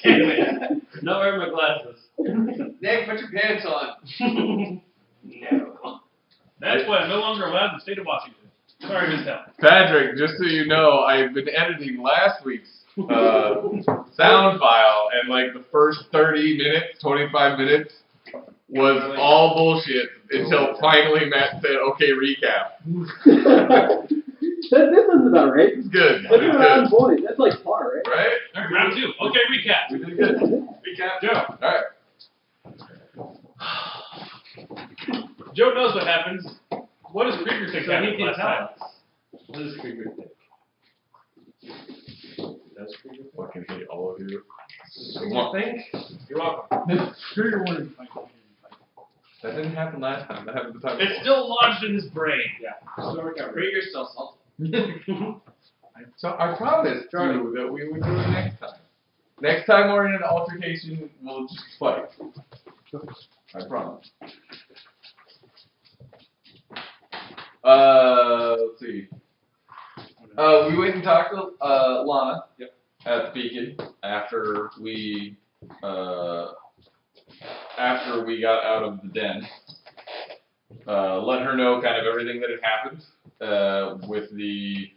camera. Damn it. No, wearing my glasses. Nick, put your pants on. No. That's why I'm no longer allowed in the state of Washington. Sorry, Miss Hell. Patrick, just so you know, I've been editing last week's sound file, and like the first 30 minutes, 25 minutes was all bullshit until finally Matt said, "Okay, recap." This is about right. It's good. That's around point. That's like par, right? Right? All right, round 2. Okay, recap. We did good. Recap, Joe. All right. Joe knows what happens. What does Krieger think So happened he can last tell time? us. What does Krieger think? Does Krieger think? Fucking hate all of you. You're welcome. Krieger wanted to fight. That didn't happen last time. That happened the time It's before. still lodged in his brain. Yeah. Krieger's still salty. So I promised you that we would do it next time. Next time we're in an altercation, we'll just fight. I promise. Let's see. We went and talked to Lana at the Beacon after we got out of the den. Let her know kind of everything that had happened with the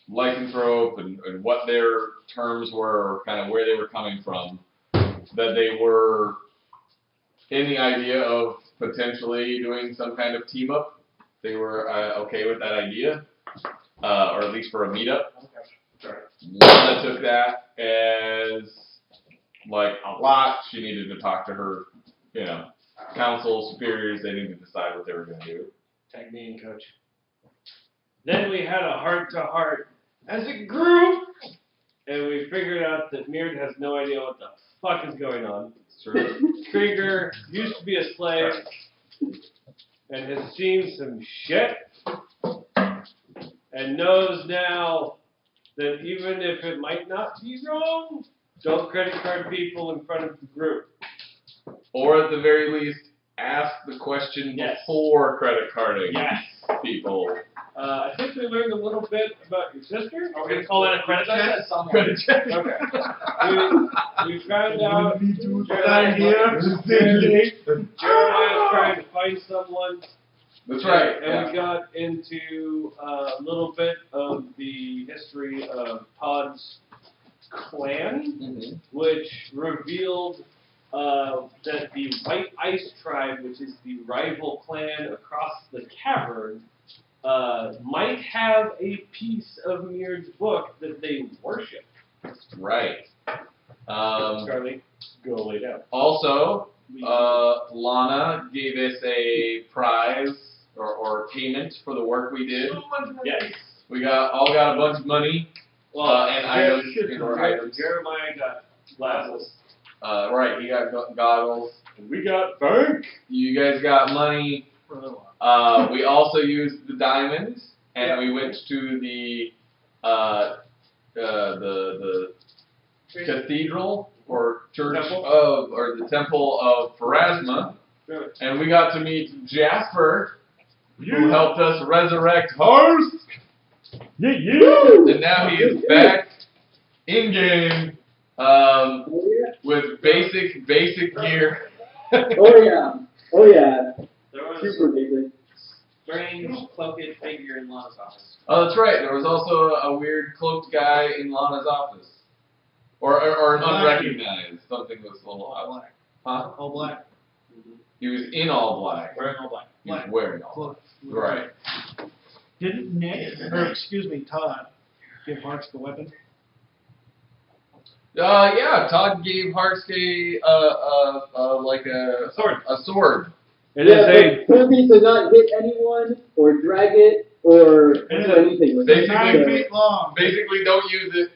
lycanthrope and what their terms were, kind of where they were coming from. That they were in the idea of potentially doing some kind of team up. They were okay with that idea, or at least for a meetup. Lana took that as like a lot. She needed to talk to her, council superiors. They needed to decide what they were going to do. Tag me in, coach. Then we had a heart-to-heart as a group, and we figured out that Meard has no idea what the fuck is going on. It's true. Krieger used to be a slave and has seen some shit and knows now that even if it might not be wrong, don't credit card people in front of the group. Or at the very least, ask the question before credit carding people. I think we learned a little bit about your sister. Are we going to call that a credit check? Credit check. Okay. We found out Jeremiah's trying to find someone. That's right. And we got into a little bit of the history of Todd's clan, which revealed that the White Ice Tribe, which is the rival clan across the cavern, might have a piece of Meard's book that they worship. Right. Charlie, go lay down. Also, Lana gave us a prize or payment for the work we did. Yes. We all got a bunch of money and items in our items. Jeremiah got glasses. Right, he got goggles. And we got bank. You guys got money. We also used the diamonds, and we went to the cathedral or church or the temple of Pharasma, and we got to meet Jasper, who helped us resurrect Horst. And now he is back in game with basic gear. Oh yeah. There was Super basic. strange cloaked figure in Lana's office. Oh, that's right. There was also a weird cloaked guy in Lana's office. Or an unrecognized. Something was a little All black. Huh? All black. He was in all black. Wearing all black. He was wearing all Cloak. black. Right. Didn't Nick, or excuse me, Todd, give Harks the weapon? Yeah, Todd gave Harsuke like a sword. A sword. It is a Kirby to not hit anyone or drag it or do anything with it. 9 feet long. Basically, don't use it.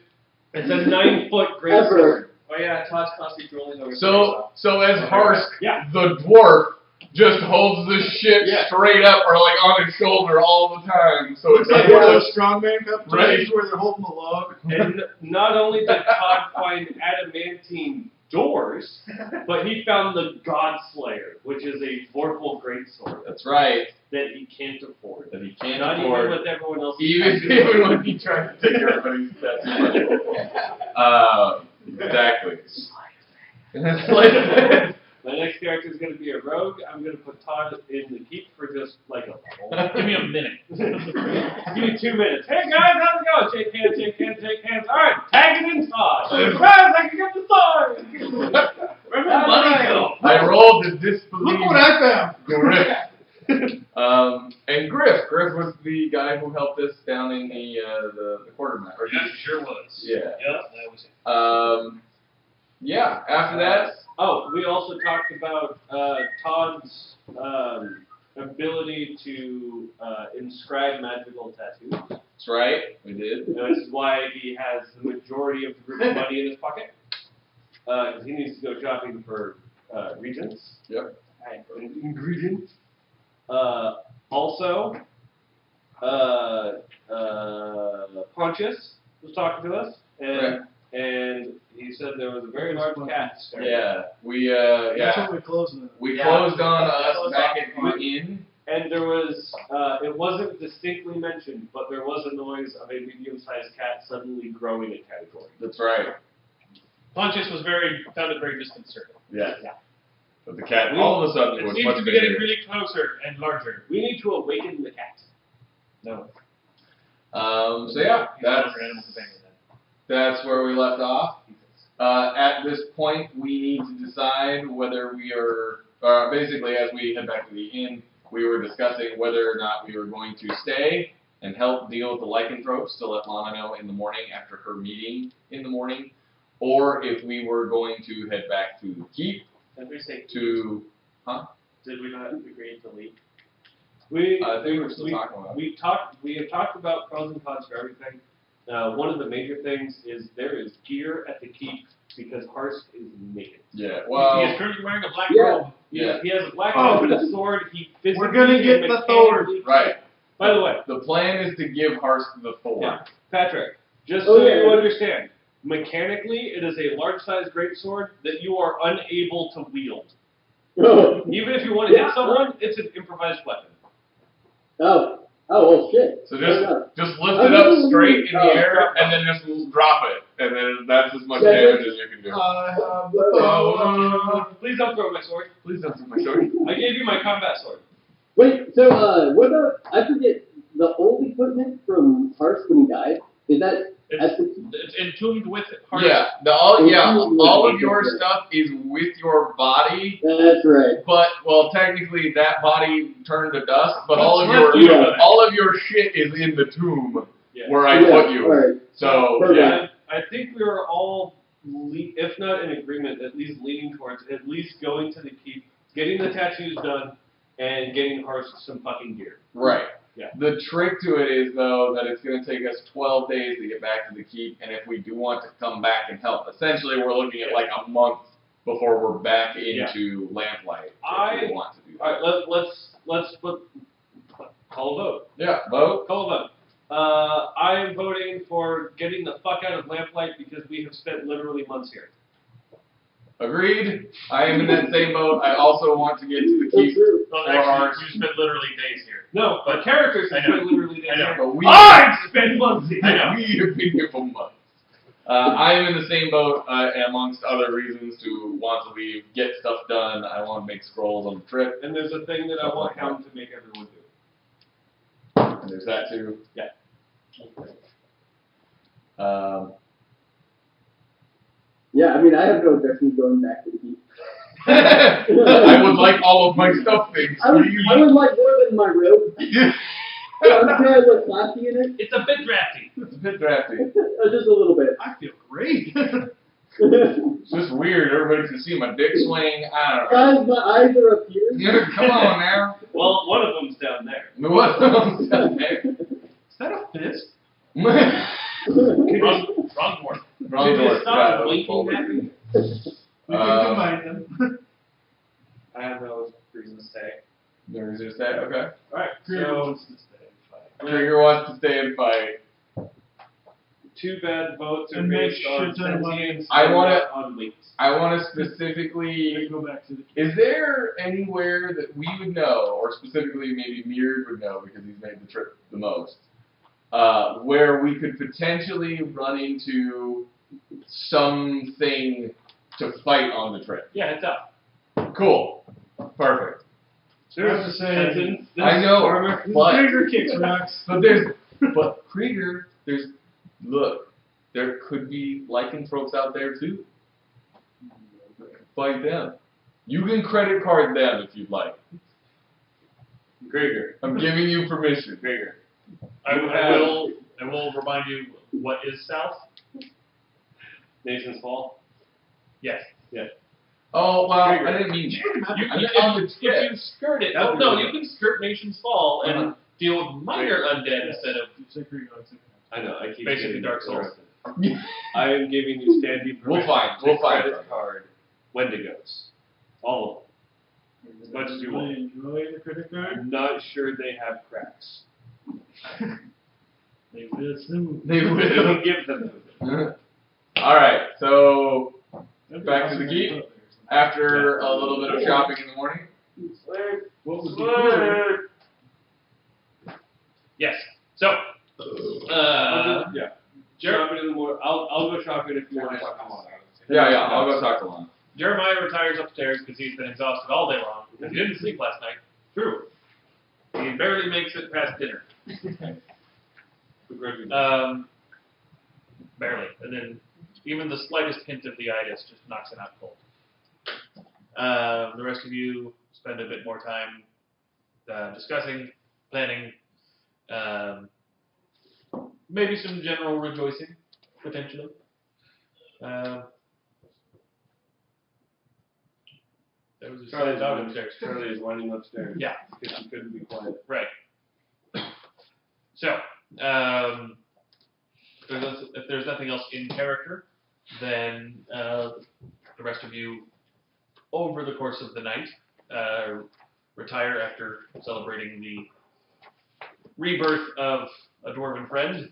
It's a 9-foot great Ever. sword. Oh yeah, Todd's constantly drooling over. So as Harsk, Yeah. the dwarf, just holds this shit Yeah. straight up or like on his shoulder all the time. So it's Like like one of those strongman cup Right. toys where they're holding a log. And not only did Todd find adamantine doors, but he found the Godslayer, which is a Vorpal greatsword That's right. that he can't afford. That he can't Not afford. even with everyone else. Even when he tried to take everybody's tattoo money. Exactly. My next character is going to be a rogue. I'm going to put Todd in the keep for just like a level. Give me a minute. Give me 2 minutes. Hey guys, how's it going? Shake hands, shake hands, shake hands. All right, tag it in Todd. Guys, I can get the sword. Where'd my money go? I rolled the disbelief. Look what I found. Griff. And Griff was the guy who helped us down in the quartermaster. Or Yes, sure was. Yeah. Yep, that was it. Yeah. After that. Oh, we also talked about Todd's ability to inscribe magical tattoos. That's right. We did. This is why he has the majority of the group of money in his pocket. Because he needs to go shopping for regents. Yep. And ingredients. Also, Pontius was talking to us, and he said there was a very large cat. Yeah, That's what we closed on. we closed on us back at the inn. And there was, it wasn't distinctly mentioned, but there was a noise of a medium-sized cat suddenly growing a category. That's right. Pontius found it very disconcerting. Yeah. But the cat all of a sudden It was seems much to be getting bigger. really closer and larger. We need to awaken the cat. No. So yeah, He's no longer animal companion then. that's where we left off. At this point, we need to decide whether we are, basically as we head back to the inn, we were discussing whether or not we were going to stay and help deal with the lycanthropes to let Lana know in the morning after her meeting in the morning, or if we were going to head back to the keep Did we say to, Did we not agree to leave? I think we were still talking about it. We have talked about pros and cons for everything. One of the major things is there is gear at the keep because Harsk is naked. Yeah, He well, is currently wearing a black Yeah. robe. Yeah. He has a black robe and a sword. He physically We're gonna get and the sword. mechanically- right. By the way, The plan is to give Harsk the Thorn. Yeah. Patrick, just Oh, so yeah. you understand, mechanically it is a large-sized greatsword that you are unable to wield. Even if you want to Yeah. hit someone, it's an improvised weapon. Well, shit. So Fair enough. just lift it up straight in the air and then just drop it, and then that's as much Yeah, damage as you can do. Please don't throw my sword. Please don't do my sword. I gave you my combat sword. Wait, so, what about, I forget, the old equipment from Harsk when he died, is that at the It's entombed with heart. Yeah, all of your stuff is with your body, That's right. but well, technically that body turned to dust, but That's all of right, your yeah. all of your shit is in the tomb Yeah. where I put you. Alright. So Perfect. yeah, I think we were all, if not in agreement, at least leaning towards at least going to the keep, getting the tattoos done, and getting Harsk some fucking gear. right. Yeah. The trick to it is though that it's going to take us 12 days to get back to the keep, and if we do want to come back and help, essentially we're looking at like a month before we're back into Lamplight. If we want to do that. All right, let's call a vote. Yeah, vote. Call a vote. I am voting for getting the fuck out of Lamplight because we have spent literally months here. Agreed. I am in that same boat. I also want to get to the That's keep. true. Well, Or actually, ours. you spent literally days here. No, But- the characters have I know. spent literally days I know. here. But we, I spent months here. I know. we have been here for months. I am in the same boat, amongst other reasons to want to leave, get stuff done. I want to make scrolls on the trip, And there's a thing that I want Hound to make everyone do. and there's that too. Yeah. Yeah, I mean, I have no objection going back to the keep. I would like all of my stuff things, I would please. like more than my robe. I'm sure I look classy in it. It's a bit drafty. It's a bit drafty. Just a little bit. I feel great. It's just weird. Everybody can see my dick swing. I don't know. Guys, my eyes are up here. Yeah, come on now. Well, one of them's down there. What's down there? Is that a fist? Wrong word. Wrong Could you door. stop Yeah, that was winking forward. at me? We can combine them. I have no reason to stay. There's just that. Okay. Alright, Trigger so wants to stay and fight. Trigger wants to stay and fight. two bad votes are And make based on shit ton of money. sentience I and wanna- not on weight. I want to We specifically. go back to the Is there anywhere that we would know, or specifically maybe Mirrored would know because he's made the trip the most, where we could potentially run into something to fight on the trip. Yeah, it's up. Cool. Perfect. I have to say, peasants, I there's know, farmer. but Krieger kicks rocks. but Krieger, there could be lycanthropes out there too. Fight them. You can credit card them if you'd like. Krieger. I'm giving you permission. Krieger. I will remind you what is south. Mason's Fall. Yes. Yeah. Oh well, Krieger. I didn't mean that. You I can, meant on the if trip. you skirt it, That would no, be you can skirt Nation's Fall and deal with minor undead instead of You say Krieger, I say I know. I keep basically getting Dark Souls. interrupted. I am giving you standing permission We'll to find credit card Wendigos. All of them. As much as you want. Enjoy the credit card. I'm not sure they have cracks. They will soon. They will. Don't give them. All right, so back to the keep. After a little bit of shopping in the morning. What would be cooler? yes. So, Yeah. Shopping in the morning. I'll go shopping if you want to talk to Lana. Yeah, I'll go talk to Lon. Jeremiah retires upstairs because he's been exhausted all day long because he didn't sleep last night. True. He barely makes it past dinner. Begrudgingly. Barely. And then even the slightest hint of the itis just knocks it out cold. The rest of you spend a bit more time discussing, planning, maybe some general rejoicing, potentially. There was a silent dog upstairs. Charlie is winding upstairs. Yeah. Because she couldn't be quiet. Right. So, if there's nothing else in character, then the rest of you, over the course of the night, retire after celebrating the rebirth of a dwarven friend.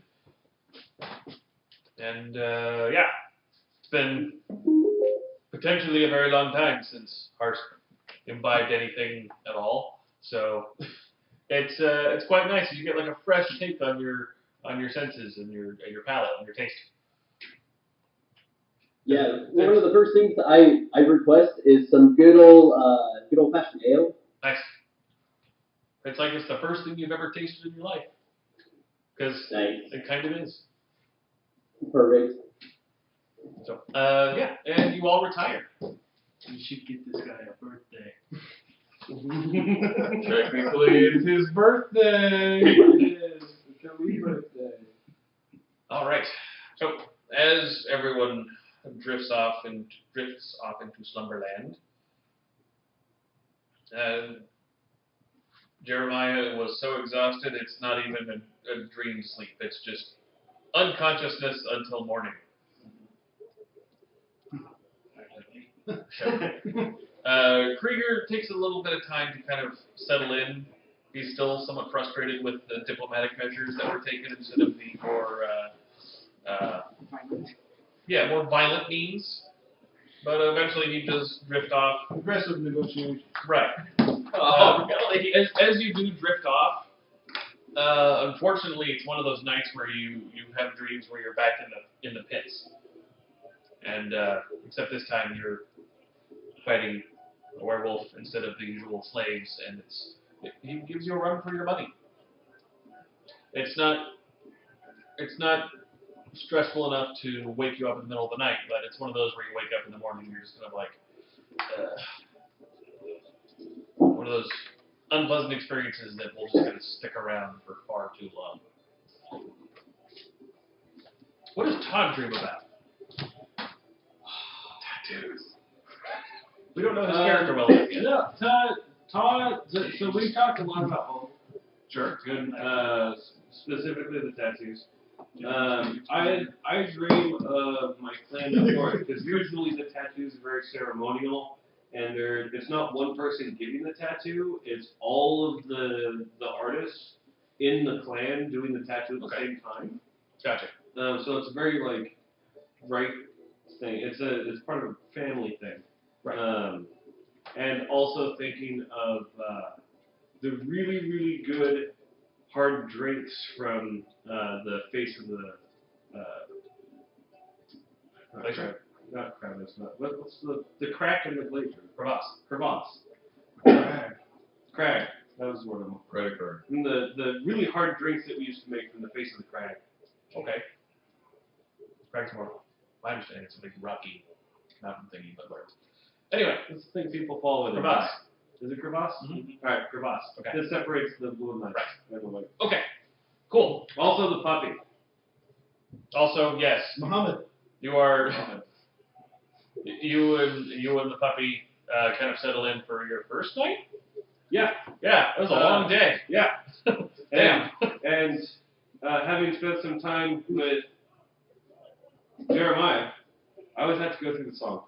And yeah, it's been potentially a very long time since Hart imbibed anything at all. So it's quite nice. You get like a fresh take on your senses and your palate and your taste. Yeah, one of the first things I request is some good old fashioned ale. Nice. It's like it's the first thing you've ever tasted in your life. Because Nice. it kind of is. Perfect. So, yeah, and you all retire. You should get this guy a birthday. Technically, it's his birthday. It is. It's a wee birthday. All right. So, as everyone drifts off into slumberland, Jeremiah was so exhausted it's not even a dream sleep. It's just unconsciousness until morning. Krieger takes a little bit of time to kind of settle in. He's still somewhat frustrated with the diplomatic measures that were taken instead of the more violent means. But eventually he does drift off. Aggressive negotiation. Right. Really? As you do drift off, unfortunately it's one of those nights where you have dreams where you're back in the pits. And except this time you're fighting a werewolf instead of the usual slaves, and he gives you a run for your money. It's not stressful enough to wake you up in the middle of the night, but it's one of those where you wake up in the morning and you're just kind of like one of those unpleasant experiences that will just kind of stick around for far too long. What does Todd dream about? Tattoos. We don't know his character well enough yet. No, Todd. So we talked a lot about home. Sure. Good. Specifically the tattoos. I dream of my clan up north because usually the tattoos are very ceremonial, and it's not one person giving the tattoo; it's all of the artists in the clan doing the tattoo at the same time. Gotcha. So it's a very right thing. It's part of a family thing. Right. And also thinking of the really, really good hard drinks from the face of the Glacier? Not crevice. What's the crack in the glacier? Crevasse. Crag. That was one of them. Credit card. And the really hard drinks that we used to make from the face of the crag. Okay. Crag's more. My understanding it's a big rocky mountain thingy, but whatever. Anyway, This thing people fall in. crevasse. Is it crevasse? Mm-hmm. Alright, crevasse. Okay. This separates the blue and white. Right. Okay. Cool. Also the puppy. Also, yes, Muhammad. you are. You and the puppy kind of settle in for your first night. Yeah. Yeah, it was a long day. Yeah. Damn. And having spent some time with Jeremiah, I always have to go through the song.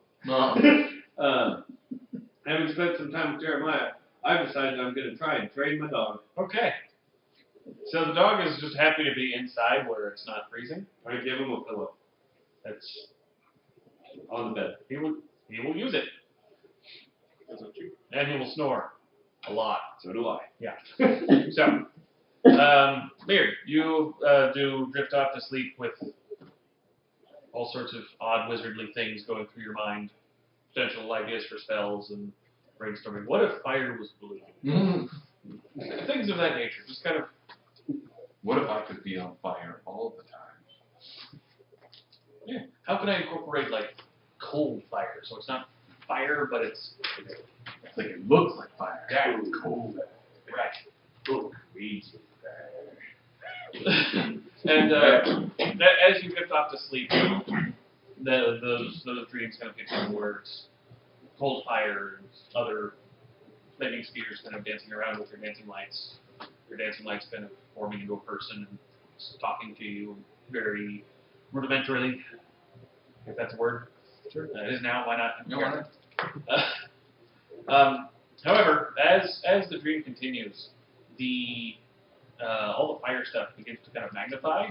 Having spent some time with Jeremiah, I've decided I'm going to try and train my dog. Okay. So the dog is just happy to be inside where it's not freezing. I give him a pillow That's on the bed. he will use it, and he will snore a lot. So do I. Yeah. So, Beard, you do drift off to sleep with all sorts of odd wizardly things going through your mind, potential ideas for spells and brainstorming. What if fire was blue? Things of that nature. Just kind of. What if I could be on fire all the time? Yeah. How can I incorporate like cold fire so it's not fire, but it's Like it looks like fire. Yeah. It's cold. right. Oh, crazy. And as you drift off to sleep, those dreams kind of continue where it's cold fire and other flaming spears kind of dancing around with your dancing lights. Your dancing lights kind of forming into a person and talking to you very rudimentarily, if that's a word. Sure. It is now. Why not? No, why not? However, as the dream continues, all the fire stuff begins to kind of magnify,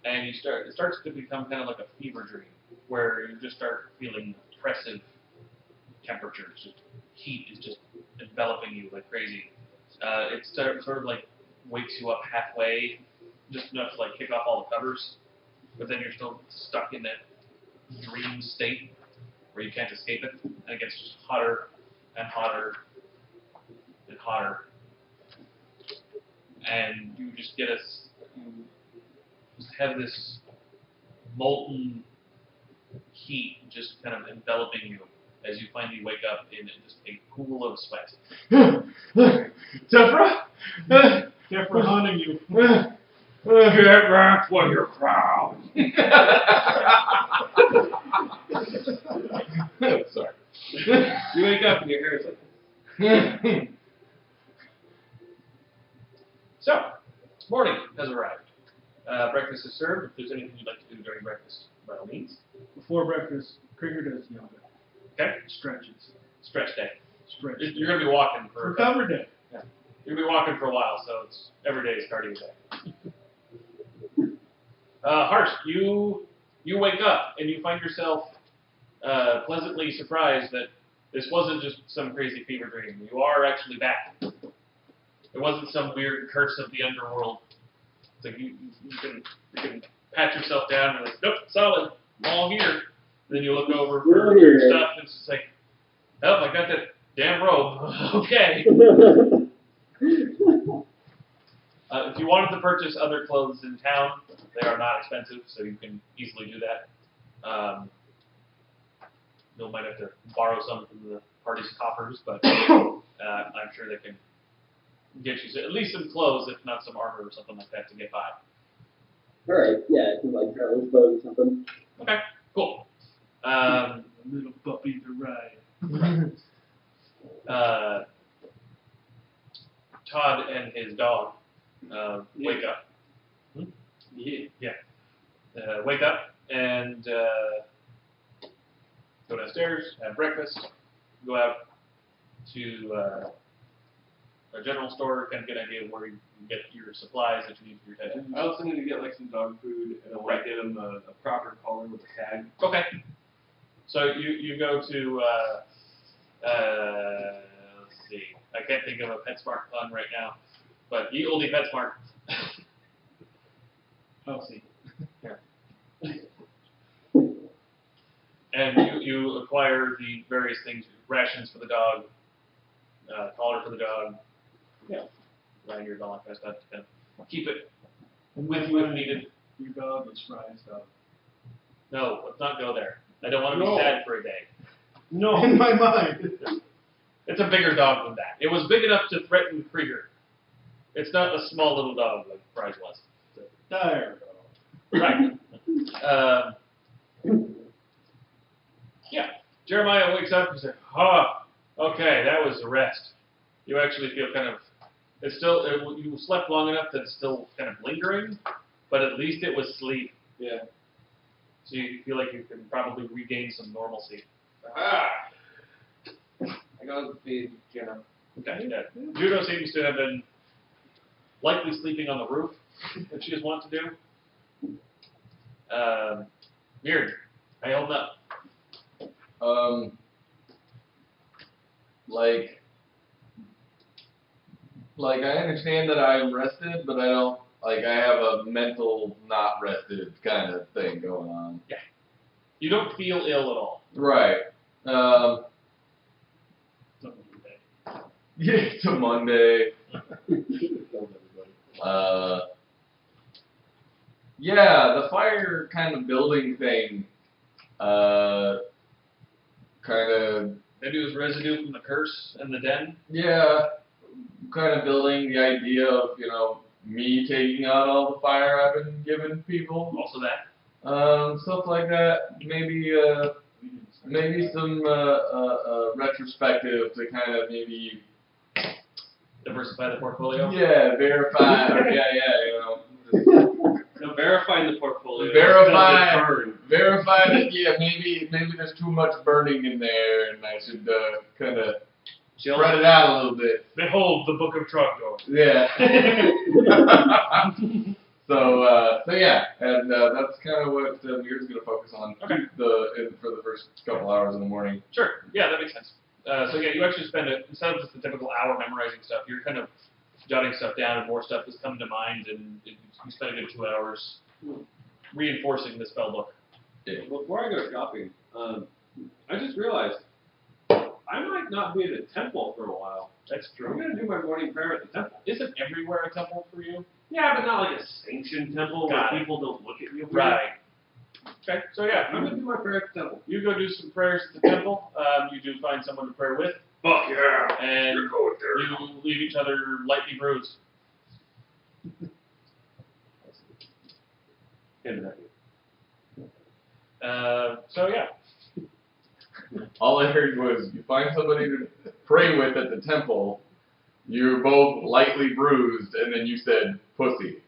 and it starts to become kind of like a fever dream, where you just start feeling oppressive temperatures. Just heat is just enveloping you like crazy. It sort of like wakes you up halfway, just enough to like kick off all the covers, but then you're still stuck in that dream state where you can't escape it, and it gets just hotter and hotter and hotter, and you just you just have this molten heat just kind of enveloping you as you finally wake up in just a pool of sweat. Zephyra? Definitely haunting you. Get back for your crown. Sorry. You wake up and your hair is like. So, morning has arrived. Breakfast is served. If there's anything you'd like to do during breakfast, by all means. Before breakfast, Krieger does yoga. Okay? Stretches. Stretch day. Stretch. You're going to be walking for Recover day. Yeah. You're going to be walking for a while, so it's every day is cardio day. Harsh, you wake up and you find yourself pleasantly surprised that this wasn't just some crazy fever dream. You are actually back. It wasn't some weird curse of the underworld. It's like you can pat yourself down and like, nope, solid, I'm all here. Then you look over for your stuff and it's just like, oh, I got that damn robe. Okay. If you wanted to purchase other clothes in town, they are not expensive, so you can easily do that. You might have to borrow some from the party's coffers, but I'm sure they can get you at least some clothes, if not some armor or something like that, to get by. Alright, yeah, some like traveling clothes or something. Okay, cool. A little puppy to ride. Todd and his dog wake up. Yeah. Wake up and go downstairs, have breakfast, go out to a general store, kind of get an idea of where you can get your supplies that you need for your tattoos. I also need to get like some dog food and I want to get him a proper collar with a tag. Okay. So you go to let's see. I can't think of a PetSmart pun right now, but ye olde PetSmart. I'll see. Yeah. And you acquire the various things: rations for the dog, collar for the dog, lanyard, all that kind of stuff. To kind of keep it with when needed. Your dog is Ryan's dog. No, let's not go there. I don't want to be sad for a day. No, in my mind. It's a bigger dog than that. It was big enough to threaten Krieger. It's not a small little dog like Prize was. There we go. Right. Yeah. Jeremiah wakes up and says, okay, that was a rest. You actually feel kind of, it's still, you slept long enough that it's still kind of lingering, but at least it was sleep. Yeah. So you feel like you can probably regain some normalcy. Aha! I go feed Jenna. Okay, yeah. Judo seems to have been likely sleeping on the roof, that she is wont to do. Weird. How you holding up? Like I understand that I'm rested, but I don't, like I have a mental not rested kind of thing going on. Yeah. You don't feel ill at all. Right. Yeah, it's a Monday. Yeah, the fire kind of building thing, kind of, Maybe it was residue from the curse and the den. yeah, kind of building the idea of, you know, me taking out all the fire I've been giving people. Also that. Stuff like that. Maybe some retrospective to kind of maybe, Diversify the portfolio. yeah, verify, you know, just No, verifying the portfolio. Verify. Doesn't burn. verify that, yeah, maybe there's too much burning in there, and I should kind of spread it out a little bit. Behold the Book of Trogdor. Yeah. So yeah, and that's kind of what Weird's gonna focus on Okay. for the first couple hours in the morning. Sure. Yeah, that makes sense. So yeah, you actually spend instead of just the typical hour memorizing stuff, you're kind of jotting stuff down, and more stuff has come to mind, and you spend a good 2 hours reinforcing the spell book. Before I go shopping, I just realized I might not be at a temple for a while. That's I'm true. going to do my morning prayer at the temple. Isn't everywhere a temple for you? Yeah, but not like a sanctioned temple Got where it. people don't look at you. weird. Right. Okay. So yeah, I'm going to do my prayer at the temple. you go do some prayers at the temple. You do find someone to pray with, Fuck yeah! and going there. you leave each other lightly bruised. So yeah. All I heard was you find somebody to pray with at the temple. You're both lightly bruised, and then you said pussy.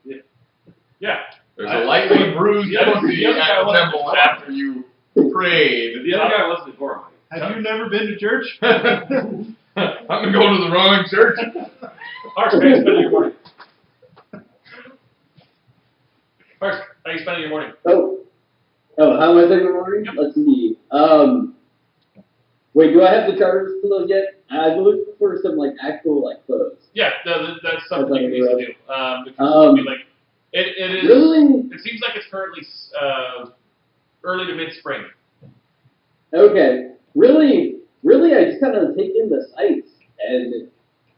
Yeah. There's a lightly bruised the other pussy guy at the wasn't temple born. after you prayed. The other guy wasn't a Gormite. Have you never been to church? I'm gonna go to the wrong church. Harsh, how you spending your morning? Harsh, how you spending your morning? Oh, how am I doing in the morning? Yep. Let's see. Wait, do I have the charters for those yet? I'm looking for some like actual like clothes. Yeah, that's something That's you can like easily do. Because it'd be like, it is. Really? It seems like it's currently early to mid spring. Okay. Really, I just kind of take in the sights, and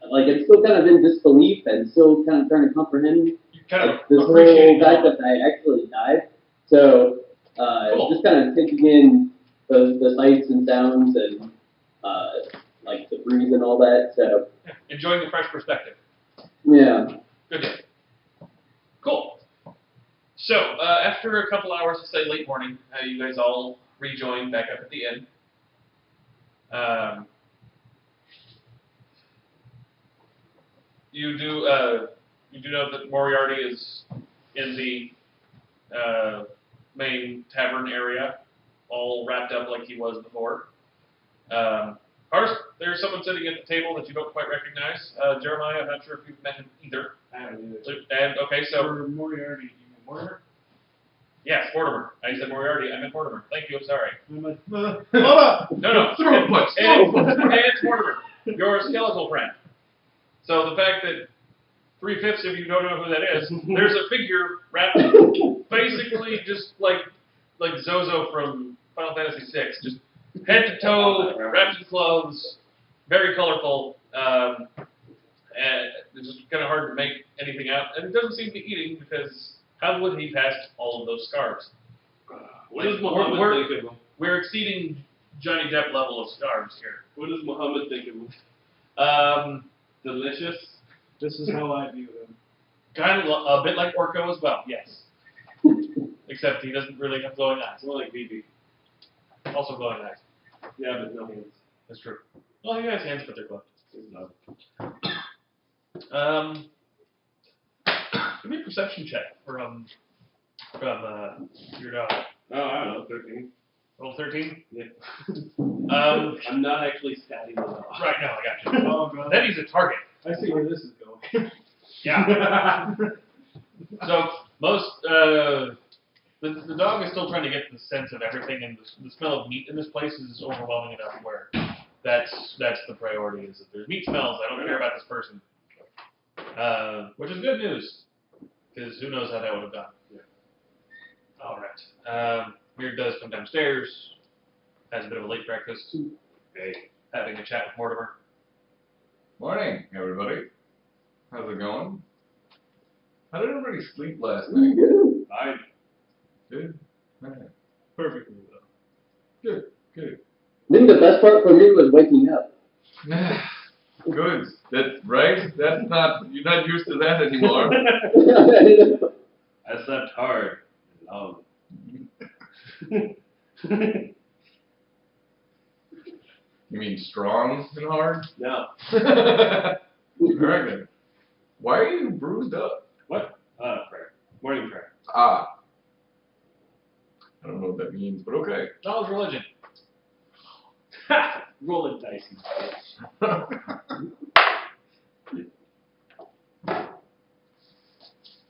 like I'm still kind of in disbelief and still kind of trying to comprehend You kind of like, this whole appreciate fact that I actually died. So Cool. just kind of taking in the sights and sounds and like the breeze and all that. So enjoying the fresh perspective. yeah. Good day. Cool. So after a couple hours of say late morning, you guys all rejoin back up at the inn. You do know that Moriarty is in the main tavern area, all wrapped up like he was before. Harsh, there's someone sitting at the table that you don't quite recognize. Jeremiah, I'm not sure if you've met him either. I haven't either. And okay, so Or Moriarty, you mean Mortimer? yes, Mortimer. I said Moriarty. I meant Mortimer. Thank you. I'm sorry. I'm like, hold up! No. Throw a punch. And it's Mortimer, your skeletal friend. So the fact that 3/5 of you don't know who that is, there's a figure wrapped basically just like Zozo from Final Fantasy VI. Just head to toe, wrapped in clothes, very colorful. And it's just kind of hard to make anything out. And it doesn't seem to be eating because how would he pass all of those scarves? What does Muhammad think of him? We're exceeding Johnny Depp level of scarves here. What does Muhammad think of him? Delicious. This is how I view him. Kind of a bit like Orko as well, yes. Except he doesn't really have glowing eyes. More like BB. Also glowing eyes. Yeah, but no hands. That's true. Well, he has hands, but they're gloved. No. Give me a perception check from your dog. Oh, I don't know, 13. Roll 13? Yeah. I'm not actually statting the dog. Right now, I got you. Oh, God. Then he's a target. I see where this is going. Yeah. So most the dog is still trying to get the sense of everything, and the smell of meat in this place is overwhelming enough where that's the priority. Is that there's meat smells. I don't care about this person, which is good news because who knows how that would have gone. Yeah. All right. Weird does come downstairs, has a bit of a late breakfast. Hey. Having a chat with Mortimer. Morning, everybody. How's it going? How did everybody sleep last night? Good. I Good? Alright. perfectly well. Good, good. I think the best part for me was waking up. Good. That's right. That's not, you're not used to that anymore. I slept hard and long. You mean strong and hard? No. Alright then. Why are you bruised up? What? Prayer. Morning prayer. Ah. I don't know what that means, but okay. Knowledge religion. Ha! Rolling dice.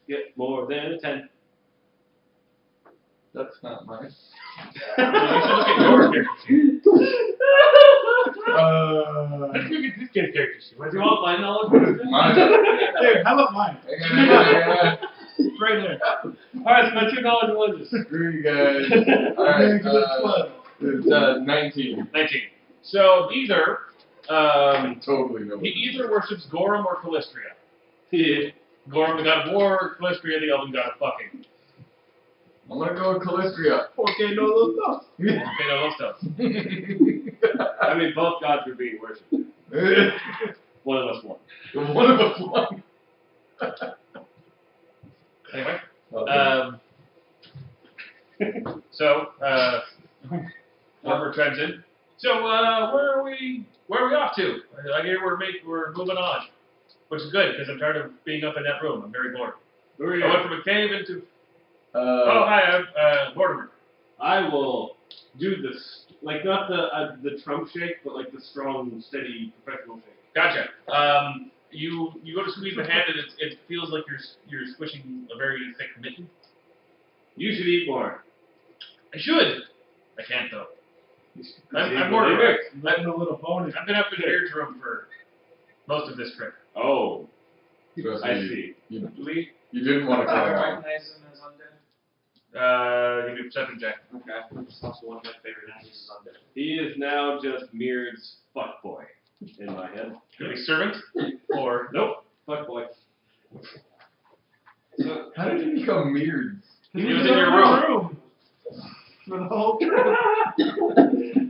Get more than a 10. That's not mine. You should look at your character sheet. Let's look at this kid's character sheet. Do you want my knowledge? Mine. Here, how about mine? Right there. Alright, so my 2 knowledge religions. Screw you guys. Alright, it's 19. 19. So either Totally no. he either worships Gorham or Calistria. Yeah. Gorham the god of war, Calistria the elven god of fucking. I'm gonna go with Calistria. Okay, no those stuff. Okay, no, those stuff. I mean, both gods are being worshipped. One of us won. One of us won. Anyway. Okay. So, Mortimer chimes in. So, where are we off to? I hear we're moving on, which is good because I'm tired of being up in that room. I'm very bored. Who are I you? went from a cave into. Oh, hi, I'm Mortimer. I will do this, like not the Trump shake, but like the strong, steady, professional shake. Gotcha. You go to squeeze the hand and it feels like you're squishing a very thick mitten. You should eat more. I should. I can't though. I'm Eat Mortimer. Letting a little bonus. I've been up in the beard's room for most of this trip. Oh, Trust I me, see. You didn't want to I come along. recognize him as undead. Give me a perception check. Okay. Which is also one of my favorite enemies is undead. He is now just Mird's fuckboy in my head. Give me servant or Nope, fuckboy. So, How did you become Meards? he was in your room. For the whole trip.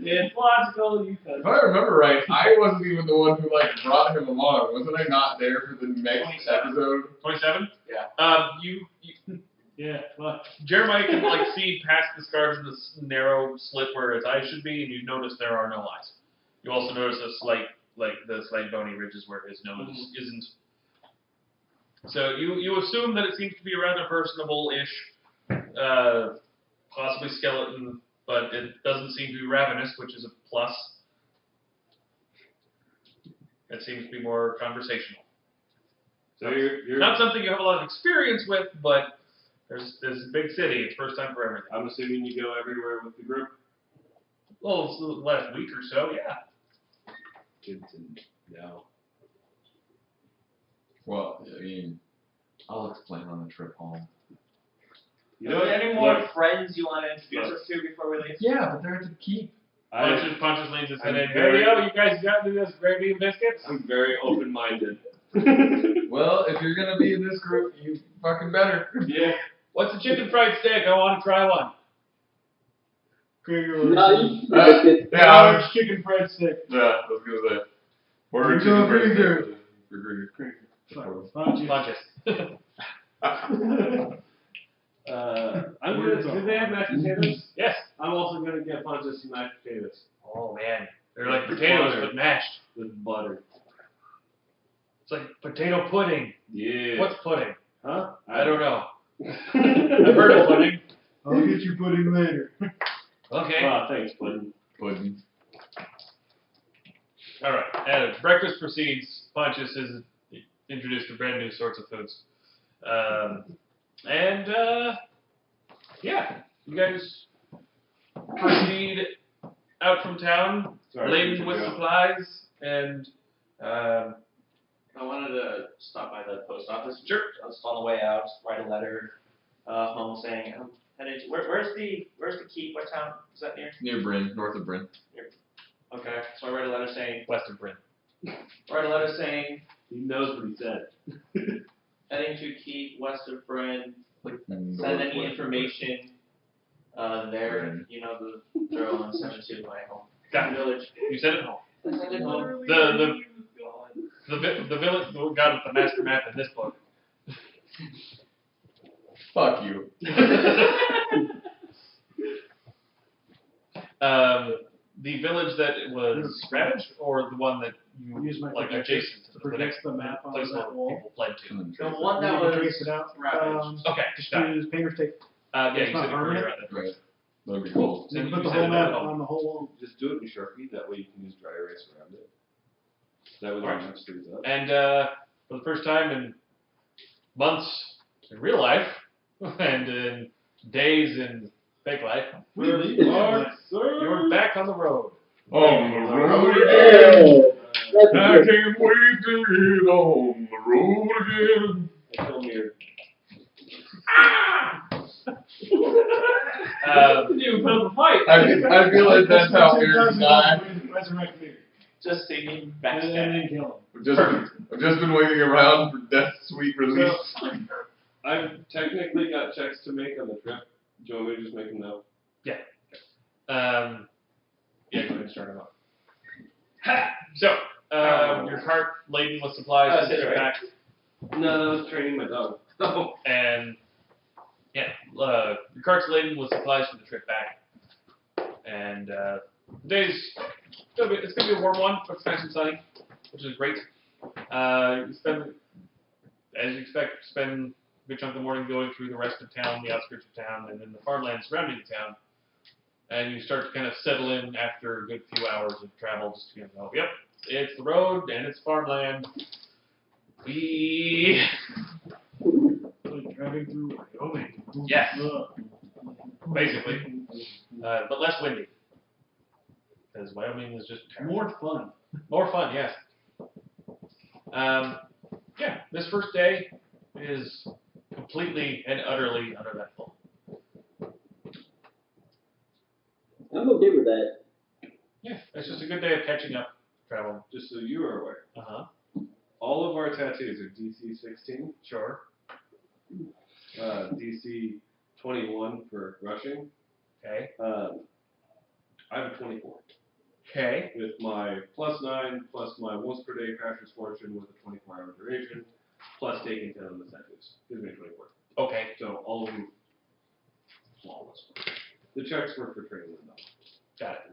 It's logical, you If I remember right, I wasn't even the one who brought him along. Wasn't I not there for the next 27. episode? 27. Yeah. You Yeah, fuck. Jeremiah can see past the scars in this narrow slit where his eyes should be, and you notice there are no eyes. You also notice the slight bony ridges where his nose isn't. So you assume that it seems to be a rather personable-ish, possibly skeleton, but it doesn't seem to be ravenous, which is a plus. It seems to be more conversational. So you're Not something you have a lot of experience with, but there's a big city. It's first time for everything. I'm assuming you go everywhere with the group. Well, it's the last week or so, yeah. Good to know. Well, I mean, I'll explain on the trip home. You Are know there what? any more Look, friends you want to introduce us to before we leave? Yeah, but they're at the keep. Punches leans his head in. very- Hey, yo, you guys got me this gravy and biscuits? I'm very open-minded. Well, if you're gonna be in this group, you fucking better. Yeah. What's a chicken fried steak? I want to try one. No, you biscuits. Yeah, Large chicken fried steak. yeah, I was gonna say. Order We're chicken going fried pretty steak good. for Greg. Punches. I'm gonna. Do they have mashed potatoes? Yes. I'm also gonna get Pontius some mashed potatoes Oh man, they're like potatoes but mashed. with butter. It's like potato pudding. Yeah. What's pudding? Huh? I don't know. I've heard of pudding. I'll get you pudding later. Okay. Ah, thanks, Puddin. Pudding. All right. As breakfast proceeds, Pontius is introduced to brand new sorts of foods. Yeah, you guys proceed out from town, Sorry, laden with Joe. supplies, and I wanted to stop by the post office. Sure. Just on the way out, write a letter home saying I'm headed to, where's the keep? What town is that near? Near Bryn, north of Bryn. Okay, so I write a letter saying Western Bryn. He knows what he said. heading to keep west of Bryn. And Send any northwest. information there. You know the drill and send it to my home Got it. village. You said it home. Send it home. The village got the master map in this book. Fuck you. The village that was ravaged, or the one that you Use my like projector adjacent to to the project next the map on place where that wall. people fled to. The one that You can was trace it out. ravaged. Okay, Just got it. use painter's tape. Yeah, It's you not said it earlier permanent. at that Right. That'd be cool. You And can put you the said whole it map at home. on the whole wall. Just do it in Sharpie. That way you can use dry erase around it. That way the Alright. map stays up. And for the first time in months in real life, and in days in fake life, you're back on the road. On the road again. That's I good. can't wait to get on the road again. Tell me your You put up a fight. I feel like that's how Aaron died. Resurrect me. Just singing And backstab. then kill him. I've just been waiting around for death's sweet release. I've technically got checks to make on the trip. Do you want me to just make them now? Yeah, go ahead and start them up. So, your cart laden with supplies That's is it, back, No, I was training my dog. Oh. and your cart's laden with supplies for the trip back. And the day's it's gonna be a warm one, but it's nice and sunny, which is great. You spend, as you expect, spend a good chunk of the morning going through the rest of town, the outskirts of town, and then the farmland surrounding the town. And you start to kind of settle in after a good few hours of travel, just to go, yep, it's the road and it's farmland. We Like driving through Wyoming. Yes. Ugh. basically, but less windy, because Wyoming is just terrible. More fun. More fun, yes. Yeah, this first day is completely and utterly uneventful. I'm okay with that. Yeah, it's just a good day of catching up, traveling. Just so you are aware, Uh-huh. all of our tattoos are DC 16, Sure. DC 21 for rushing. Okay. I have a 24 Okay. with my +9 plus my once per day crasher's fortune with a 24-hour duration, plus taking 10 on the tattoos. Gives me a 24. Okay. So all of them flawless. The checks were for training them. Got it.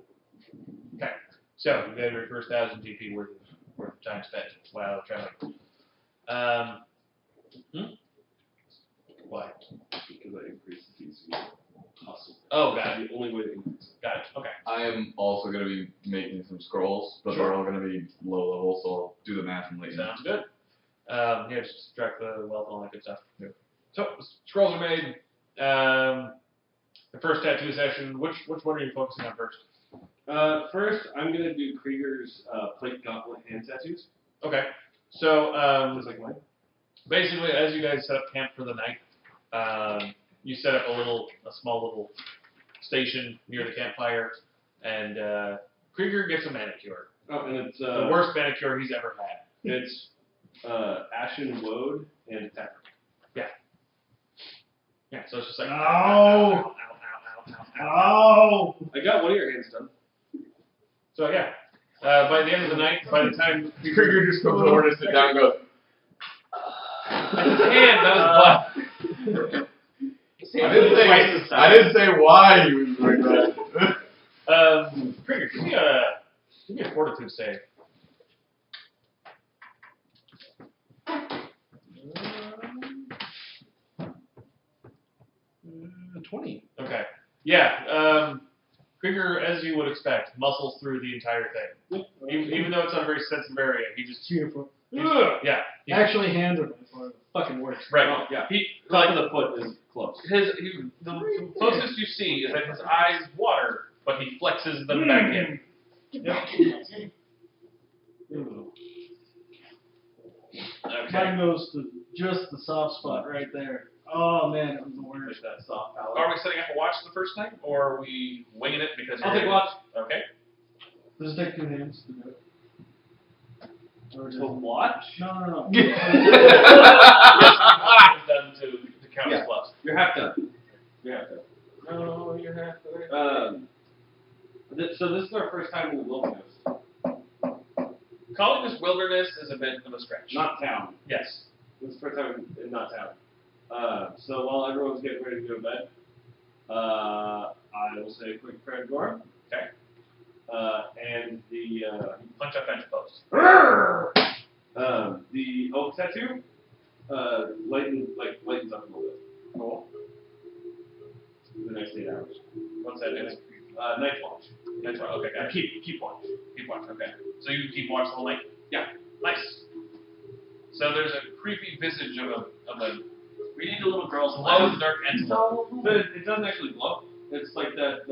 Okay. So you got your first 1,000 GP worth of time spent while traveling. Why? Because I increased the DC hustle. Oh, got it. The only way to increase it. Got it. Okay. I am also going to be making some scrolls, but they're all going to be low level, so I'll do the math and let you know. Sounds good. Yeah, just subtract the wealth and all that good stuff. Yep. So scrolls are made. The first tattoo session. Which one are you focusing on first? First, I'm gonna do Krieger's plate gauntlet hand tattoos. Okay. So Just like mine. basically, as you guys set up camp for the night, you set up a small little station near the campfire, and Krieger gets a manicure. Oh, and it's The worst manicure he's ever had. It's ashen woad and pepper. Yeah, so it's just like No. ow, ow, ow, ow, ow, ow. Oh! I got one of your hands done. So yeah, by the end of the night, by the time Krieger just comes over to sit down and goes, his hand, that was I didn't say why he was doing that. blood. Krieger, give me a fortitude save. 20. Okay. Yeah. Krieger, as you would expect, muscles through the entire thing. Even though it's not a very sensitive area, he just Cheerful. yeah. He, Actually, hands are before it fucking works. right. Oh, yeah. He Top like of the foot is close. the closest you see is that his eyes water, but he flexes them back in. Okay. Mine goes to just the soft spot right there. Oh man, it was the There's worst. that soft palate. Are we setting up a watch the first night, or are we winging it because I'll you're take watch. Okay. Does it take 2 hands to do it? Or does To watch? No. It's done to count as plus. You're half done. You're half done. No, you're half. So this is our first time in the wilderness. Calling this wilderness is a bit of a stretch. Not town. Yes. This is the first time in not town. So while everyone's getting ready to go to bed, I will say a quick prayer to Gorm. Okay. And the Punch up bench post. the oak tattoo lightens up a little bit. Cool. The next 8 hours. What's that? It's Night watch. That's right. Okay, got it. Keep watch. Keep watch. Okay. So you keep watch the whole night? Yeah. Nice. So there's a creepy visage of a We need a little girl's glow in life. the dark antelope. But it doesn't actually glow. It's like that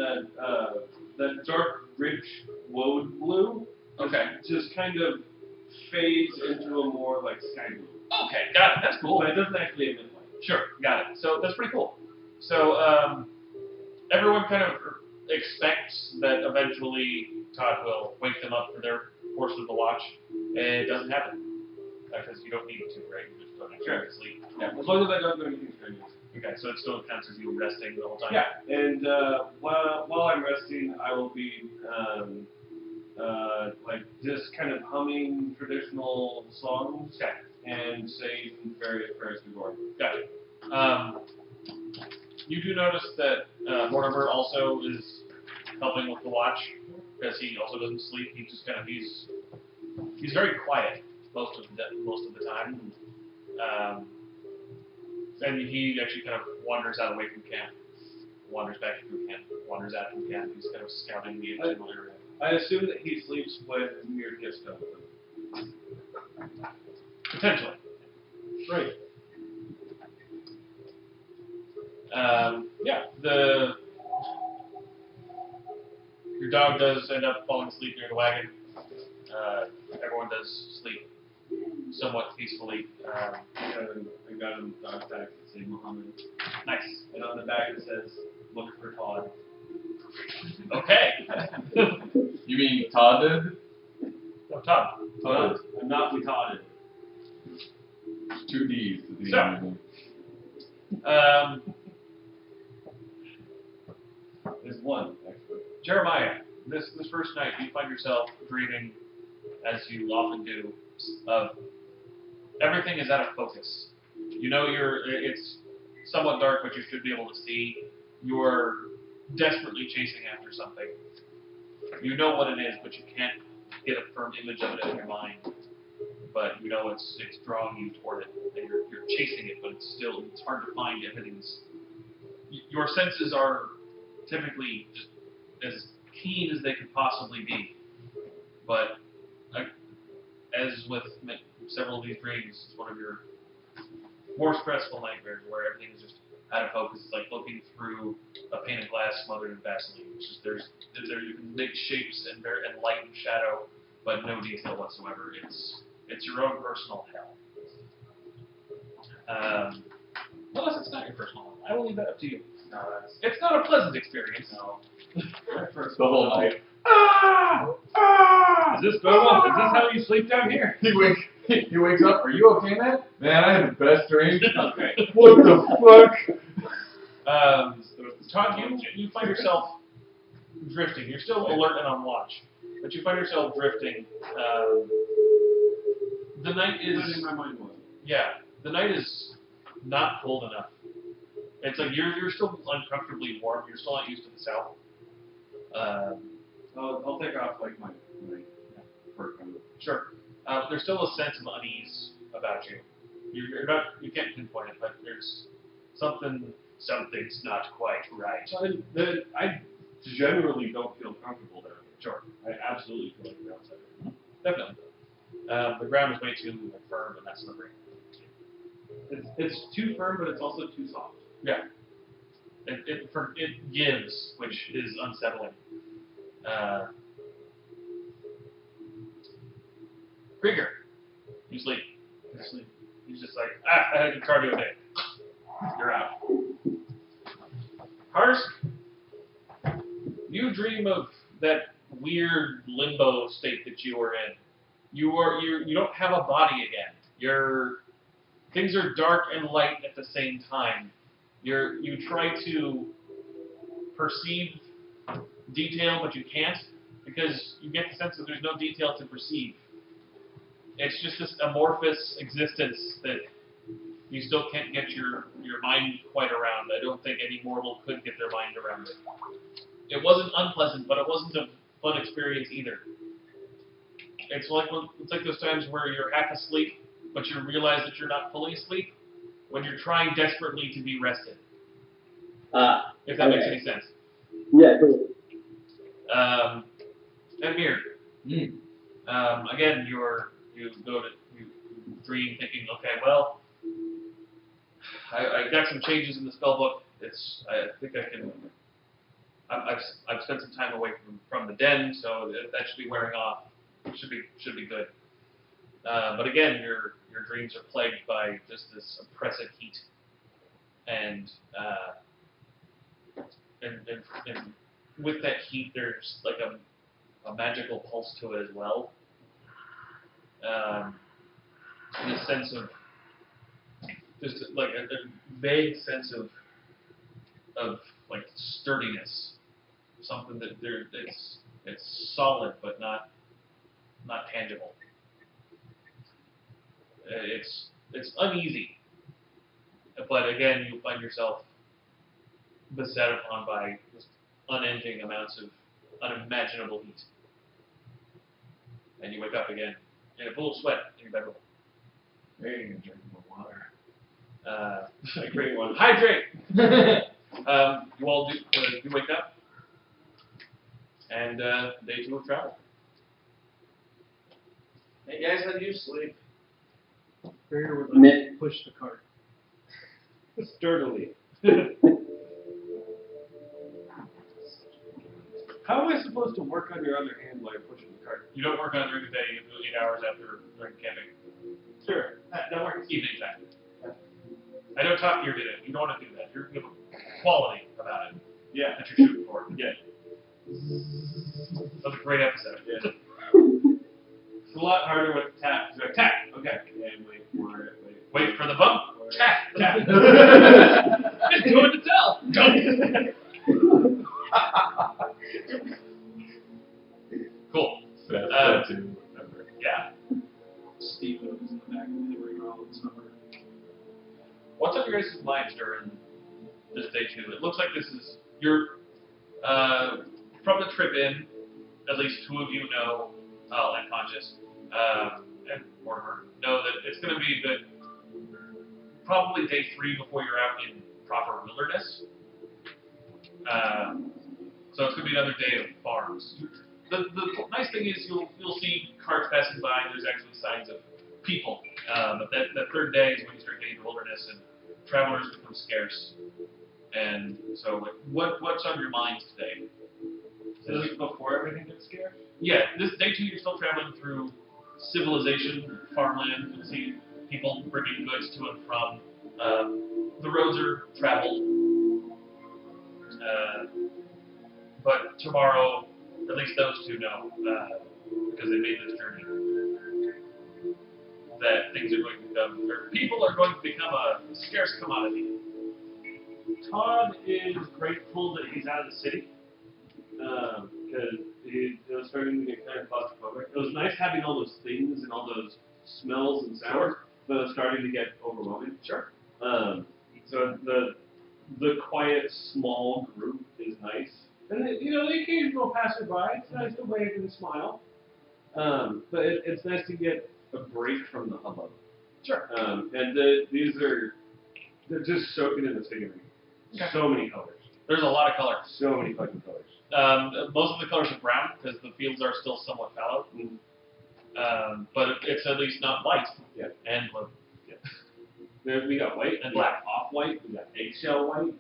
dark, rich woad blue. Okay. Just kind of fades into a more like sky blue. Okay, got it. That's cool. But it doesn't actually emit light. Sure, got it. So that's pretty cool. So everyone kind of expects that eventually Todd will wake them up for their portion of the watch. And it doesn't happen. Because you don't need to, right? You just don't actually sleep. Yeah, as long as I don't do anything strenuous. Okay, so it still counts as you resting the whole time? Yeah, and while I'm resting, I will be like just kind of humming traditional songs and saying various prayers to Gorm. Gotcha. You do notice that Mortimer also is helping with the watch, because he also doesn't sleep. He just kind of he's very quiet most of the time, and he actually kind of wanders out away from camp, wanders back through camp, wanders out from camp. He's kind of scouting the general area. I assume that he sleeps with Mir Gista with him. Potentially. Right. Yeah, your dog does end up falling asleep near the wagon. Everyone does sleep somewhat peacefully. I got him dog tag that say Muhammad. Nice. And on the back it says, look for Todd. Okay. You mean Todd did? No, Todd. I'm not retarded. 2 Ds. at the So- end of the- There's one, actually. Jeremiah, this first night, you find yourself dreaming, as you often do, of everything is out of focus. You know it's somewhat dark, but you should be able to see. You're desperately chasing after something. You know what it is, but you can't get a firm image of it in your mind. But you know it's drawing you toward it, and you're chasing it, but it's hard to find. Everything's your senses are typically just as keen as they could possibly be, but as with several of these dreams, it's one of your more stressful nightmares where everything is just out of focus. It's like looking through a pane of glass smothered in Vaseline. It's just there you can make shapes and light and shadow, but no detail whatsoever. It's your own personal hell. Unless it's not your personal hell. I will leave that up to you. No, that's It's not a pleasant experience. no. The whole night. Is this normal? Is this how you sleep down here? He wakes up. Are you okay, man? Man, I had the best dream. Okay. What the fuck? Todd, you find yourself drifting. You're still alert and on watch, but you find yourself drifting. The night is. What in my mind was. Yeah, the night is not cold enough. It's like you're still uncomfortably warm. You're still not used to the south. I'll take off like my fur coat. Sure. There's still a sense of unease about you. You can't pinpoint it, but there's something's not quite right. So I generally don't feel comfortable there. Sure. I absolutely feel like the outside. Definitely. The ground is way too firm and that's slippery. It's too firm, but it's also too soft. Yeah. It gives, which is unsettling. Krieger, you sleep. He's just like, I had a cardio day. You're out. Harsk, you dream of that weird limbo state that you were in. You don't have a body again. Things are dark and light at the same time. You try to perceive detail, but you can't because you get the sense that there's no detail to perceive. It's just this amorphous existence that you still can't get your mind quite around. I don't think any mortal could get their mind around it. It wasn't unpleasant, but it wasn't a fun experience either. It's like those times where you're half asleep, but you realize that you're not fully asleep when you're trying desperately to be rested. If that makes any sense. Yeah, cool. And Mir. Again, you dream thinking, okay, well, I got some changes in the spell book. I think I can. I've spent some time away from the den, so that should be wearing off. Should be good. But again, your dreams are plagued by just this oppressive heat, and with that heat, there's like a magical pulse to it as well. This sense of just like a vague sense of like sturdiness, something that it's solid but not tangible. It's uneasy, but again, you find yourself beset upon by just unending amounts of unimaginable heat, and you wake up again in a pool of sweat in your bedroom. Hey, you can drink more water. A great one. Hydrate. You all do wake up, and day 2 of travel. Hey guys, how do you sleep? Barrier would Meh. push the cart. Sturdily. How am I supposed to work on your other hand while you're pushing the cart? You don't work on it during the day. You do it 8 hours after camping. Sure, that works. Evening time. I know Top Gear did it. You don't want to do that. You have a quality about it Yeah. that you're shooting for. Yeah. That was a great episode. Yeah. It's a lot harder with tap. It's like, tap. Okay. Yeah, wait for it. Wait for the bump. Tap. Tap. Just do it to tell. Cool. That too. Yeah. Steve was in the back of the ring all in summer. What's on your guys' minds during this day 2? It looks like you're from the trip in. At least 2 of you know, and Conscious, and Mortimer know that it's going to be probably day 3 before you're out in proper wilderness. So it's going to be another day of farms. The nice thing is you'll see carts passing by, and there's actually signs of people. But that 3rd day is when you start getting to wilderness, and travelers become scarce. And so, what's on your minds today? Is this before everything gets scarce? Yeah, this day 2 you're still traveling through civilization, farmland. You see people bringing goods to and from. The roads are traveled. But tomorrow, at least those two know, because they made this journey, that things are going to become, or people are going to become a scarce commodity. Todd is grateful that he's out of the city, because it was starting to get kind of claustrophobic. It was nice having all those things and all those smells and sounds, but it was starting to get overwhelming. Sure. So the quiet, small group is nice. And the occasional passerby, it's nice to wave and smile. But it's nice to get a break from the hubbub. Sure. And they're just soaking in the scenery. Okay. So many colors. There's a lot of color. So many fucking colors. Most of the colors are brown because the fields are still somewhat fallow. But it's at least not white. Yeah. And blue. We got white And we got off-white, we got eggshell white,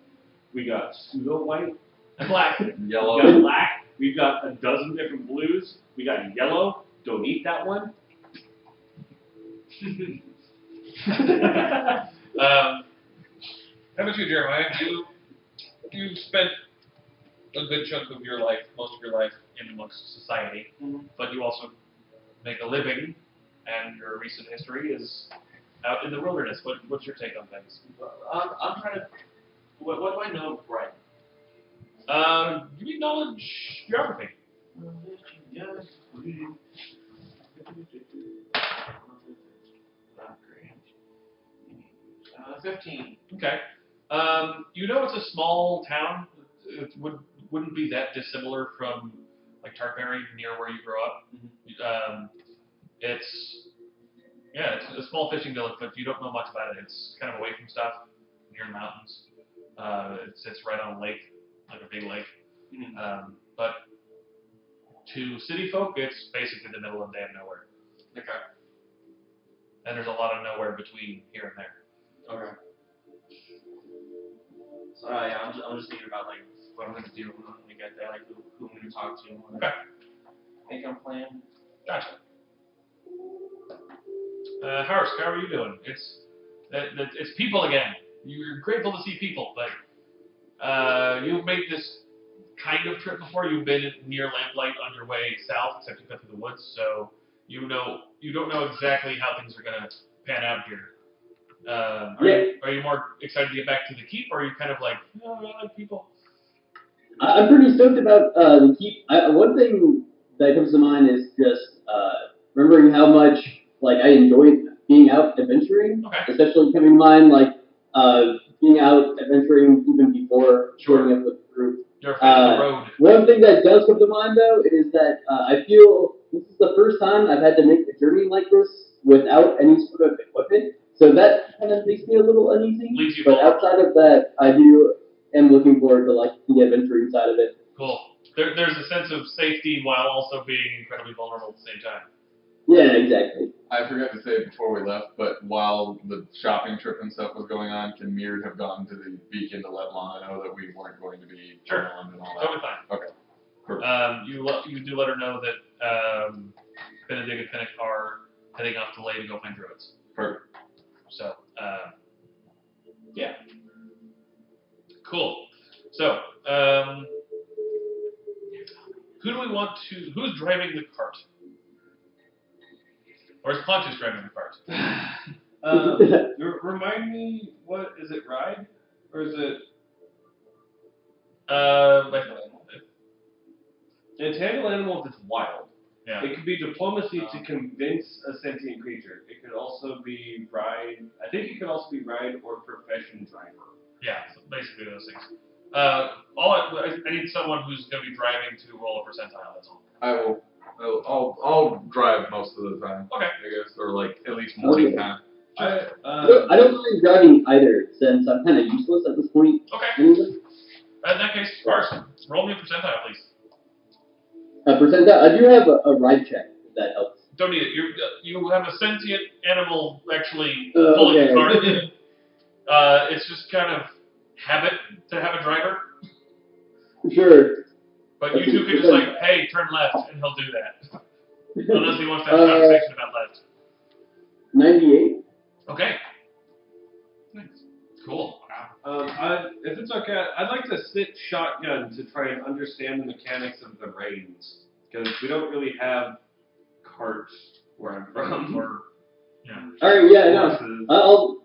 we got pseudo-white, And black. Yellow. we got black, we've got a dozen different blues, we got yellow, don't eat that one. How about you, Jeremiah? You spent a good chunk of your life, most of your life, in amongst society, but you also make a living, and your recent history is out in the wilderness. What's your take on things? I'm trying to. What do I know of Brighton? Give me knowledge geography. 15. Okay. It's a small town. It wouldn't be that dissimilar from like Tartberry, near where you grew up. It's a small fishing village, but you don't know much about it. It's kind of away from stuff, near the mountains. It sits right on a lake, like a big lake. But to city folk, it's basically the middle of damn nowhere. Okay. And there's a lot of nowhere between here and there. Okay. So I'm just thinking about like what I'm gonna do when I get there, like who I'm gonna talk to. Okay. Make a plan. Gotcha. Harris, how are you doing? It's people again. You're grateful to see people, but you've made this kind of trip before. You've been near Lamplight on your way south, except you've been through the woods, so you don't know exactly how things are gonna pan out here. Are you more excited to get back to the keep, or are you kind of like, no, I like people? I'm pretty stoked about the keep. One thing that comes to mind is just remembering how much I enjoyed being out adventuring, especially coming to mind being out adventuring even before joining up with the group. You're a fan of the road. One thing that does come to mind though is that I feel this is the first time I've had to make a journey like this without any sort of equipment. So that kind of makes me a little uneasy. But outside of that, I am looking forward to the adventuring side of it. Cool. There's a sense of safety while also being incredibly vulnerable at the same time. Yeah, exactly. I forgot to say it before we left, but while the shopping trip and stuff was going on, can Meard have gone to the beacon to let Lana know that we weren't going to be around and all that? Totally fine. Okay. Perfect. You do let her know that Benedict and Finnick are heading off to Ley to go find druids. Perfect. So, yeah. Cool. So, who's driving the cart? Or is Pontius driving the cart? Remind me, what is it, ride? Or is it... It's handle animal if it's wild. Yeah. It could be diplomacy to convince a sentient creature. It could also be ride. I think it could also be ride or profession driver. Yeah, so basically those things. I need someone who's going to be driving to roll a percentile. That's all. I'll drive most of the time. Okay. I guess, or at least morning time. I don't mind driving either, since I'm kind of useless at this point. Okay. Anyway. In that case, Carson, roll me a percentile, please. Percentile. I do have a ride check, if that helps. Don't need it. You have a sentient animal actually pulling the cart. It's just kind of habit to have a driver. Sure. But you two could just hey, turn left, and he'll do that. Unless he wants to have a conversation about left. 98. Okay. Nice. Cool. If it's okay, I'd like to sit shotgun to try and understand the mechanics of the reins. Because we don't really have carts where I'm from. Or, yeah. Alright, yeah, no. I'll,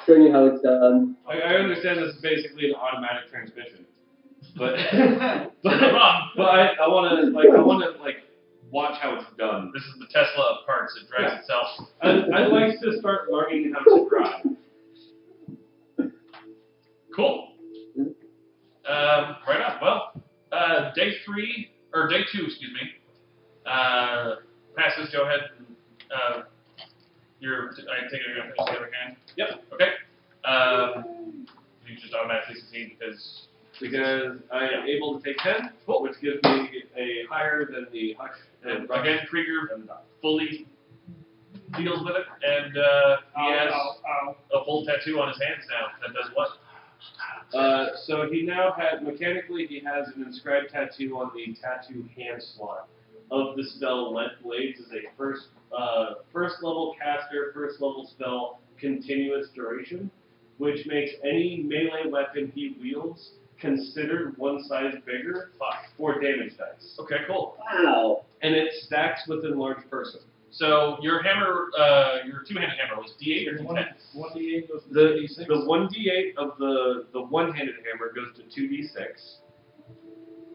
show you how it's done. I understand this is basically an automatic transmission. But I wanna watch how it's done. This is the Tesla of parts. It drives itself. I'd like to start learning how to drive. Cool. Right on. Well, day 2, excuse me, passes. Go ahead. I take it you're going to finish the other hand? Yep. Okay. You just automatically succeed Because I am able to take 10, which gives me a higher than the hush. And again, Krieger fully deals with it, and he has a full tattoo on his hands now. That does what? So he now mechanically he has an inscribed tattoo on the tattoo hand slot of the spell Lead Blades is a first level caster, first level spell, continuous duration, which makes any melee weapon he wields considered one size bigger for damage dice. Okay, cool. Wow. And it stacks with enlarged person. So your hammer, your two-handed hammer was D8 or D10? 1d8 goes to The 2d6. 1d8 of the one-handed hammer goes to 2d6,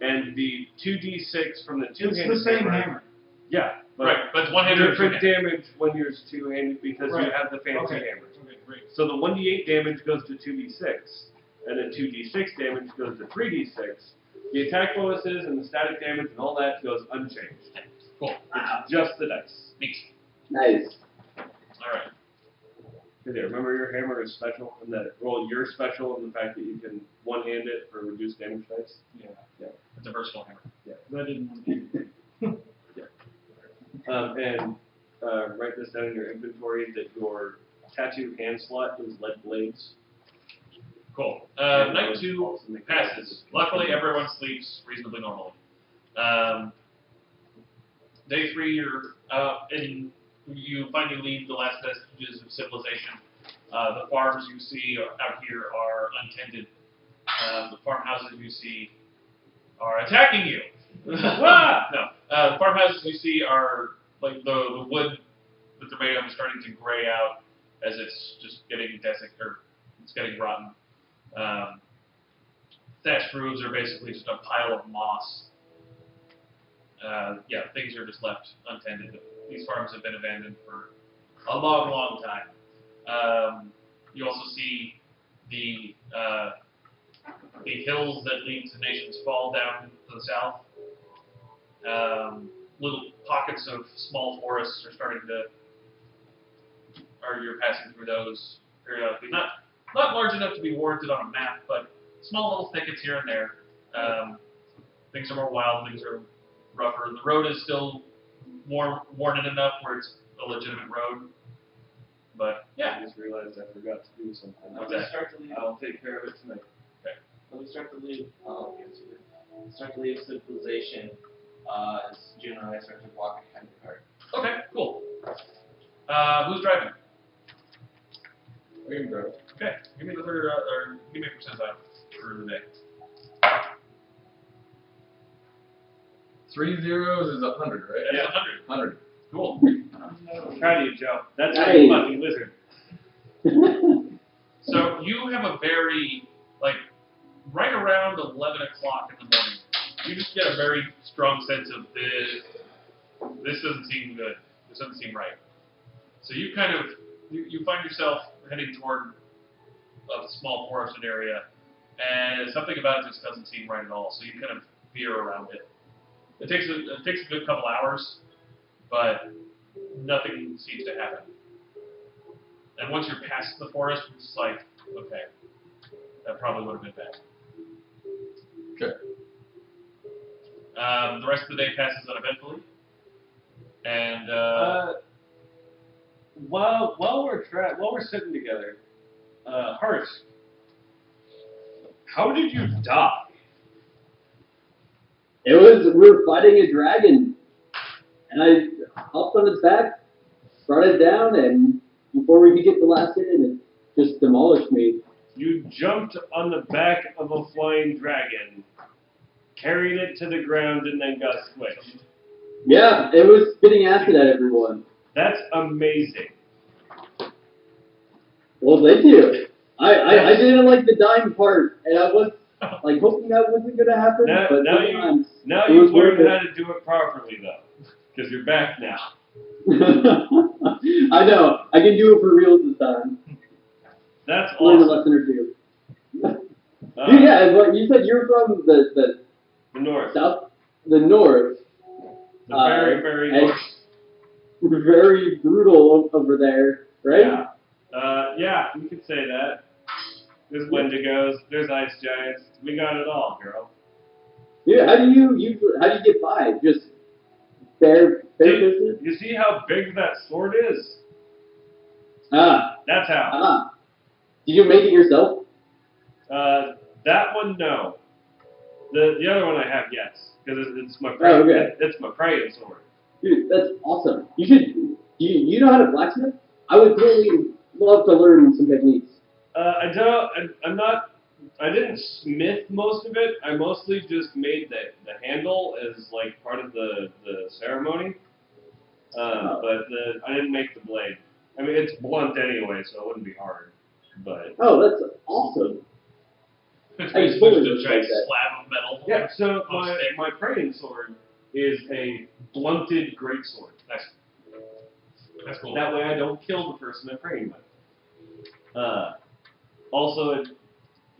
and the 2d6 from the two-handed It's the same hammer. Yeah, but Right, but it's one-handed or different two-handed. damage when you're two-handed because you Right. have the fancy Okay. hammers. Okay, great. So the 1d8 damage goes to 2d6, and the 2d6 damage goes to 3d6. The attack bonuses and the static damage and all that goes unchanged. Cool. Wow. Just the dice. Neat. Nice. All right. Okay, remember your hammer is special, and that you're special in the fact that you can one-hand it for reduced damage dice. Yeah. It's a versatile hammer. I didn't want to. And write this down in your inventory that your tattoo hand slot is Lead Blades. Cool. Night 2 passes. Luckily, everyone sleeps reasonably normally. Day 3, you're out, and you finally leave the last vestiges of civilization. The farms you see out here are untended. The farmhouses you see are attacking you. No. The farmhouses you see are like the wood that they're made of is starting to gray out as it's just getting it's getting rotten. Thatched roofs are basically just a pile of moss. Things are just left untended. These farms have been abandoned for a long, long time. You also see the hills that lead to Nation's Fall down to the south. Little pockets of small forests are you're passing through those periodically. Not large enough to be warranted on a map, but small little thickets here and there. Things are more wild, things are rougher. The road is still worn in enough where it's a legitimate road. But yeah. I just realized I forgot to do something. Let me start to leave. I'll take care of it tonight. Let me start to leave. Start to leave civilization. As June and I start to walk behind the cart. Okay, cool. Who's driving? We can drive. Okay, give me another, or give me a percentile for the day. 3 zeros is 100, right? Yeah, 100. 100. Cool. I'm proud of you, Joe. That's Nice. a fucking wizard. So you have a very, right around 11 o'clock in the morning, you just get a very strong sense of this doesn't seem good. This doesn't seem right. So you kind of, you find yourself heading toward a small forested area, and something about it just doesn't seem right at all. So you kind of veer around it. It takes a good couple hours, but nothing seems to happen. And once you're past the forest, it's like, okay, that probably would have been bad. Okay. The rest of the day passes uneventfully, and While we're sitting together, Hart, how did you die? We were fighting a dragon, and I hopped on its back, brought it down, and before we could get the last hit in, it just demolished me. You jumped on the back of a flying dragon, carried it to the ground, and then got squished. Yeah, it was spitting acid at everyone. That's amazing. Well, thank you. I didn't like the dying part, and I was like hoping that wasn't gonna happen. But now you've learned how to do it properly, though, because you're back now. I know. I can do it for real this time. That's Learn a awesome. lesson or two. Dude, yeah, but you said you're from the north. south, the north. The very, very north. Very brutal over there, right? Yeah, you could say that. There's Wendigos, there's ice giants. We got it all, girl. Yeah, how do you get by? Just bare business? You see how big that sword is? That's how. Did you make it yourself? That one, no. The other one I have, yes, because it's my praying. Oh, okay. It's my praying sword. Dude, that's awesome. You should. You know how to blacksmith? I would totally love to learn some techniques. I don't. I'm not. I didn't smith most of it. I mostly just made the handle as like part of the ceremony. But I didn't make the blade. I mean, it's blunt anyway, so it wouldn't be hard. But that's awesome. It's I basically totally just a respect giant that. slab of metal. yeah, so on a stick. my praying sword is a blunted greatsword. Nice. That's cool. That way I don't kill the person I'm praying with. Also,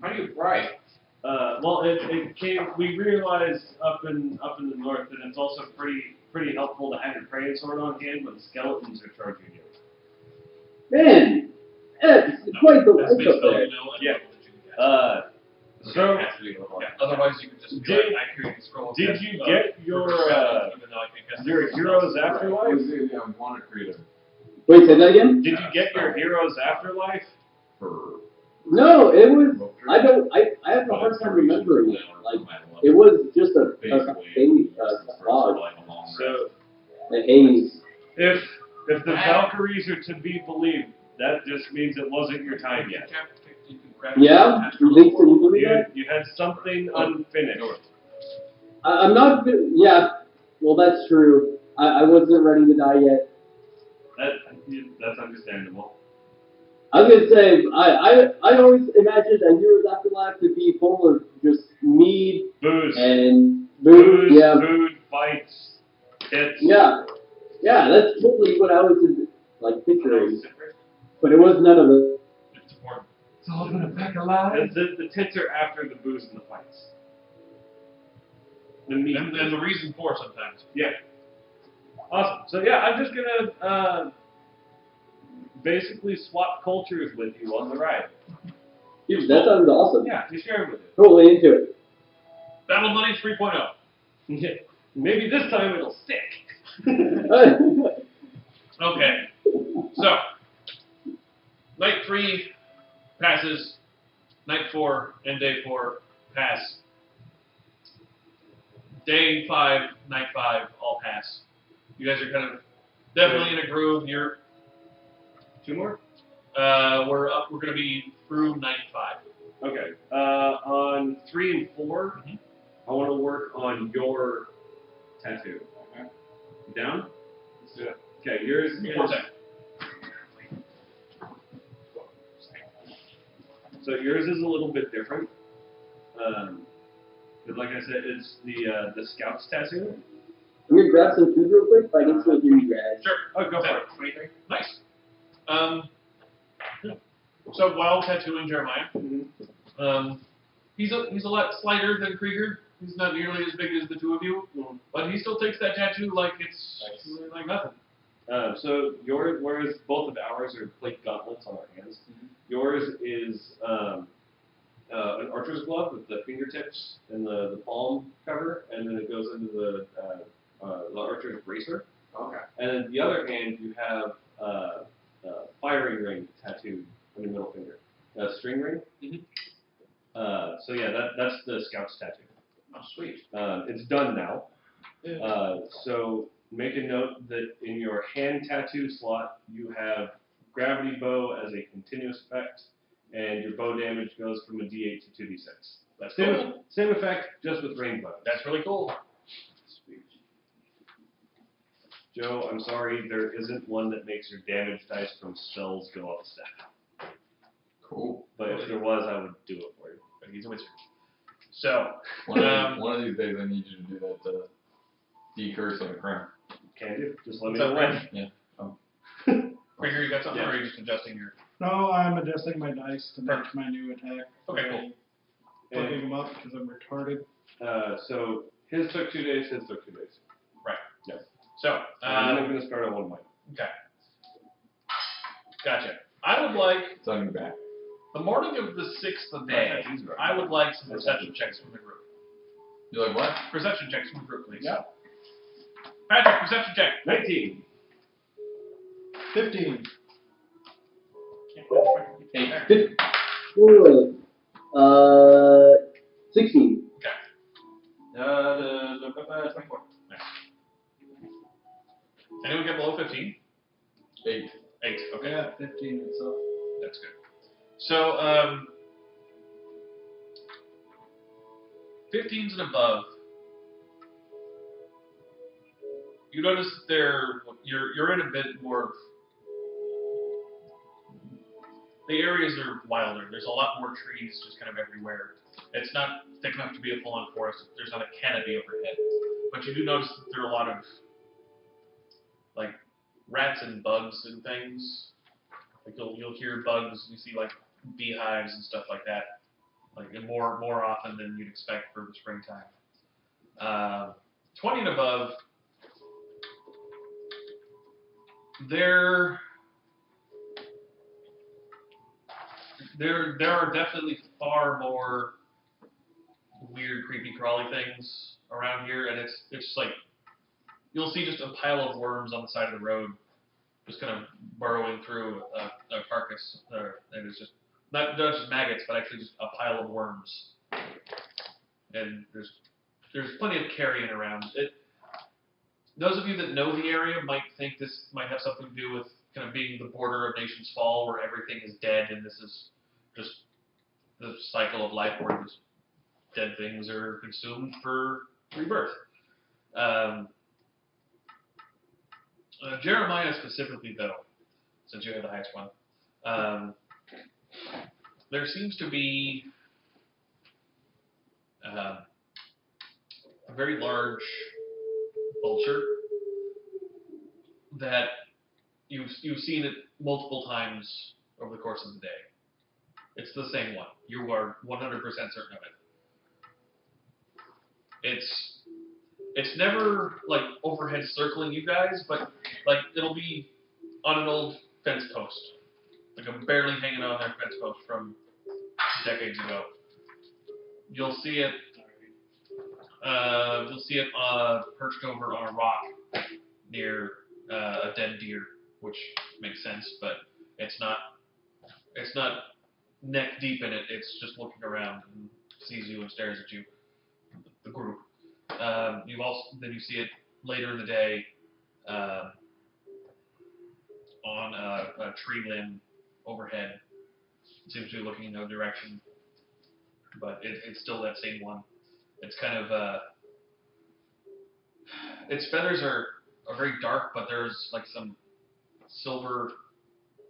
How do you pray? well, it came. We realized up in the north that it's also pretty helpful to have your praying sword on hand when skeletons are charging you. Man, it's quite the life That's up there. Yeah. So, otherwise you could just be like, I create a scroll. did you get your hero's afterlife? I want to create a Wait, say that again? Did you get your hero's afterlife? for No, it was. I have a hard time remembering it. Like, it was just a fog, So, a haze. if the Valkyries are to be believed, that just means it wasn't your time yet. Yeah, you think so? You believe that? You had something unfinished. I'm not. Yeah, well, that's true. I wasn't ready to die yet. That's understandable. I was gonna say, I always imagined a hero's afterlife to be full of just mead Booze. and booze. Yeah, Food, fights, hits. yeah, that's totally what I was like picturing. But it was none of it. It's all gonna back alive. The tits are after the booze and the fights. The meat. And the reason for sometimes. Yeah. Awesome. So yeah, I'm just gonna basically swap cultures with you on the ride. Dude, that sounds awesome. Yeah, just share with it. Totally into it. Battle Money 3.0. Maybe this time it'll stick. Okay. So, night 3 passes, night 4 and day 4 pass. Day 5, night 5 all pass. You guys are kind of definitely in a groove. You're 2 more? we're going to be through night 5. Okay. On 3 and 4, Mhm. I want to work on your tattoo. Okay. Down? Let's do it. Okay, yours is... 4 seconds. So yours is a little bit different. But like I said, it's the Scout's tattoo. I'm gonna grab some food real quick, but I can still hear you guys. Sure. Oh, go for it. 23. Nice. So while tattooing Jeremiah, he's a lot slighter than Krieger. He's not nearly as big as the two of you, but he still takes that tattoo like it's really like nothing. So yours, whereas both of ours are plate gauntlets on our hands, yours is an archer's glove with the fingertips and the palm cover, and then it goes into the archer's bracer. Okay. And then the other hand, you have a firing ring tattooed on your middle finger, a string ring. So yeah, that's the Scout's tattoo. Oh, sweet. It's done now. So make a note that in your hand tattoo slot, you have gravity bow as a continuous effect, and your bow damage goes from a D8 to 2D6. That's Same, cool. same effect, just with range weapons. That's really cool. Sweet. Joe, I'm sorry, there isn't one that makes your damage dice from spells go up a step. Cool. But if there was, I would do it for you. But he's a wizard. So, One of these days I need you to do that decurse on the crown. Can do. Just let me What's know up, when. Krieger, you got something, Yeah. or are you just adjusting your... No, I'm adjusting my dice to match my new attack. Okay, cool. Fucking them up because I'm retarded. So his took 2 days, his took 2 days. Right. Yep. So, And then I'm going to start on one of mine. okay. Gotcha. I would like, It's on your back. the morning of the 6th day, I would like some perception checks from the group. You like what? Perception checks from the group, please. Yep. Patrick, perception check. 19. 15. 16. Okay. 24. Nice. Anyone get below 15? 8. 8, okay. Yeah, 15 itself. That's good. So, 15s and above, you notice that you're in a bit more, the areas are wilder. There's a lot more trees just kind of everywhere. It's not thick enough to be a full-on forest. There's not a canopy overhead. But you do notice that there are a lot of, like, rats and bugs and things. Like you'll hear bugs, you see like beehives and stuff like that, like more often than you'd expect for the springtime. 20 and above, there are definitely far more weird, creepy, crawly things around here, and it's just like you'll see just a pile of worms on the side of the road, just kind of burrowing through a carcass, and it's just not just maggots, but actually just a pile of worms. And there's plenty of carrion around. Those of you that know the area might think this might have something to do with kind of being the border of Nation's Fall, where everything is dead, and this is just the cycle of life where just dead things are consumed for rebirth. Jeremiah specifically, though, since you have the highest one, there seems to be a very large vulture that you've seen it multiple times over the course of the day. It's the same one. You are 100% certain of it. It's never like overhead circling you guys, but like it'll be on an old fence post. Like I'm barely hanging on their fence post from decades ago. You'll see it perched over on a rock near a dead deer, which makes sense, but it's not neck deep in it. It's just looking around and sees you and stares at you, the group. You see it later in the day on a tree limb overhead. It seems to be looking in no direction, but it's still that same one. It's kind of its feathers are very dark, but there's like some silver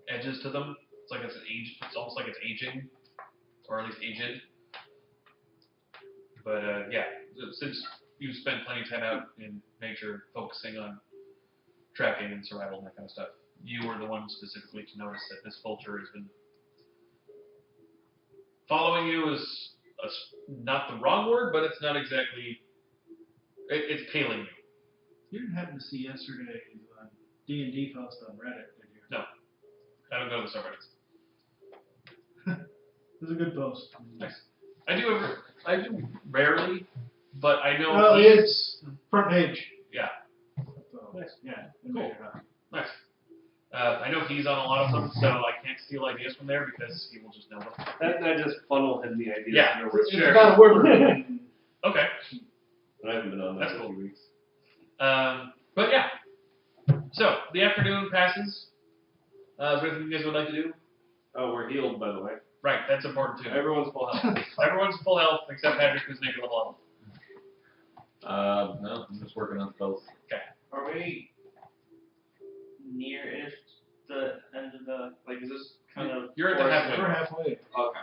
edges to them. It's like it's almost like it's aging, or at least aged. But yeah, since you've spent plenty of time out in nature, focusing on tracking and survival and that kind of stuff, you were the one specifically to notice that this vulture has been following you. Is not the wrong word, but it's not exactly. It's paling you. You didn't happen to see yesterday's D&D post on Reddit, did you? No, I don't go to the subreddits. It was a good post. Nice. I do rarely, but I know. Well, it's front page. Yeah. So, Nice. Yeah. Cool. Nice. I know he's on a lot of them, so I can't steal ideas from there because he will just know them. That just funnel him the idea. Yeah. It's It's about a word. Okay. I haven't been on that in a few weeks. But yeah. So the afternoon passes. Is there anything you guys would like to do? Oh, we're healed, by the way. Right, that's important too. Everyone's full health. Everyone's full health except Patrick, who's negative level. No, I'm just working on spells. Okay. Are we near-ish the end of the, like, is this kind of... You're at the halfway. We're halfway. Okay.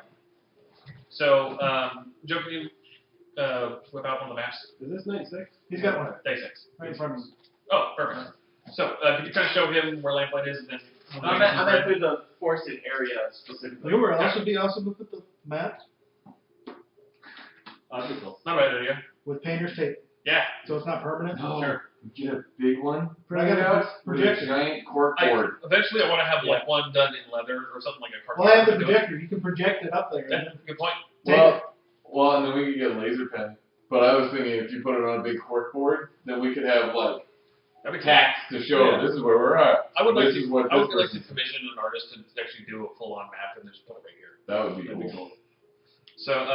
So, Joe, can you whip out one of the maps? Is this night 6? He's got one. Day 6. Right in front of him. Oh, perfect. So, can you try to show him where Lamplight is and then... I meant through the forested area specifically. You know where else would be awesome to put the map? Optical. Not a bad idea. With painter's tape. Yeah. So it's not permanent? Sure. Get a big one. I got a With a projector. giant cork board. Eventually, I want to have like one done in leather or something like a cardboard. Well, I have the projector. You can project it up there. Yeah, good point. Well, and then we could get a laser pen. But I was thinking if you put it on a big cork board, then we could have like That'd be text to show this is where we're at. I would like This to. is what I would this like to person- commission an artist to actually do a full-on map and just put it right here. That would be That'd be cool. So,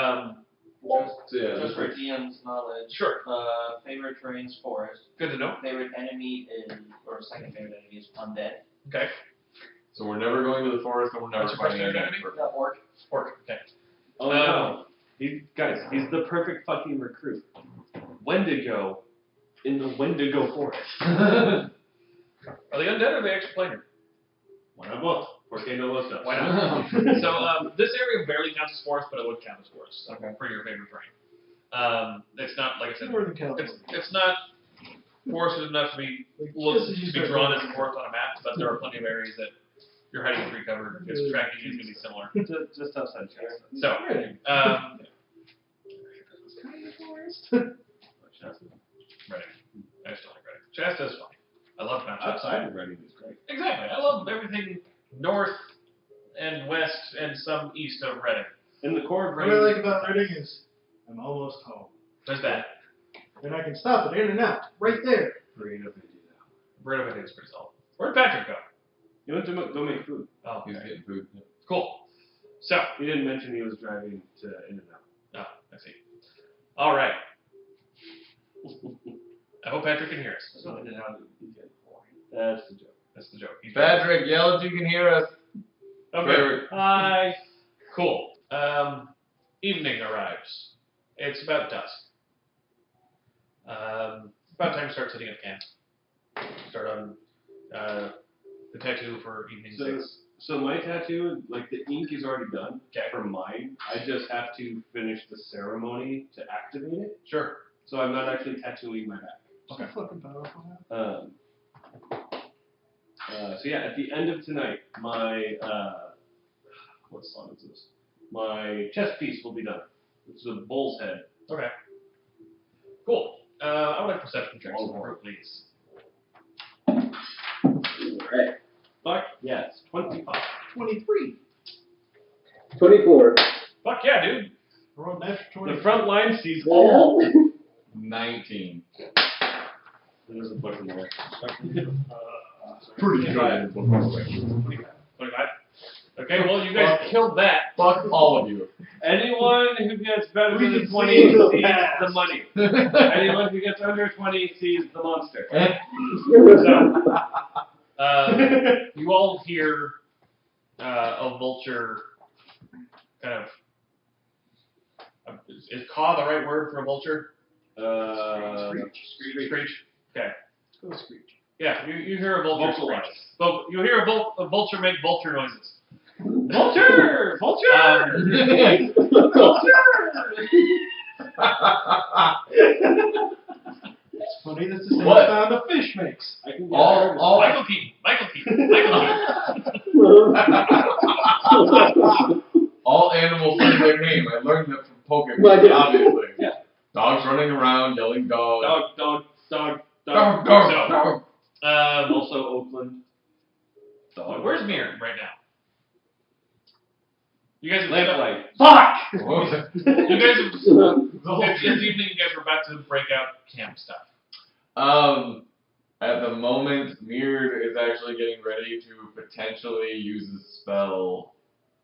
Just for DM's knowledge. Sure. Favorite terrain's forest. Good to know. Favorite enemy is, or second favorite enemy is undead. Okay. So we're never going to the forest and we're never What's your first finding favorite anything. enemy? The orc. Orc. Okay. Oh no. He's the perfect fucking recruit. Wendigo in the Wendigo forest. Are they undead or are they actually planar? Why not both? Porque no los dos. Why not? So this area barely counts as forest, but it would count as forest for your favorite terrain. It's not like I said. More than California. It's not forested enough to be drawn as a forest on a map, but there are plenty of areas that your hiding tree covered. Its tracking is going to be similar. Just outside Chester. So, It's kind of forest. Reading. I still like Reading. Shasta is fine. I love Mount Shasta. Outside of Reading is great. Exactly. I love everything north and west and some east of Reading. In the core of What I Reading. like about Reading is I'm almost home. There's that. And I can stop it in and out right there. Creative idea. Reading is pretty solid. Where'd Patrick go? You went to go make food. Oh, He's okay. getting food. Cool. So, He didn't mention he was driving to In and Out. oh, I see. All right. I hope Patrick can hear us. So In and Out you get boring. That's the joke. That's the joke. He's Patrick, yell if you can hear us. Okay. Hi. Cool. Evening arrives. It's about dusk. About time to start setting up camp. Start on the tattoo for evening 6. So my tattoo, like the ink is already done. Okay. For mine, I just have to finish the ceremony to activate it. Sure. So I'm not actually tattooing my back. Okay. Fucking powerful. So yeah, at the end of tonight, my what song is this? My chest piece will be done. It's a bull's head. Okay. Cool. I would like perception checks, please. Alright. Fuck yes, 25. 23. 24. Fuck yeah, dude. We're on natural 20. The front line sees all. 19. There's a book in there. Pretty good. 25. Okay, well, you guys killed that. Fuck all of you. Anyone who gets better We than can 20 see the sees past. the money. Anyone who gets under 20 sees the monster. You all hear a vulture kind of. Is caw the right word for a vulture? Screech. Okay. Go screech. Yeah, you hear a vulture Vocalize. screech. You hear a vulture make vulture noises. Vulture! Vulture! It's funny, that's the same What? sound a fish makes. I can get All Michael Keaton. all animals have their name. I learned that from Pokemon, My God. obviously. Yeah. Dogs running around, yelling dog. Dog. Dog. Also Oakland. Dog. Where's Mir right now? You guys have Lamplight. Fuck! You guys have this evening. You guys were about to break out camp stuff. At the moment, Mirror is actually getting ready to potentially use a spell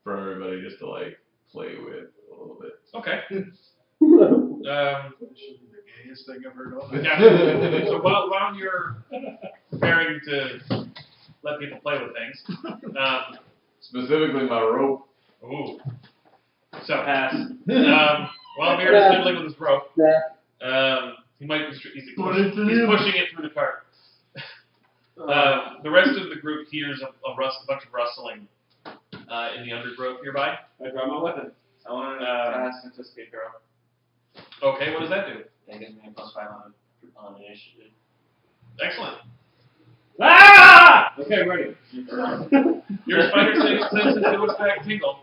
for everybody just to like play with a little bit. Okay. That should be the gayest thing I've heard of. Yeah. So while you're preparing to let people play with things, Specifically my rope. ooh, So, Pass. while Bear is fiddling with his rope, Yeah. he might be he's pushing it through the cart. The rest of the group hears a bunch of rustling in the undergrowth nearby. I draw my weapon. I want to cast Anticipate Peril. Okay, what does that do? That gives me a +5 on initiative. Excellent. Ah! Okay, ready. Your spider senses do its back tingle.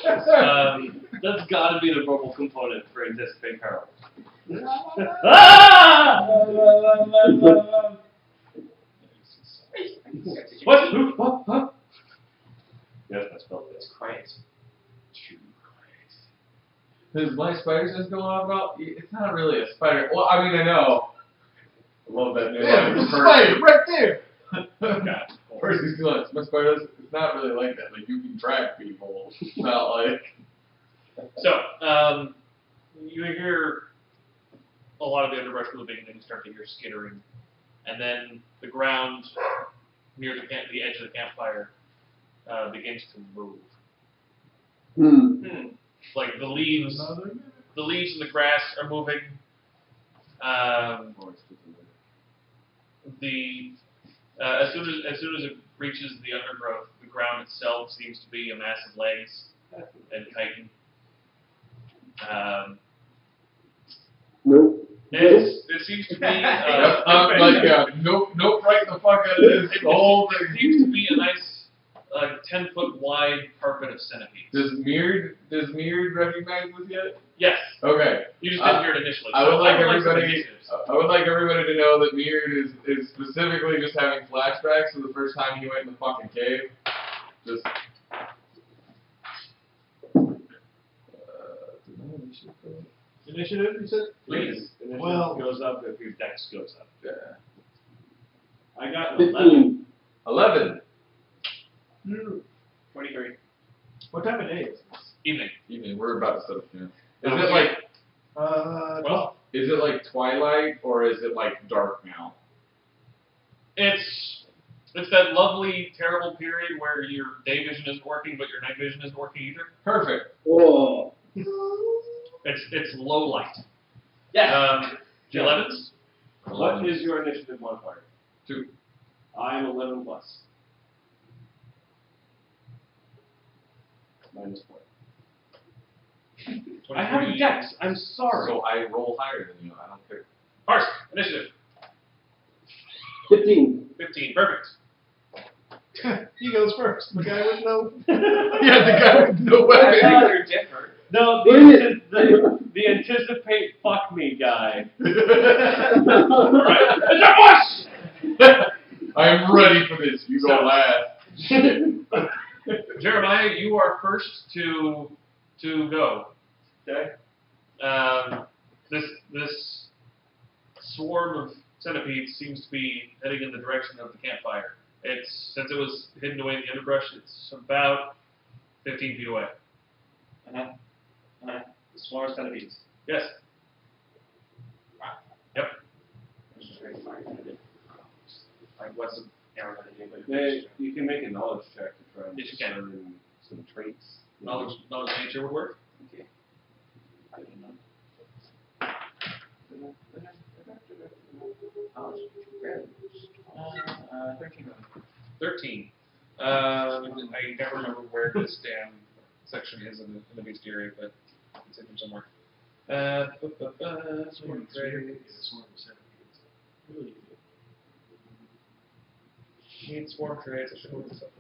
That's got to be the verbal component for Anticipate Peril. Ah! What? Yes, that's crazy. Is my spider sense going off about? It's not really a spider. Well, I mean, I know. I love that new line. There's a spider right there. God. Percy's nuts. My spider sense is not really like that. Like, you can track people. It's not like. So, you hear a lot of the underbrush moving, and then you start to hear skittering. And then the ground near the edge of the campfire begins to move. Like the leaves and the grass are moving. As soon as it reaches the undergrowth, the ground itself seems to be a mass of legs and chitin. Nope. It seems to be nope, right the fuck out of this. The whole it thing. seems to be a nice 10-foot wide carpet of centipedes. Does Mirrored recognize this yet? Yes. Okay. You just didn't hear it initially. I would like some everybody. initiatives. I would like everybody to know that Mirrored is specifically just having flashbacks to the first time he went in the fucking cave. Just. Initiative, you said? Please. Initiative Well- goes up if your dex goes up. Yeah. I got an 11. 15. 11. 23. What time of day is this? Evening. Evening. We're about to set up camp. Is Okay. it like? Well, Is it like twilight or is it like dark now? it's that lovely, terrible period where your day vision isn't working, but your night vision isn't working either. Perfect. Whoa. It's low light. Yes. 11s? What is your initiative modifier? 2. I'm 11 plus. -4. I have a dex. I'm sorry. So I roll higher than you. I don't care. Parse, initiative. 15. 15, perfect. He goes first. The guy with no. Yeah, the guy with no I weapon. thought you were different. No, Bring it. the anticipate fuck me guy. Alright. I am ready for this. You go last. Jeremiah, you are first to go. Okay. This swarm of centipedes seems to be heading in the direction of the campfire. Since it was hidden away in the underbrush, it's about 15 feet away. The swarm of centipedes. Yes. Yep. Which is very far-sighted. Like, what's the arrow going to do? You can make a knowledge check to try and Yes, you can. discern some traits. Knowledge nature would work. Okay. I didn't know. Knowledge. 13. 13. I can't remember where this damn section is in the bestiary, but it's in here somewhere. Swarm traits. Really Need swarm traits. I should have looked this up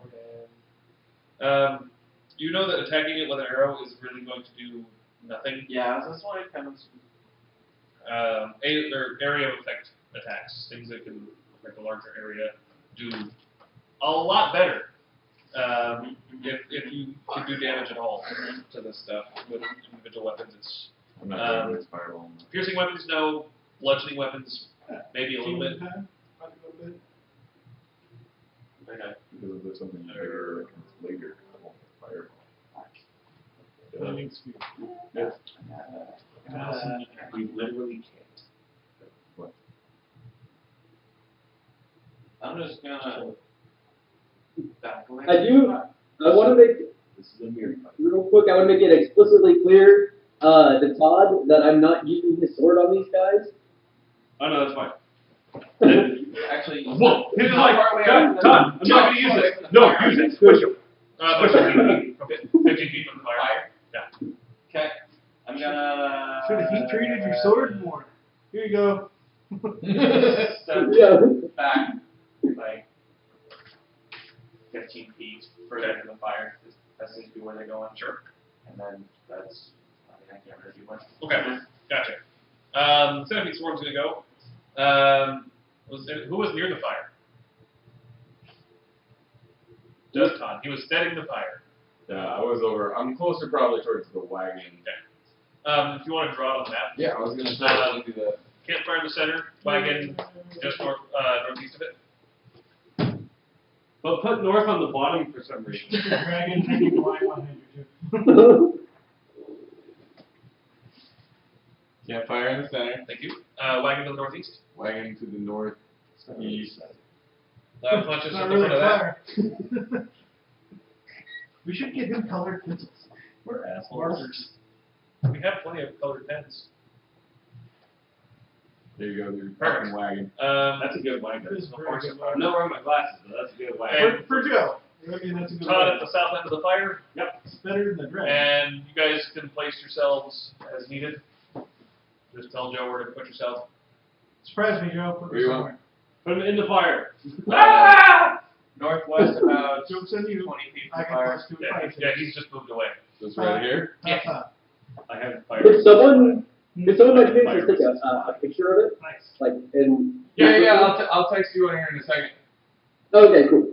beforehand. You know that attacking it with an arrow is really going to do nothing. Yeah, that's why it kind of. They're area of effect attacks, things that can affect a larger area, do a lot better if you can do damage at all to this stuff with individual weapons. It's I'm not doing this fireball. piercing weapons, no. Bludgeoning weapons, maybe a little bit. Because if there's something bigger that comes later, I want the fireball. Yes. we literally can't. What? I'm just gonna back away. I want to make This is a mirror fight. Real quick, I want to make it explicitly clear to Todd that I'm not using his sword on these guys. Oh no, that's fine. Actually, Whoa! He's how like, far away Todd, are we? I'm not going to use it. No, use it. Push him. Push him. 15 feet from the fire. Fire? Yeah. Okay. I'm gonna. Should have heat treated your sword more. Here you go. Step Yeah. back like 15 feet further into the fire. That seems to be where they're going. Sure. And then that's. I mean, I can't really do much. Okay. Gotcha. Centipede Swarm's going to go. Who was near the fire? Just Todd. He was setting the fire. Yeah, I was over. I'm closer probably towards the wagon. Okay. If you want to draw it on the map. Yeah, I was gonna say I was gonna do that. Campfire in the center, wagon just northeast of it. But put north on the bottom for some reason. Dragon hanging lying on you. Campfire in the center. Thank you. Wagon to the northeast. Wagon to the northeast. Punches It's in not the really front of that. fire. We should give him colored pencils. We're assholes. Markers. We have plenty of colored pens. There you go, your Perfect. fucking wagon. That's a good wagon. That is a very good I'm wagon. not wearing my glasses, but that's a good wagon. And For Joe. I mean, that's a good Todd wagon. at the south end of the fire, It's better than the dragon. and you guys can place yourselves as needed. Just tell Joe where to put yourself. Surprise me, Joe. Put Where me you somewhere. Put him in the fire. Northwest about 20 Joke's on you. feet I from got fire. plus 2 Yeah, fire. yeah, he's just moved away. This right here. Yeah. I have fire. Could someone by chance just take a picture of it? Nice. Like, in... Yeah, I'll text you on here in a second. Okay, cool.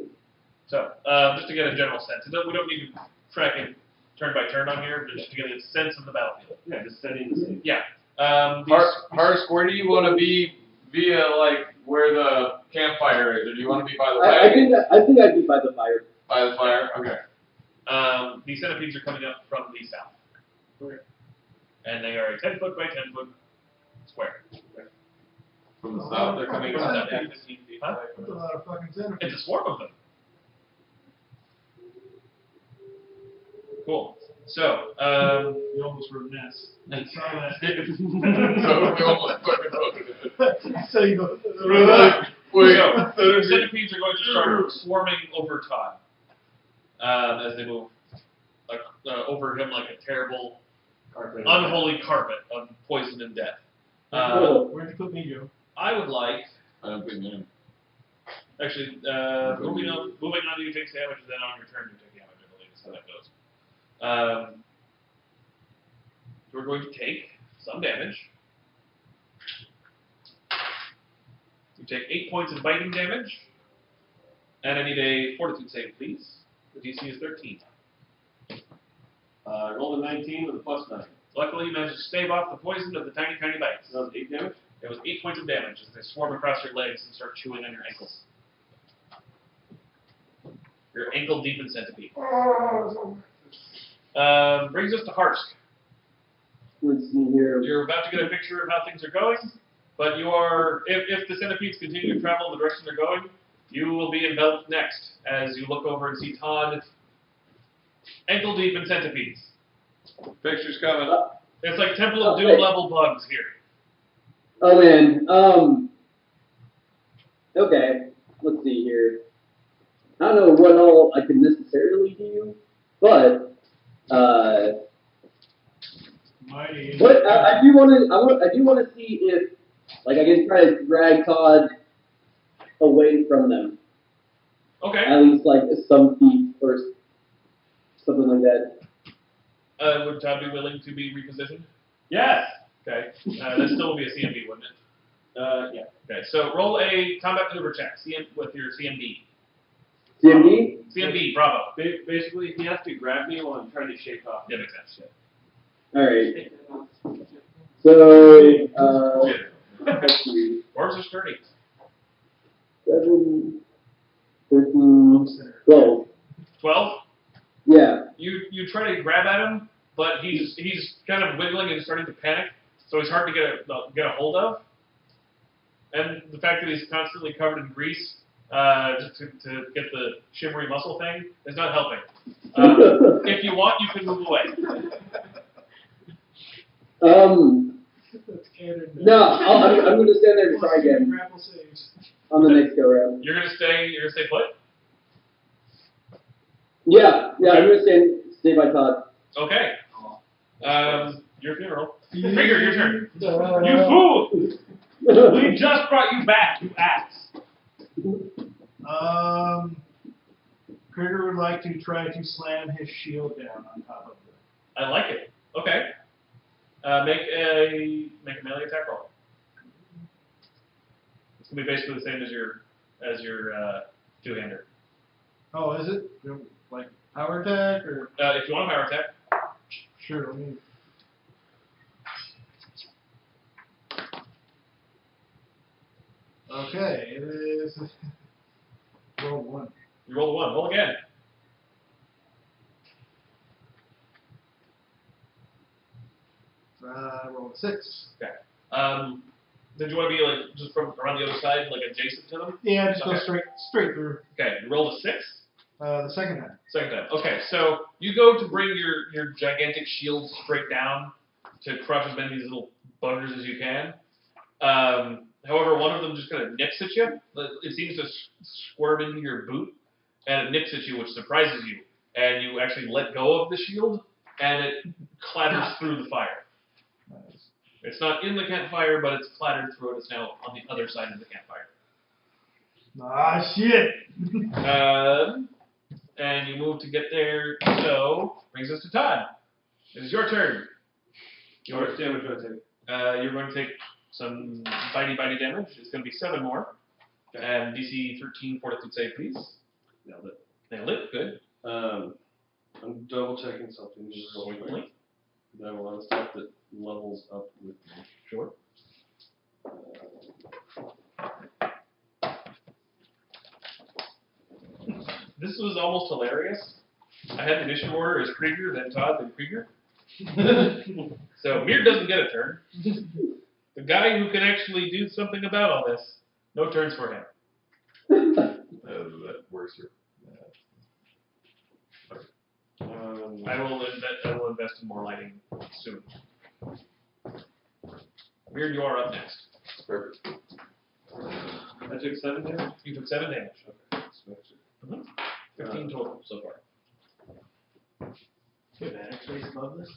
So, just to get a general sense, we don't need to track it turn by turn on here, but just to get a sense of the battlefield. Yeah, just setting the scene. Yeah. Harsh, where do you want to be via, like, where the campfire is? Or do you want to be by the I wagon? think I'd be by the fire. By the fire? Okay. These centipedes are coming up from the south. And they are a 10 foot by 10 foot square. From the south, they're coming From the up. south. 15 feet Huh? away That's from a lot of fucking centipedes. It's a swarm of them. Cool. So, You almost wrote Ness. I saw So we almost fucking voted it. that. So you go. Wait, so the centipedes are going to start swarming over Todd as they move like, over him like a terrible, Carpet. unholy carpet of poison and death. Where'd you put me, Joe? I would like, I don't think you. actually, moving on, you take damage, then on your turn you take damage, I believe is how that goes. We're going to take some damage. You take 8 points of biting damage, and I need a fortitude save, please. The DC is 13. Roll a 19 with a +9. Luckily, you managed to stave off the poison of the tiny bites. That was 8 damage? It was 8 points of damage as they swarm across your legs and start chewing on your ankles. You're ankle deep in centipede. Brings us to Harsk. Let's see here. You're about to get a picture of how things are going, but you are, if the centipedes continue to travel in the direction they're going, you will be enveloped next as you look over and see Todd ankle deep in centipedes. Picture's coming. It's like Temple of Doom level bugs here. Oh man. Okay. Let's see here. I don't know what all I can necessarily do, but Mighty. what I do want to see if like I can try to drag Todd away from them. Okay. At least like some feet or something like that. Would Todd be willing to be repositioned? Yes! Okay. That still would be a CMB, wouldn't it? Yeah. Okay. So roll a combat maneuver check with your CMB. CMD? CMB, bravo. Basically, he has to grab me while I'm trying to shake off. Yeah, makes sense. Alright. So let's see. Dwarves are sturdy. 7, 13, 12. 12. Yeah. You try to grab at him, but he's kind of wiggling and starting to panic, so he's hard to get a hold of. And the fact that he's constantly covered in grease just to get the shimmery muscle thing is not helping. If you want, you can move away. That's canon. No, I'm going to stand there and try again Grapple saves. on the next go round. You're gonna stay put? Yeah, I'm going to stay by Todd. Okay. Your funeral. Krieger, your turn. You fool! We just brought you back, you ass. Krieger would like to try to slam his shield down on top of it. I like it. Okay. Make a melee attack roll. It's gonna be basically the same as your two-hander. Oh, is it? Like power attack or? If you want a power attack. Sure, let me. Okay, it is. Roll 1. You roll a 1. Roll again. Roll a 6. Okay. Did you want to be like just from around the other side, like adjacent to them? Yeah, just Okay. go straight through. Okay. You rolled a 6. The second time. Second time. Okay, so you go to bring your gigantic shield straight down to crush as many of these little buggers as you can. However, one of them just kind of nips at you. It seems to squirm into your boot, and it nips at you, which surprises you. And you actually let go of the shield, and it clatters through the fire. Nice. It's not in the campfire, but it's clattered through it. It's now on the other side of the campfire. Ah, shit! And you move to get there, so brings us to Todd. It is your turn. How much damage do I take? You're going to take some bitey damage. It's going to be 7 more. Okay. And DC 13 fortitude save, please. Nailed it. Nailed it. Good. I'm double checking something real quick. Sweetly. I have a lot of stuff that levels up with me. Sure. This was almost hilarious. I had the mission order as Krieger, then Todd, then Krieger. So Mir doesn't get a turn. The guy who can actually do something about all this, no turns for him. That works here. I will invest in more lighting soon. Weird, you are up next. Perfect. I took 7 damage? You took 7 damage. Okay. Smash it. 15 total so far. Good, X-rays above this?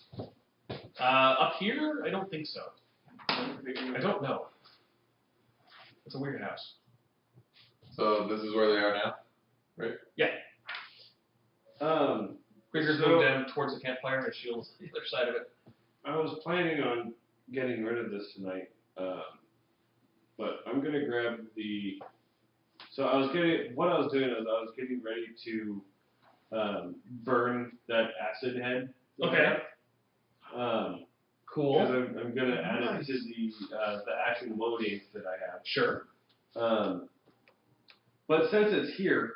Up here, I don't think so. I don't know. It's a weird house. So this is where they are now, right? Yeah. Krieger's So- moved down towards the campfire and shield's the other side of it. I was planning on getting rid of this tonight, but I'm gonna grab the. So what I was doing is I was getting ready to burn that acid head. that I Okay. have. Cool. Because I'm gonna add it to the action loading that I have. Sure. But since it's here,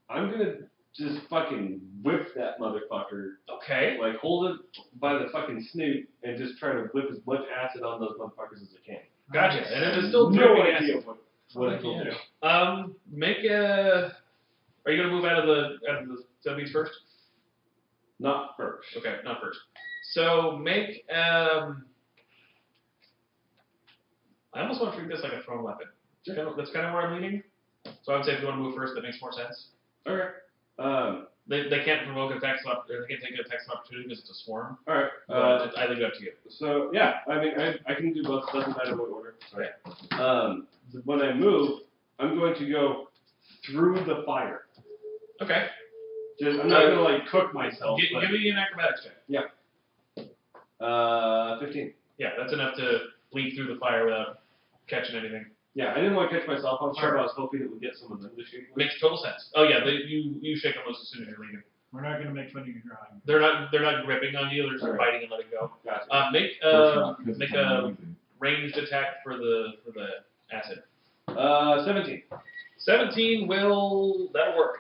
I'm gonna just fucking whip that motherfucker. Okay. Like, hold it by the fucking snoot and just try to whip as much acid on those motherfuckers as I can. Gotcha. And it is still no dripping idea acid. what it will do. Make a. Are you gonna move out of the zombies first? Not first. Okay, not first. So make. I almost want to treat this like a thrown weapon. That's kind of where I'm leaning. So I would say if you want to move first, that makes more sense. Okay. They can't provoke attacks of they can't take attacks of opportunity because it's a swarm. All right. I leave it up to you. So yeah, I mean, I can do both. Doesn't matter what order. Sorry. When I move, I'm going to go through the fire. Okay. I'm not gonna like cook myself. Give me an acrobatics check. Yeah. 15. Yeah, that's enough to bleed through the fire without catching anything. Yeah, I didn't want to catch myself on fire. But I was hoping it would get some of them to shoot. Makes total sense. Oh yeah, you shake them loose as soon as you're leaving. We're not going to make fun of your drawing. They're not gripping on you. They're just biting and letting go. Gotcha. Make a ranged attack for the acid. 17. 17 that'll work.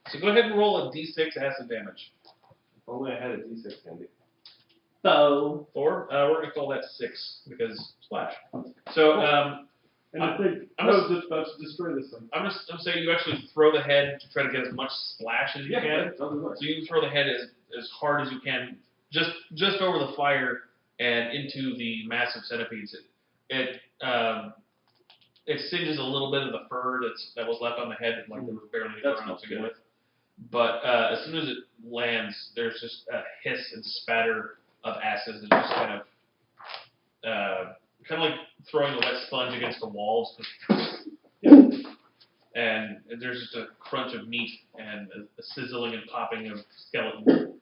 So go ahead and roll a d6 acid damage. If only I had a d6 handy. So 4. We're gonna call that 6 because splash. So And I think I'm I was just about to destroy this thing. I'm saying you actually throw the head to try to get as much splash as you can. So you throw the head as hard as you can, just over the fire and into the massive centipedes. It singes a little bit of the fur that was left on the head, like there was barely any fur on it to begin with. But as soon as it lands, there's just a hiss and spatter of acid that just kind of like throwing a wet sponge against the walls. And there's just a crunch of meat and a sizzling and popping of skeleton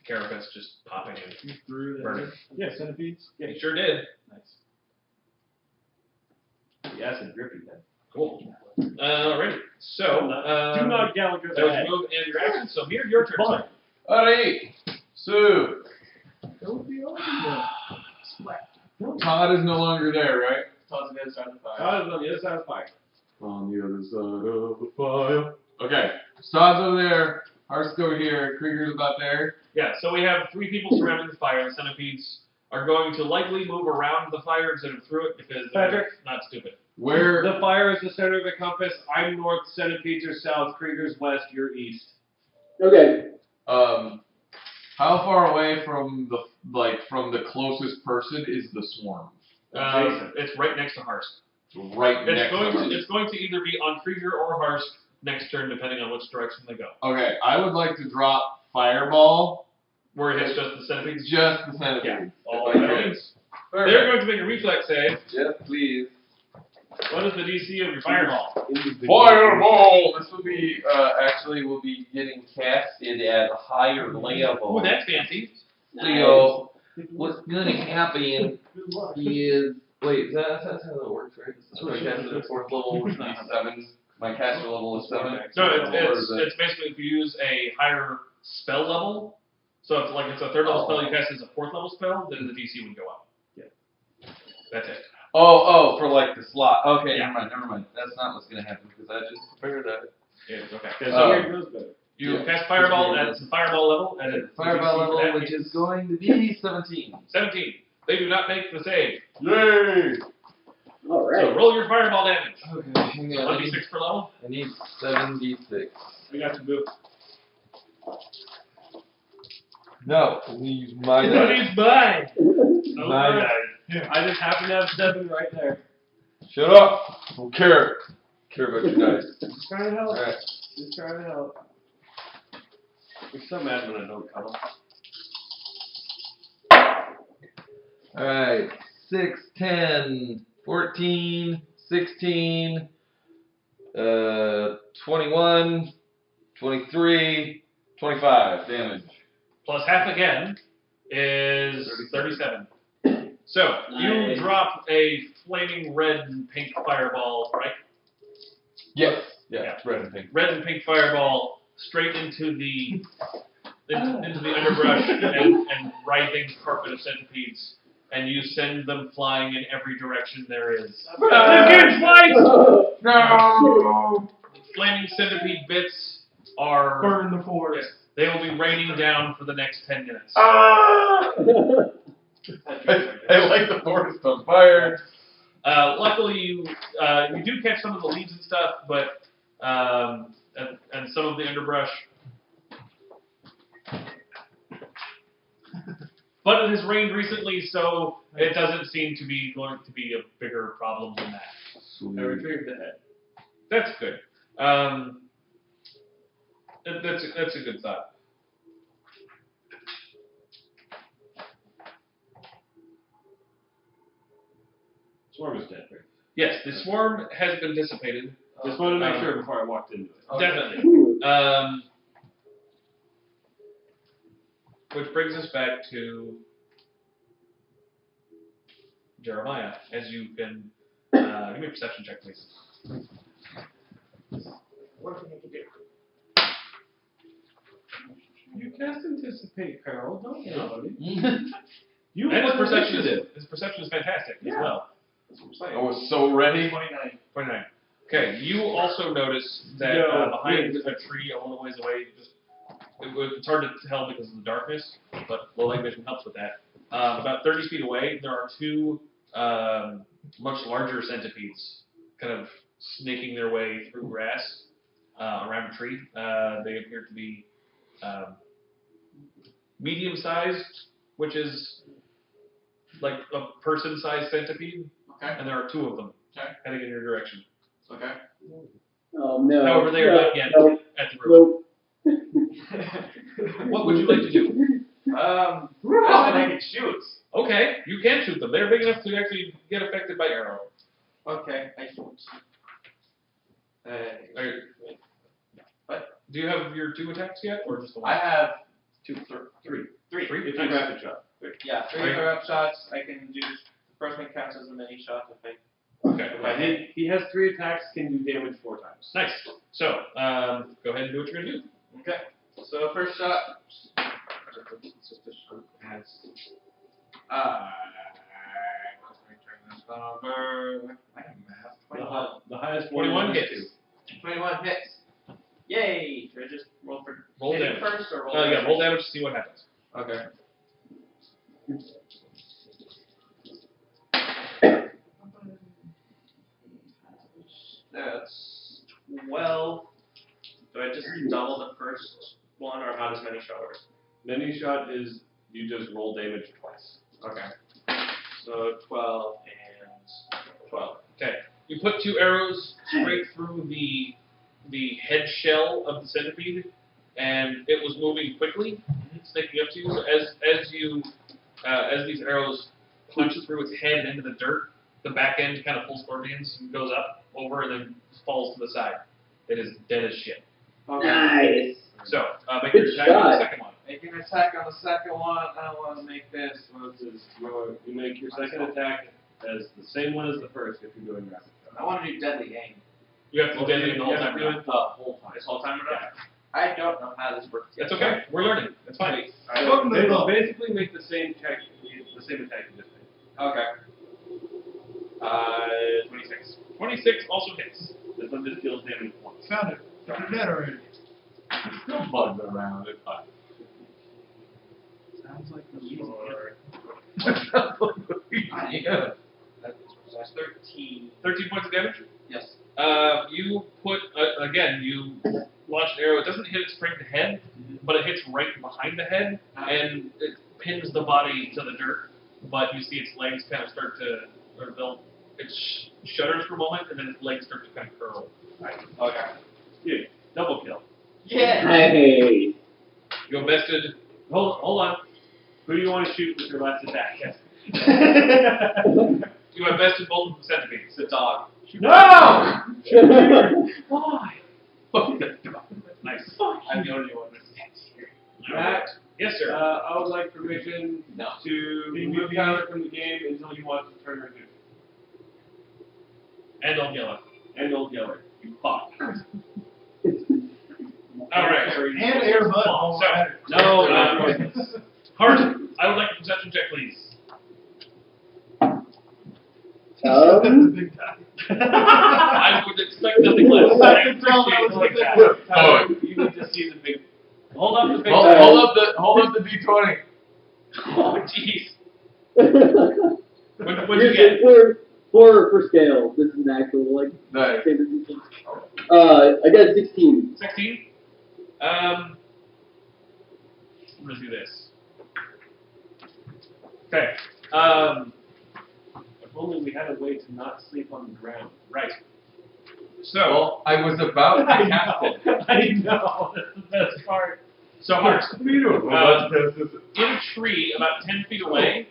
carapace just popping and burning. Yeah, centipedes. Yeah, you sure did. Nice. The acid dripping then. Cool. Alrighty. So, Do not Gallagher that was your move and your action. So, Mir, your turn. Fine. Alright. So, Don't be over there. Todd is no longer there, right? Todd's on the other side of the fire. Todd is on the other side of the fire. On the other side of the fire. Okay. Todd's over there. Harsk's over here. Krieger's about there. Yeah, so we have 3 people surrounding the fire. The centipedes are going to likely move around the fire instead of through it because they're Patrick? not stupid. Where? The fire is the center of the compass. I'm north, centipedes are south, Krieger's west, you're east. Okay. How far away from the closest person is the swarm? It's right next to Harsk. Right next to her. It's going to either be on Krieger or Harsk next turn, depending on which direction they go. Okay, I would like to drop Fireball. Where it hits just the centipedes. Just the centipedes. Yeah. All If I that could. means they're going to make a reflex save. Yes, please. What is the DC of your fireball? Fireball! This will be, will be getting casted at a higher level. Ooh, that's fancy. So, what's gonna happen is, wait, that's how that works, right? So my caster at 4th level would be 7. My caster level is 7. No, it's basically if you use a higher spell level. So if it's a 3rd level spell you cast as a 4th level spell, then the DC would go up. Yeah. That's it. Oh, for like the slot. Okay, Yeah. never mind. That's not what's gonna happen because I just prepared that. Yeah, okay. Here goes better. You Yeah. cast fireball at the fireball level, and the Fireball DC for level, that which is is going to be 17. 17. They do not make the save. Yay! All right. So roll your fireball damage. Okay, hang on. 1d6 per level. I need 7d6. We got to move. No, we use my That dice. is mine. No My dice. dice. I just happen to have 7 right there. Shut up! Don't care. Care about your dice. Just trying to help. Alright. Just trying to help. You're so mad when I don't cuddle. Alright. 6, 10, 14, 16, 21, 23, 25 damage. Plus half again is 37. So, you Nice. drop a flaming red and pink fireball, right? Yes. Yeah, Yeah. it's red and pink. Red and pink fireball straight into the underbrush and writhing carpet of centipedes, and you send them flying in every direction there is. Again, twice! No! Flaming centipede bits are Burn the forest. They will be raining down for the next 10 minutes. Ah! I like the forest on fire. Luckily, you do catch some of the leaves and stuff, but and some of the underbrush. But it has rained recently, so it doesn't seem to be going to be a bigger problem than that. I retrieved the head. That's good. That's a good thought. Swarm is dead, right? Yes, the swarm has been dissipated. Just wanted to make sure before I walked into it. Definitely. Which brings us back to Jeremiah, as you can give me a perception check, please. What can you do? You cast anticipate peril, don't you? You and his perception is fantastic as well. That's what I'm saying. I was so ready. 29. 29. Okay, you also notice that behind a tree a little ways away, it's hard to tell because of the darkness, but low light vision helps with that. About 30 feet away, there are two much larger centipedes, kind of snaking their way through grass around a tree. They appear to be medium-sized, which is like a person-sized centipede. Okay. And there are 2 of them heading in your direction. Okay. Oh no. However, they are not yet at the room. What would you like to do? I can shoot. Okay, you can shoot them. They're big enough to actually get affected by arrow. Okay, I shoot. What? Do you have your 2 attacks yet, or just the 1? I have 3. 3. If you Nice. rapid shot. Yeah, 3 interrupt shots. I can do. The first one counts as a mini shot if I. Okay. He has 3 attacks, can do damage 4 times. Nice. So, go ahead and do what you're going to do. Okay. So first shot. It's just a shot. Has Let me turn this over. I can math. 21. the highest 21 one hits. 21 hits. Yay! Should I just roll for Roll hitting damage. first or roll? Yeah, damage? roll damage to see what happens. Okay. That's 12. Do I just double the first one, or how does many shot work? many shot is you just roll damage twice. Okay. So 12 and 12. Okay. You put 2 arrows straight through the head shell of the centipede, and it was moving quickly, snaking up to you. So as these arrows punch through its head and into the dirt, the back end kind of full scorpions and goes up, over, and then falls to the side. It is dead as shit. Okay. Nice. So, make your attack on the second one. Making an attack on the second one. I want to make this. What is you make your second attack as the same one as the first if you're doing rapid shot. I want to do deadly aim. You have to do deadly the whole time. do it the whole time. This whole time or not? I don't know how this works. That's okay. We're learning. That's fine. Basically make the same attack you just made. Okay. 26. 26 also hits. This one just deals damage once. Found it. You're dead already. Still bugged around. It's fine. Sounds like the Yeah. That's 13. 13 points of damage? Yes. You put, again, you launch an arrow. It doesn't hit its spring to head, but it hits right behind the head, and it pins the body to the dirt, but you see its legs kind of start to, it shudders for a moment, and then its legs start to kind of curl. Okay. Dude, double kill. Yeah. Hey. You invested. Hold on. Who do you want to shoot with your last attack? Yes. You invested both of the centipedes. The dog. No! Why? Nice. I'm the only one that's here. Matt, Yes, sir. I would like permission No. to remove Tyler from the game until you want to turn her in. And Old Yellow. And Old Yeller. You fuck. Alright. And Air Bud. So, No, Hart, I would like a perception check, please. Big time. I would expect nothing less. I appreciate it like that. Tyler, you need to see the big. Hold up the big. Hold up the D20. Oh, jeez. What'd you get? For scale. This is an actual like. Nice. I got 16. 16? I'm gonna do this. Okay. If only we had a way to not sleep on the ground. Right. So, Well, I was about to cast it. I know. That's the best part. so Hart, In in a tree about 10 feet away,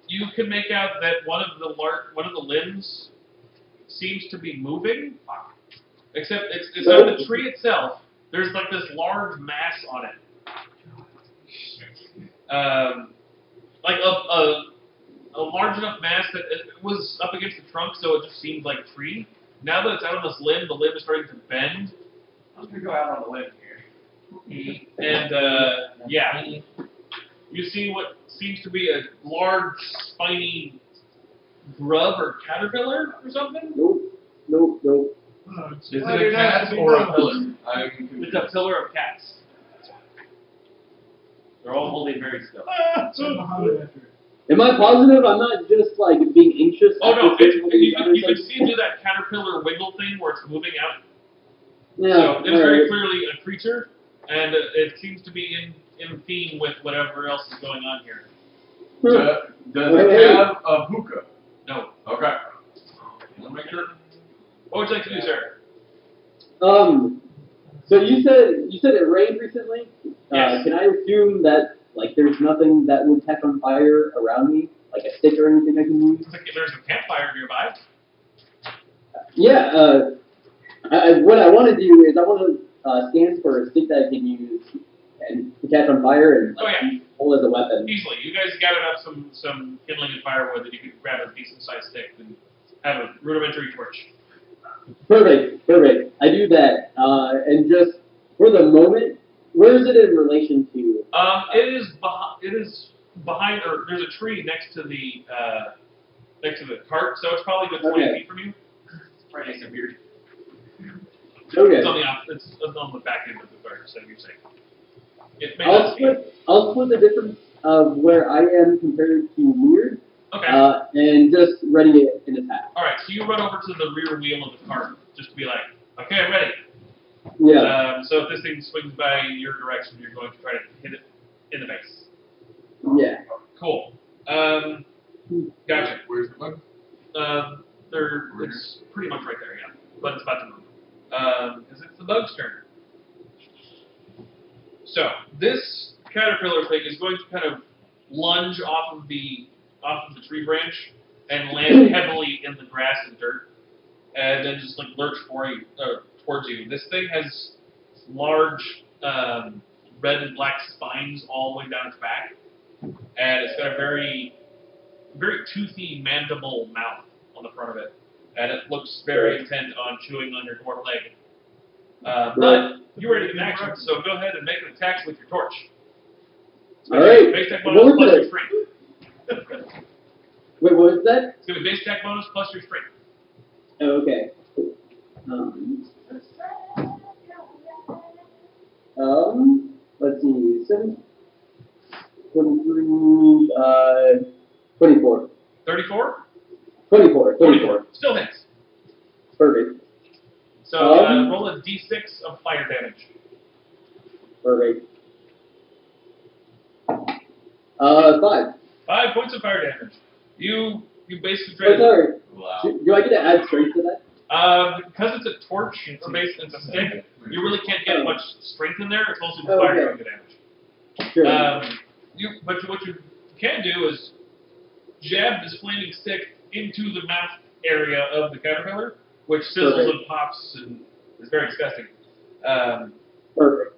you can make out that one of the limbs seems to be moving, except it's not the tree itself. There's like this large mass on it, like a large enough mass that it was up against the trunk, so it just seemed like tree. Now that it's out on this limb, the limb is starting to bend, I'm gonna go out on a limb here. and yeah, you see what seems to be a large spiny grub or caterpillar or something. Nope. Is it a cat or a pillar? I'm confused. It's a pillar of cats. They're all holding very still. Am I positive? I'm not just like being anxious. Oh no, after you can see it do that caterpillar wiggle thing where it's moving out. Yeah. So it's very alright. clearly a creature, and it seems to be in theme with whatever else is going on here. Does it have a hookah? No. Okay. I'll make sure. What would you like to do, sir? So you said it rained recently. Yes. Can I assume that like there's nothing that would catch on fire around me, like a stick or anything I can use? Looks like there's a campfire nearby. Yeah. What I want to do is I want to scan for a stick that I can use and to catch on fire and like, hold as a weapon. Easily. You guys gathered up some kindling and firewood that you could grab a decent sized stick and have a rudimentary torch. Perfect. I do that, and just for the moment, where is it in relation to? It is behind, or there's a tree next to the cart, so it's probably a good 20 feet from you. It's probably nice and weird. Okay. It's on the back end of the cart, so you're saying. It may not be. I'll split the difference of where I am compared to weird. Okay. And just ready an attack. All right, so you run over to the rear wheel of the cart, just to be like, okay, I'm ready. Yeah. So if this thing swings by your direction, you're going to try to hit it in the face. Yeah. Cool. Gotcha. Where's the bug? It's pretty much right there, yeah. But it's about to move. Because it's the bug's turn. So this caterpillar thing is going to kind of lunge off of the tree branch and land heavily in the grass and dirt, and then just like lurch towards you. This thing has large red and black spines all the way down its back, and it's got a very, very toothy mandible mouth on the front of it, and it looks very intent on chewing on your dwarf leg. But you're ready to get action, so go ahead and make an attack with your torch. All right. Base attack bonus plus your strength. Wait, what was that? It's going to be base attack bonus plus your strength. Oh, okay. Let's see, 7, 23, 24. 34? 24. Still hits. Perfect. So roll a d6 of fire damage. Perfect. 5. 5 points of fire damage. You basically Oh, sorry. Wow. Do I get to add strength to that? Because it's a torch, or it's a stick, you really can't get much strength in there. It's mostly the Oh, fire okay. damage. Sure. But what you can do is jab this flaming stick into the mouth area of the caterpillar, which sizzles and pops and is very disgusting. Perfect.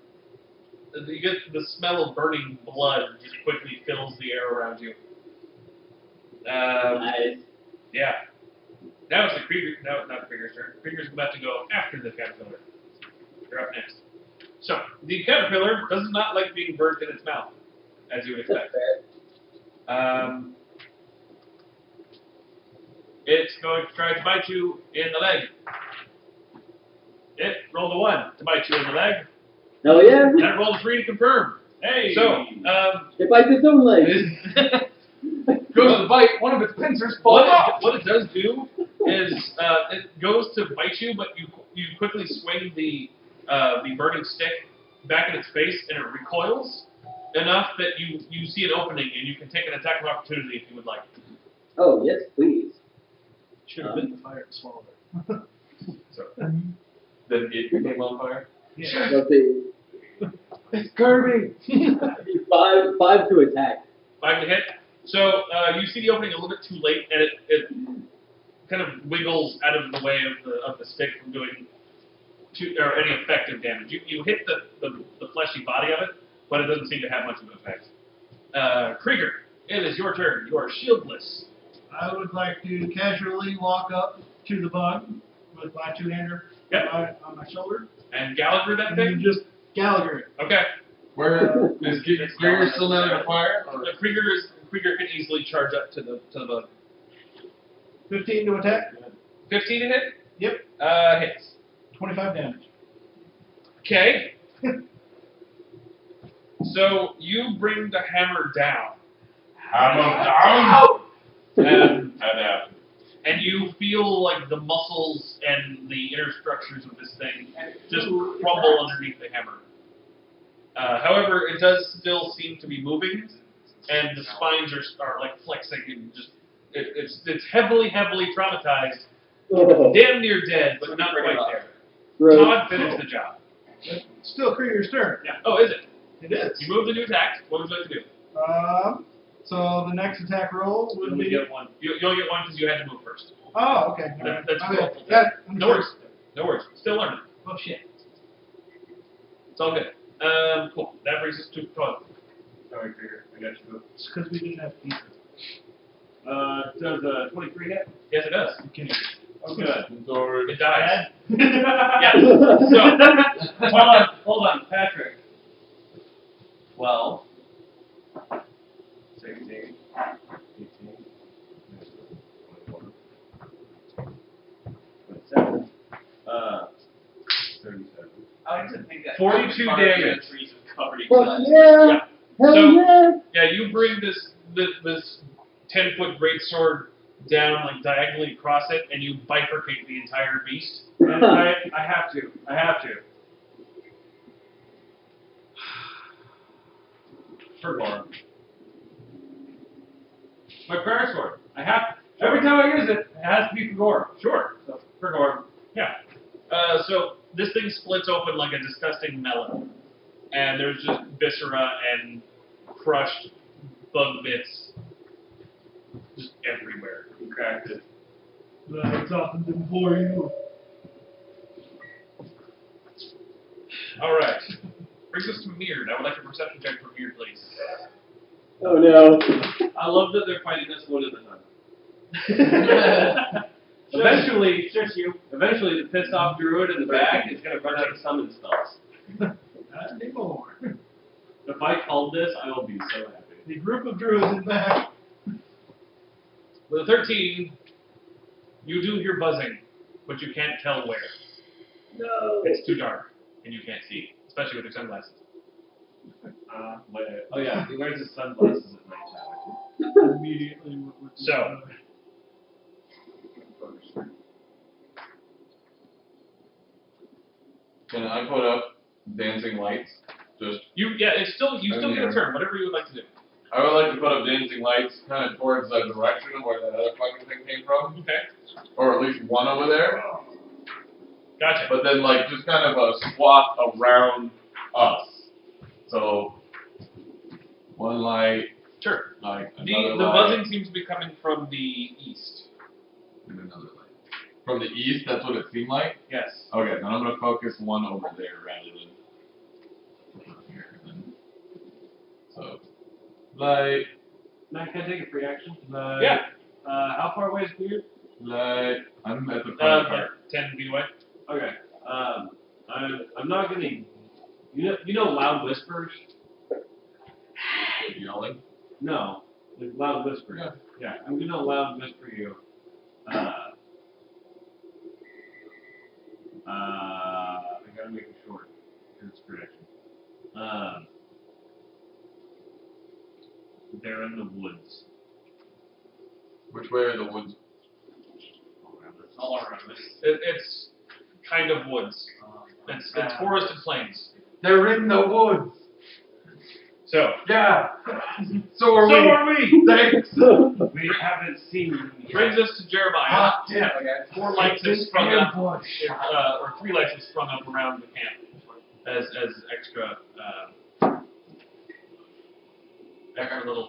You get the smell of burning blood just quickly fills the air around you. Nice. Yeah. Now it's the Krieger. No, not Krieger's turn. Krieger's about to go after the caterpillar. You're up next. So the caterpillar does not like being burnt in its mouth, as you would expect. It's going to try to bite you in the leg. It rolled a 1 to bite you in the leg. Hell yeah. And it rolled a 3 to confirm. Hey. So, It bites its own leg. Goes to bite, one of its pincers falls off. what it does do is it goes to bite you, but you quickly swing the burning stick back in its face, and it recoils enough that you see an opening, and you can take an attack of opportunity if you would like. Oh, yes, please. Should have bitten the fire and swallowed it. So, then it became on fire? Yeah. Let's see. It's Kirby! 5 to attack. 5 to hit. So you see the opening a little bit too late, and it kind of wiggles out of the way of the stick from doing any effective damage. You hit the fleshy body of it, but it doesn't seem to have much of an effect. Krieger, it is your turn. You are shieldless. I would like to casually walk up to the bug with my two-hander on my shoulder. And Gallagher that And thing? then just Gallagher it. Okay. Where is Krieger still not in a fire? Or? Krieger can easily charge up to the bug. 15 to attack. 15 to hit? Yep. Hits. 25 damage. Okay. So you bring the hammer down, I'm down. And you feel like the muscles and the inner structures of this thing just crumble underneath the hammer. However, it does still seem to be moving, and the spines are like flexing and just it's heavily traumatized, damn near dead, but not quite there. Todd finished the job. Still Krieger's turn. Yeah. Oh, is it? It is. You moved a new attack. What would you like to do? So the next attack roll would be. You get one. You only get one because you had to move first. Oh, okay. That's okay. cool. Yeah, no worries. No worries. Still learning. Oh shit. It's all good. Cool. That brings us to Todd. Sorry, Krieger. I got you. It's because we didn't have pizza. Does 23 hit? Yes, it does. Okay. Oh, good. It dies. Yeah. So, hold on, Patrick. 12. 16. 18. 27. 37. I like to think that 42 damage. trees are covered in Fuck blood. yeah! Hell So, yeah! Yeah, you bring this 10-foot greatsword down like diagonally across it, and you bifurcate the entire beast. And I have to. I have to. For Gorm. My prayer sword. I have to. Every time I use it, it has to be for Gorm. Sure. So, for Gorm. Yeah. So this thing splits open like a disgusting melon, and there's just viscera and crushed bug bits just everywhere. You cracked it. That's something for you. All right. Brings us to Meard. I would like a perception check for Meard, please. Oh no. I love that they're fighting us one at a time. Eventually, the pissed off druid in the back is going to run out of summon spells. Not anymore. If I called this, I will be so happy. The group of druids in back. With a 13, you do hear buzzing, but you can't tell where. No. It's too dark, and you can't see, especially with your sunglasses. Oh yeah, he wears his sunglasses at night time. Immediately. So, Can I put up dancing lights? Just you still get a turn, whatever you would like to do. I would like to put up dancing lights kind of towards the direction of where that other fucking thing came from, Okay. or at least one over there. Gotcha. But then like just kind of a swath around us. So one light, Sure. like The another light, buzzing seems to be coming from the east. and another light. From the east, that's what it seemed like. Yes. Okay, then I'm gonna focus one over there rather than over here. Then. So light, Matt, can I take a free action? light, Yeah. How far away is Beard? light. I'm at the front part. Like 10 feet away. Okay. I'm not gonna. You know loud whispers? Yelling. No, like loud whispers. Yeah. I'm gonna loud whisper you. I gotta make it short. It's correction. They're in the woods. Which way are the woods? All around us. It's kind of woods. It's forested plains. They're in the woods. So, Yeah. So are we. Thanks. We haven't seen them yet. brings us to Jeremiah. Damn. 4 lights have sprung up, or 3 lights have sprung up around the camp as extra little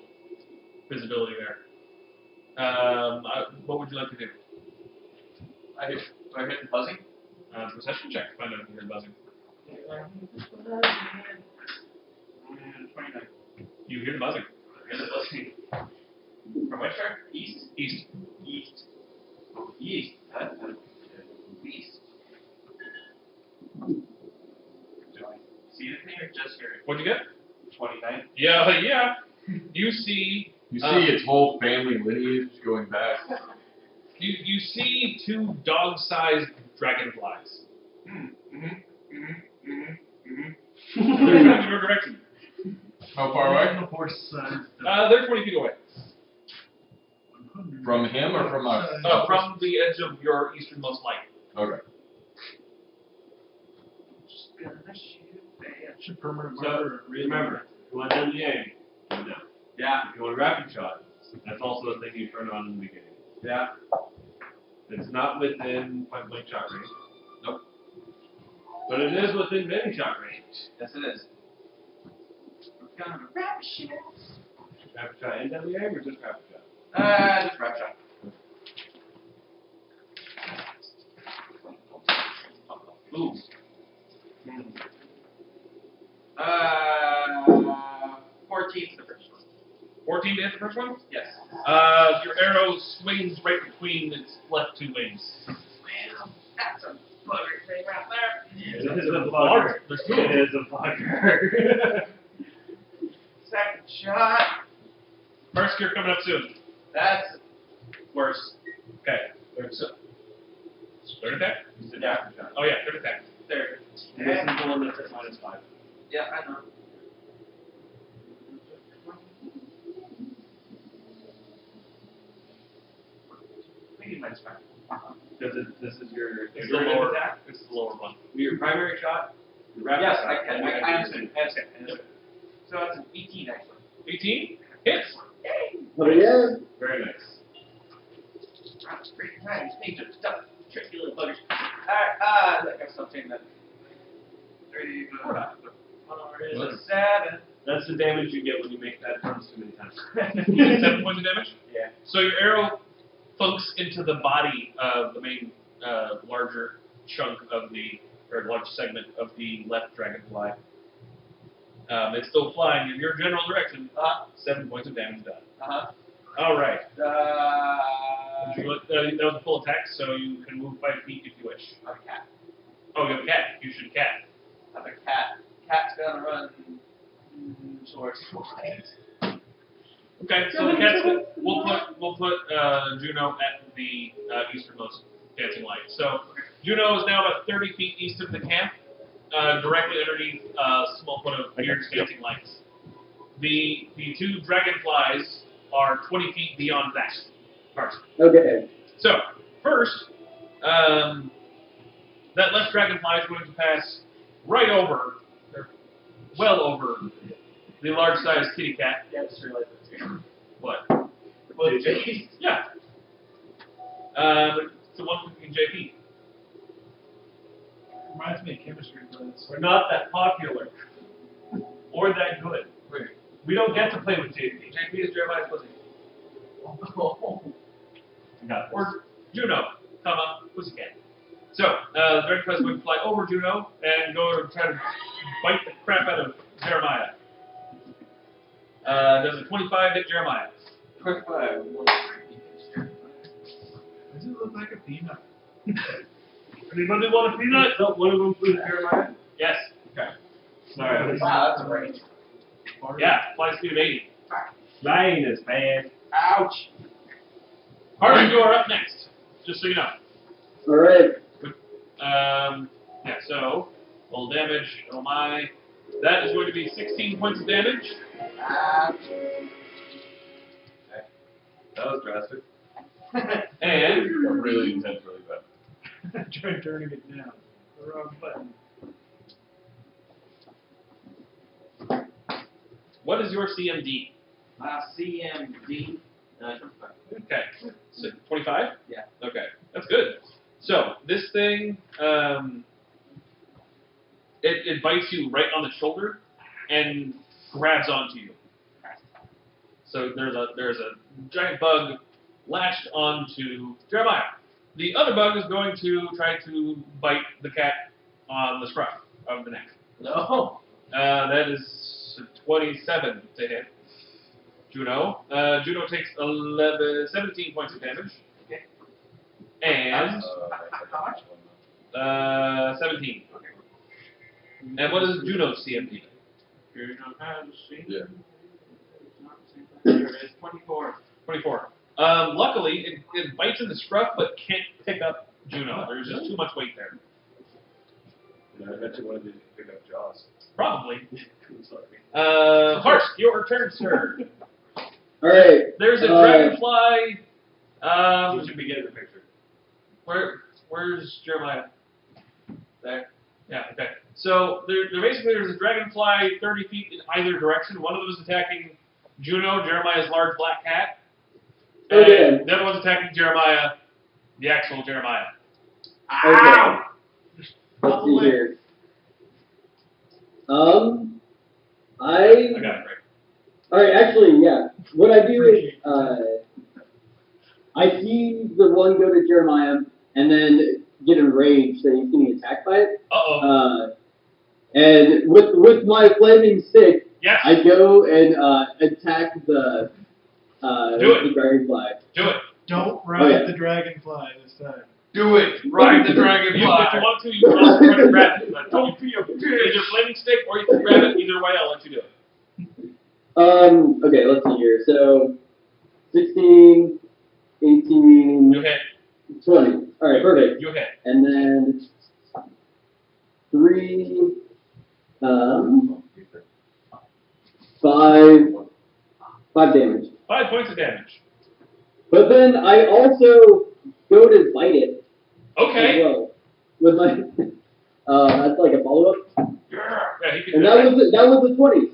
visibility there. What would you like to do? Do I hit the buzzing? Perception check to find out if you hear buzzing. 29. You hear the buzzing. I hear the buzzing. From which side? East? East. East. Oh, east. That's east. Do I see anything or just hear it? What'd you get? 29. Yeah. You see. You see its whole family lineage going back. You see 2 dog-sized dragonflies. They're coming in your direction. How far away? The horse side. They're 20 feet away. From him or from us? From the edge of your easternmost light. Okay. Should permanent So, marker. remember, you want deadly aim? No. Yeah. If you want rapid shot, that's also a thing you turn on in the beginning. Yeah. It's not within point blank shot range. Nope. But it is within many shot range. Yes, it is. We're gonna rapid shot. Rapid shot and deadly aim, or just rapid shot? Just rapid shot. Ooh. 14's the first one. 14 to hit the first one? Yes. Your arrow swings right between its left two wings. Well, that's a bugger thing right there. It is a bugger. There's two of them. It is a bugger. Second shot. First gear coming up soon. That's Worse. Okay. Third attack? yeah. Oh yeah, third attack. Third. This is the one that's at -5. Yeah, I know. Maybe -5. This is your It's your the lower attack. It's the lower one. Your primary shot. Your rapid Yes, shot. I can. and your I understand. extra. So that's an 18 actually. 18? Hits! Oh yeah. Very nice. That's freaking nice. Need to stuff. Tricky little buggers. Alright, I got something that. 3 is a 7. That's the damage you get when you make that punch too many times. You get 7 points of damage? Yeah. So your arrow funks into the body of the main larger chunk of or large segment of the left dragonfly. It's still flying in your general direction. 7 points of damage done. All right. That was a full attack, so you can move 5 feet if you wish. I'm a cat. Oh, you have a cat. You should cat. I'm a cat. Cat's gonna run towards white. Okay, so the cat's we'll put Juno at the easternmost dancing light. So Juno is now about 30 feet east of the camp, directly underneath a small foot of weird dancing lights. The two dragonflies are 20 feet beyond that part. Okay. So first, that left dragonfly is going to pass right over, or well over, the large-sized kitty cat. Yeah, I just realized that too. What? Well, Jay. Yeah. It's the one between JP. Reminds me of chemistry class. We're not that popular. Or that good. Wait. We don't get to play with JP. JP is Jeremiah's pussy. Or Juno, pussycat. So, the dragonfly is going to fly over Juno and go and try to bite the crap out of Jeremiah. Does a 25 hit Jeremiah? 25. Does it look like a peanut? Anybody want a peanut? Don't one of them please Jeremiah? Yes. Okay. Sorry. Wow, that's a range. Yeah, fly speed of 80. Flying is bad. Ouch. Harlan, you are up next, just so you know. All right. Yeah, so, roll damage, oh my. That is going to be 16 points of damage. That was drastic. And Really intense, really bad. Try turning it down. The wrong button. what is your CMD? CMD. 25. Okay, so 25? Yeah. Okay, that's good. So, this thing, it bites you right on the shoulder and grabs onto you. So there's a giant bug lashed onto Jeremiah. The other bug is going to try to bite the cat on the scruff of the neck. No. That is 27 to hit. Juno. Juno takes 17 points of damage. Okay. And How much? 17. And what is Juno's CMD? Juno has Yeah. There it is. 24. 24. Luckily, it bites in the scruff, but can't pick up Juno. There's just too much weight there. I bet you wanted to pick up Jaws. Probably. Sorry. Harsh, your turn, sir. All right. There's a dragonfly You should be getting the picture. Where's Jeremiah? There. Yeah. Okay. So there's a dragonfly 30 feet in either direction. One of them is attacking Juno, Jeremiah's large black cat. And the other one's attacking Jeremiah, the actual Jeremiah. Okay. Let's see here. I got it right. Alright, actually, yeah. What I do is, I see the one go to Jeremiah, and then get enraged that he's getting attacked by it. And with my flaming stick, yes. I go and attack the dragonfly. Do it. Don't ride the dragonfly this time. Do it. Ride the dragonfly. If you want to, you can also try to grab it. But don't be a bitch. Either flaming stick or you can grab it. Either way, I'll let you do it. Okay, let's see here. So, 16, 18, you hit. 20. Alright, perfect. You hit. And then 3, 5 damage. 5 points of damage. But then I also go to bite it. Okay. As well. With my, that's like a follow-up. Yeah, he can And do that was a 20.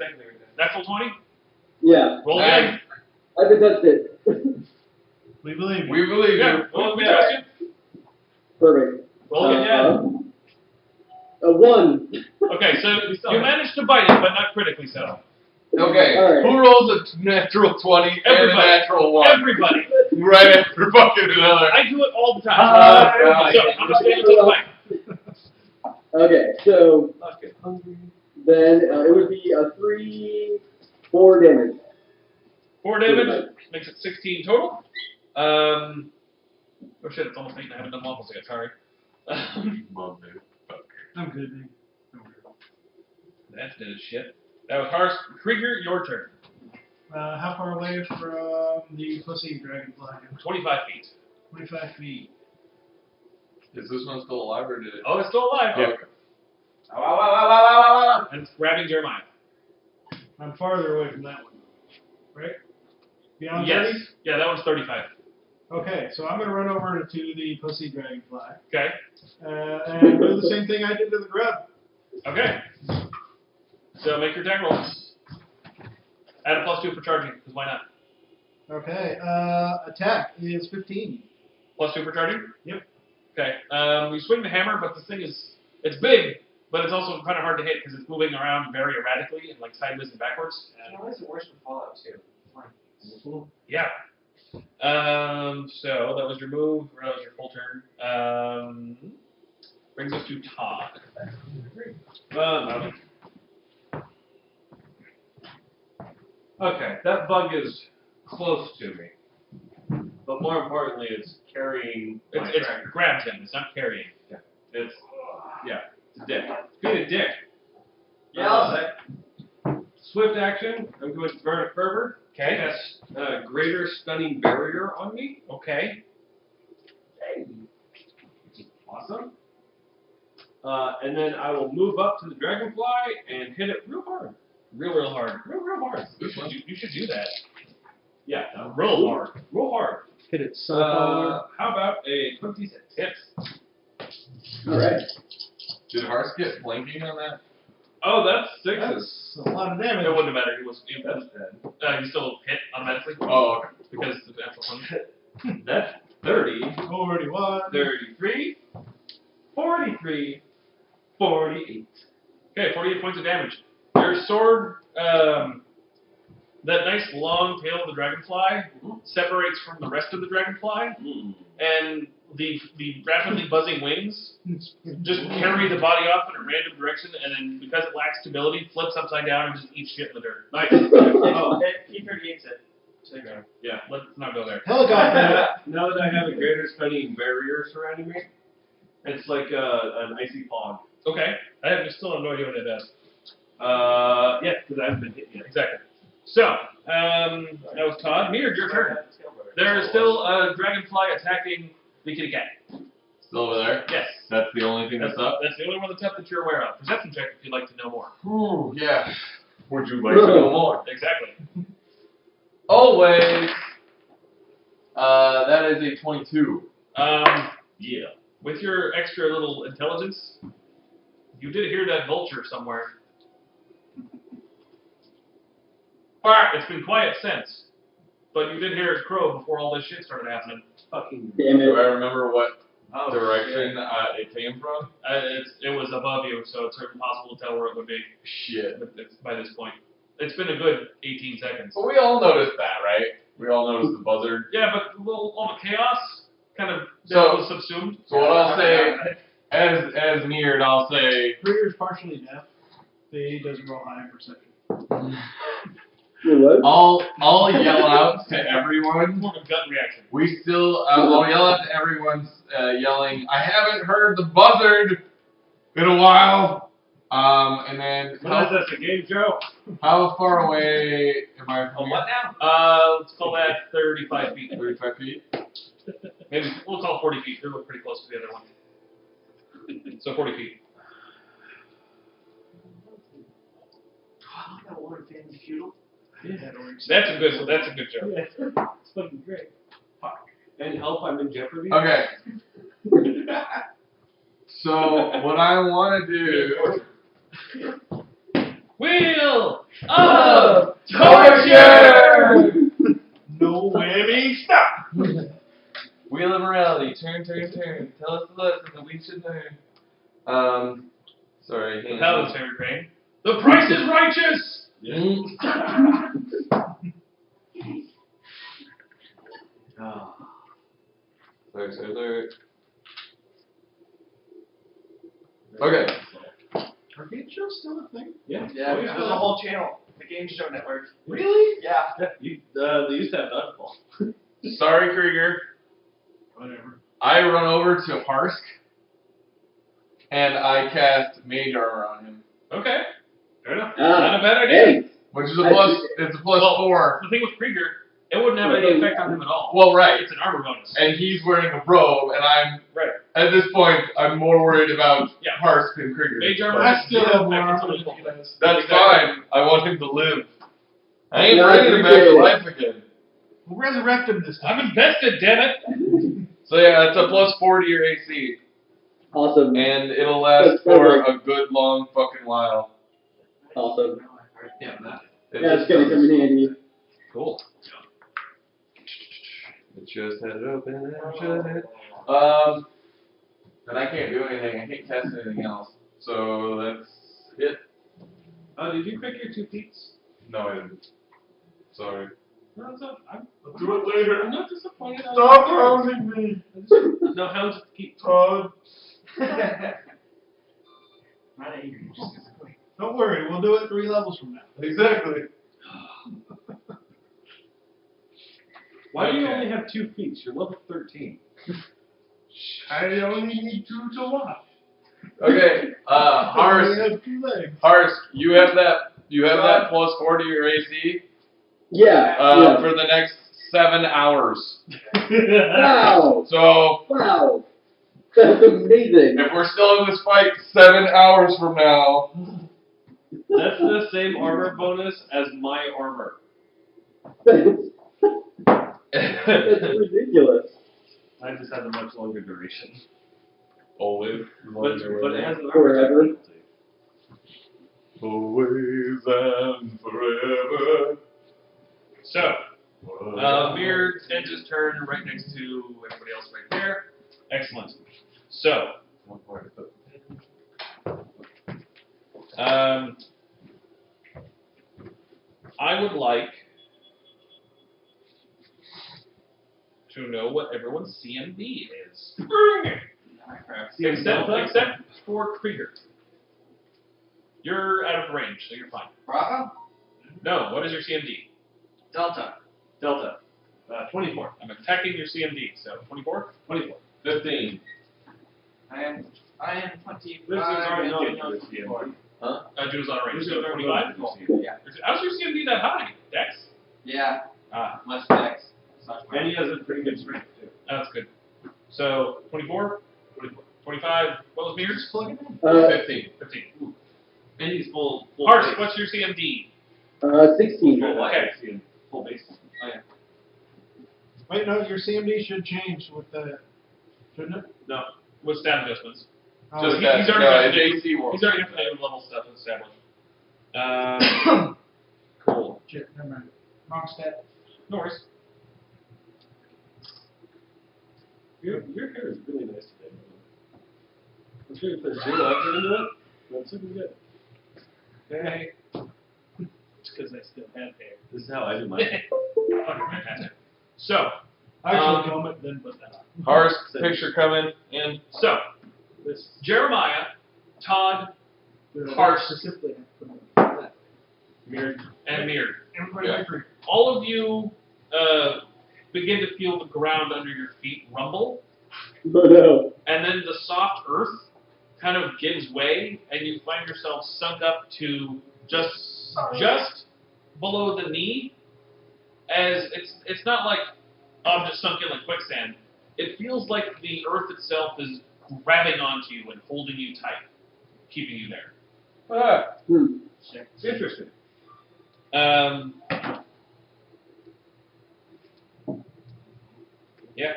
Natural 20? Yeah. Roll again. I haven't touched it. We believe you. We believe you. Yeah, we trust you. Perfect. Roll again. A 1. Okay, so you managed to bite it, but not critically so. Okay, All right. who rolls a natural 20 and a natural 1? Everybody. Right after fucking another. I do it all the time. So, I'm just going to take the bite. Okay, so then it would be a 4 damage. 4 damage, makes it 16 total. Oh shit, it's almost 8 and I haven't done waffles yet, sorry. I'm good, dude. That did shit. That was harsh. Krieger, your turn. How far away from the pussy dragonfly? 25 feet. 25 feet. Is this one still alive or did it? Oh, it's still alive. Yeah. And it's grabbing Jeremiah. I'm farther away from that one, right? Beyond Yes. 30? Yeah, that one's 35. Okay, so I'm going to run over to the pussy dragonfly. Okay. And do the same thing I did to the grub. Okay. So make your attack rolls. Add a +2 for charging, because why not? Okay, attack is 15. +2 for charging? Yep. Okay. You swing the hammer, but this thing it's big, but it's also kind of hard to hit because it's moving around very erratically and like sideways and backwards. Why is it worse than Fallout 2? Yeah. So that was your move, or that was your full turn. Brings us to Todd. Okay, that bug is close to me. But more importantly, it's carrying my It's tracker. grabbed him, it's not carrying. It's a dick. It's being a dick. Yeah, I'll say. Swift action. I'm going to burn a fervor. Okay. Cast greater stunning barrier on me. Okay. Awesome. And then I will move up to the dragonfly and hit it real hard. Real hard. Real hard. You should do that. Yeah. Real hard. Real hard. Hit it so hard. How about a 26? Hits. Alright. Did Hars get flanking on that? Oh, that's 6s. That's a lot of damage. It wouldn't have mattered. That's 10. You still hit automatically. Oh, okay. Because the natural one. That's 30. 41. 33. 43. 48. Okay, 48 points of damage. Your sword, that nice long tail of the dragonfly separates from the rest of the dragonfly, and the rapidly buzzing wings just carry the body off in a random direction, and then because it lacks stability, flips upside down and just eats shit in the dirt. Nice. Oh, P38's it. Yeah. Let's not go there. Helicopter. Now that I have a greater stunning barrier surrounding me, it's like an icy fog. Okay. I still have no idea what it does. Yeah, because I haven't been hit yet. Exactly. So, that was Todd. Mir, your turn. There is still a dragonfly attacking the kitty cat. Still over there? Yes. That's the only thing that's up? That's the only one that's up that you're aware of. Perception check if you'd like to know more. Ooh, yeah. Would you like to know more? Exactly. Always. That is a 22. Yeah. With your extra little intelligence, you did hear that vulture somewhere. It's been quiet since, but you did hear it crow before all this shit started happening. Fucking Damn Do I it. remember what oh, direction shit. it came from? It was above you, so it's impossible to tell where it would be Shit. by this point. It's been a good 18 seconds. But we all noticed that, right? We all noticed the buzzard. Yeah, but all the chaos kind of was subsumed. So what I'll say, as neared, I'll say, Krieger's partially deaf. He doesn't roll high in perception. What? I'll yell out to everyone. More of a gut reaction. I'll yell out to everyone, yelling, I haven't heard the buzzard in a while. And then, What is this, a game show? how far away am I from What now? Let's call that 35 feet. 35 feet? Maybe we'll call it 40 feet. They look pretty close to the other one. So 40 feet. Oh, that one fan's feudal. Yeah, That's a good joke. yeah. It's fucking great. Fuck. Any help? I'm in jeopardy. Okay. So, what I want to do... Wheel of Torture! No whammy, stop! Wheel of morality, turn. Tell us the lesson that we should learn. Sorry. The Paladin's favorite grain. The price is righteous! Sorry. Okay. Are game shows still a thing? Yeah. Yeah, Oh, there's a whole channel, the Game Show Network. Really? Yeah. Yeah. They used to have Dodgeball. Sorry, Krieger. Whatever. I run over to Harsk, and I cast Mage Armor on him. Okay. Fair enough. Ah, Not a bad idea. Hey. Which is it's a plus 4. The thing with Krieger, it wouldn't have any effect on him at all. Well, right. It's an armor bonus. And he's wearing a robe, and I'm, Right. at this point, I'm more worried about Yeah. Harsk than Krieger. Mage armor I still has have no more effect armor until than he he does. That's fine. I want him to live. I ain't No, I bringing him back to appreciate it. life again. We'll resurrect him this time. I'm invested, damn it! So yeah, it's a plus 4 to your AC. Awesome. And it'll last That's for perfect. a good long fucking while. Awesome. Yeah, that. Yeah, it's gonna come in handy. Cool. It just had it open and shut it. And I can't do anything. I can't test anything else. So that's it. Did you pick your 2 feats? No, I didn't. Sorry. No, it's not. I'll do it later. I'm not disappointed. Stop hounding me. No hounds to keep. Todd. Not angry, just disappointed. Don't worry, we'll do it 3 levels from now. Exactly. Why do you Okay. only have 2 feats? You're level 13. I only need 2 to watch. Okay. I only Harsk. have 2 legs. Harsk, you have that plus 4 to your AC Yeah. for the next 7 hours. Wow. So Wow. That's amazing. if we're still in this fight 7 hours from now, That's the same armor bonus as my armor. That's ridiculous. I just have a much longer duration. always. But it has an Forever. armor penalty. Always and forever. So, Mir ends his turn right next to everybody else right there. Excellent. So, I would like to know what everyone's CMD is. Except for Krieger. You're out of range, so you're fine. Bravo? No, what is your CMD? Delta. 24. I'm attacking your CMD, so 24? 24. 15. I am 25. This is already not into this yet. June's on range, This so is 25? Yeah. How's your CMD that high? Dex? Yeah. Ah, Much dex. And he has a pretty good strength, too. that's good. So, 24? 25, what was Mir's? 15. 15. And he's full Harsh, base. what's your CMD? 16. Okay. Full base. Oh, yeah. Wait, no, your CMD should change with the, shouldn't it? No, with stat adjustments. Oh, Just he's that, already got it's AC won't. He's already got the native level stuff established. Cool. shit, never mind. Wrong stat. No worries. Your hair is really nice today. I'm sure you put zero effort into it. That's super good. Okay. It's because I still have hair. This is how I do mine. So, Actually, comb it, then put that on. Harsh, picture coming in. so This Jeremiah, Todd, But I Harsh. specifically have to put it on that. mirrored. and Meard. Everybody Yeah. agree. All of you begin to feel the ground under your feet rumble, But no. and then the soft earth kind of gives way, and you find yourself sunk up to just below the knee. As it's not like I'm just sunk in like quicksand. It feels like the earth itself is grabbing onto you and holding you tight, keeping you there. Ah, It's interesting. Yeah.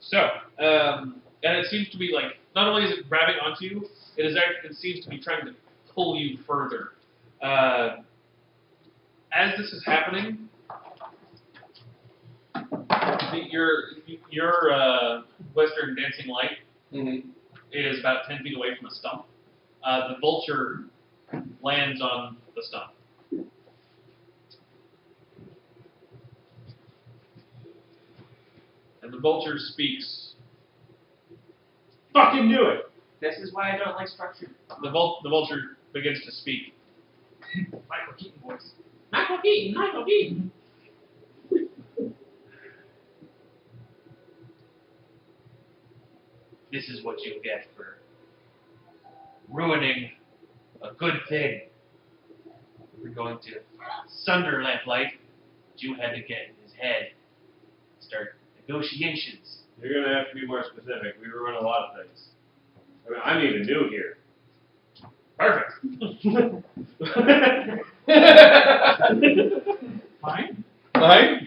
So, and it seems to be like, not only is it grabbing onto you, it seems to be trying to pull you further. As this is happening, your Western dancing light is about 10 feet away from the stump. The vulture lands on the stump. And the vulture speaks. Fucking knew it. This is why I don't like structure. The vulture begins to speak. Michael Keaton voice. Michael Keaton, Michael Keaton. This is what you'll get for ruining a good thing. We're going to sunder Lamplight, but you had to get in his head. Start negotiations. You're gonna have to be more specific. We ruin a lot of things. I mean, I'm even new here. Perfect. Fine?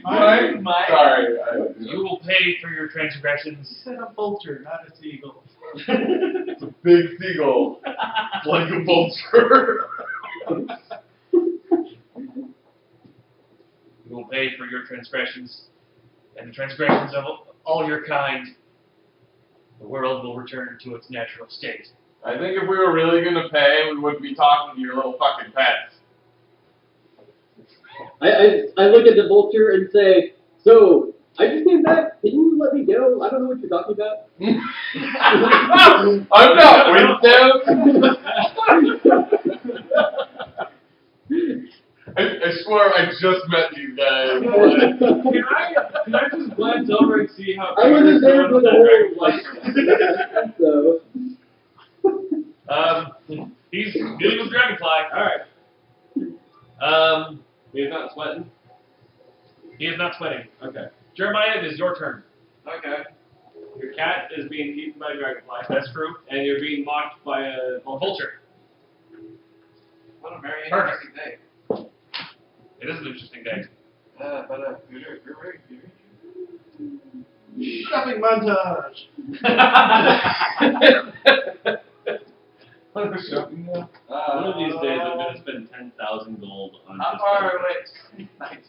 Mine? Sorry. You will pay for your transgressions. You said a vulture, not a seagull. It's a big seagull. Like a vulture. You will pay for your transgressions and the transgressions of all your kind. The world will return to its natural state. I think if we were really gonna pay, we wouldn't be talking to your little fucking pets. I look at the vulture and say, so, I just came back. Can you let me go? I don't know what you're talking about. I'm not with them. I swear I just met these guys. Can I just glance over and see how I wasn't there for the whole, So. He's dealing with Dragonfly. Alright. He's not sweating? He is not sweating. Okay. Jeremiah, it is your turn. Okay. Your cat is being eaten by a dragonfly. That's true. And you're being mocked by a Vulture. What a very Perfect. interesting day. It is an interesting day. Shopping montage. One of these days I'm going to spend 10,000 gold on How just far away? Nice.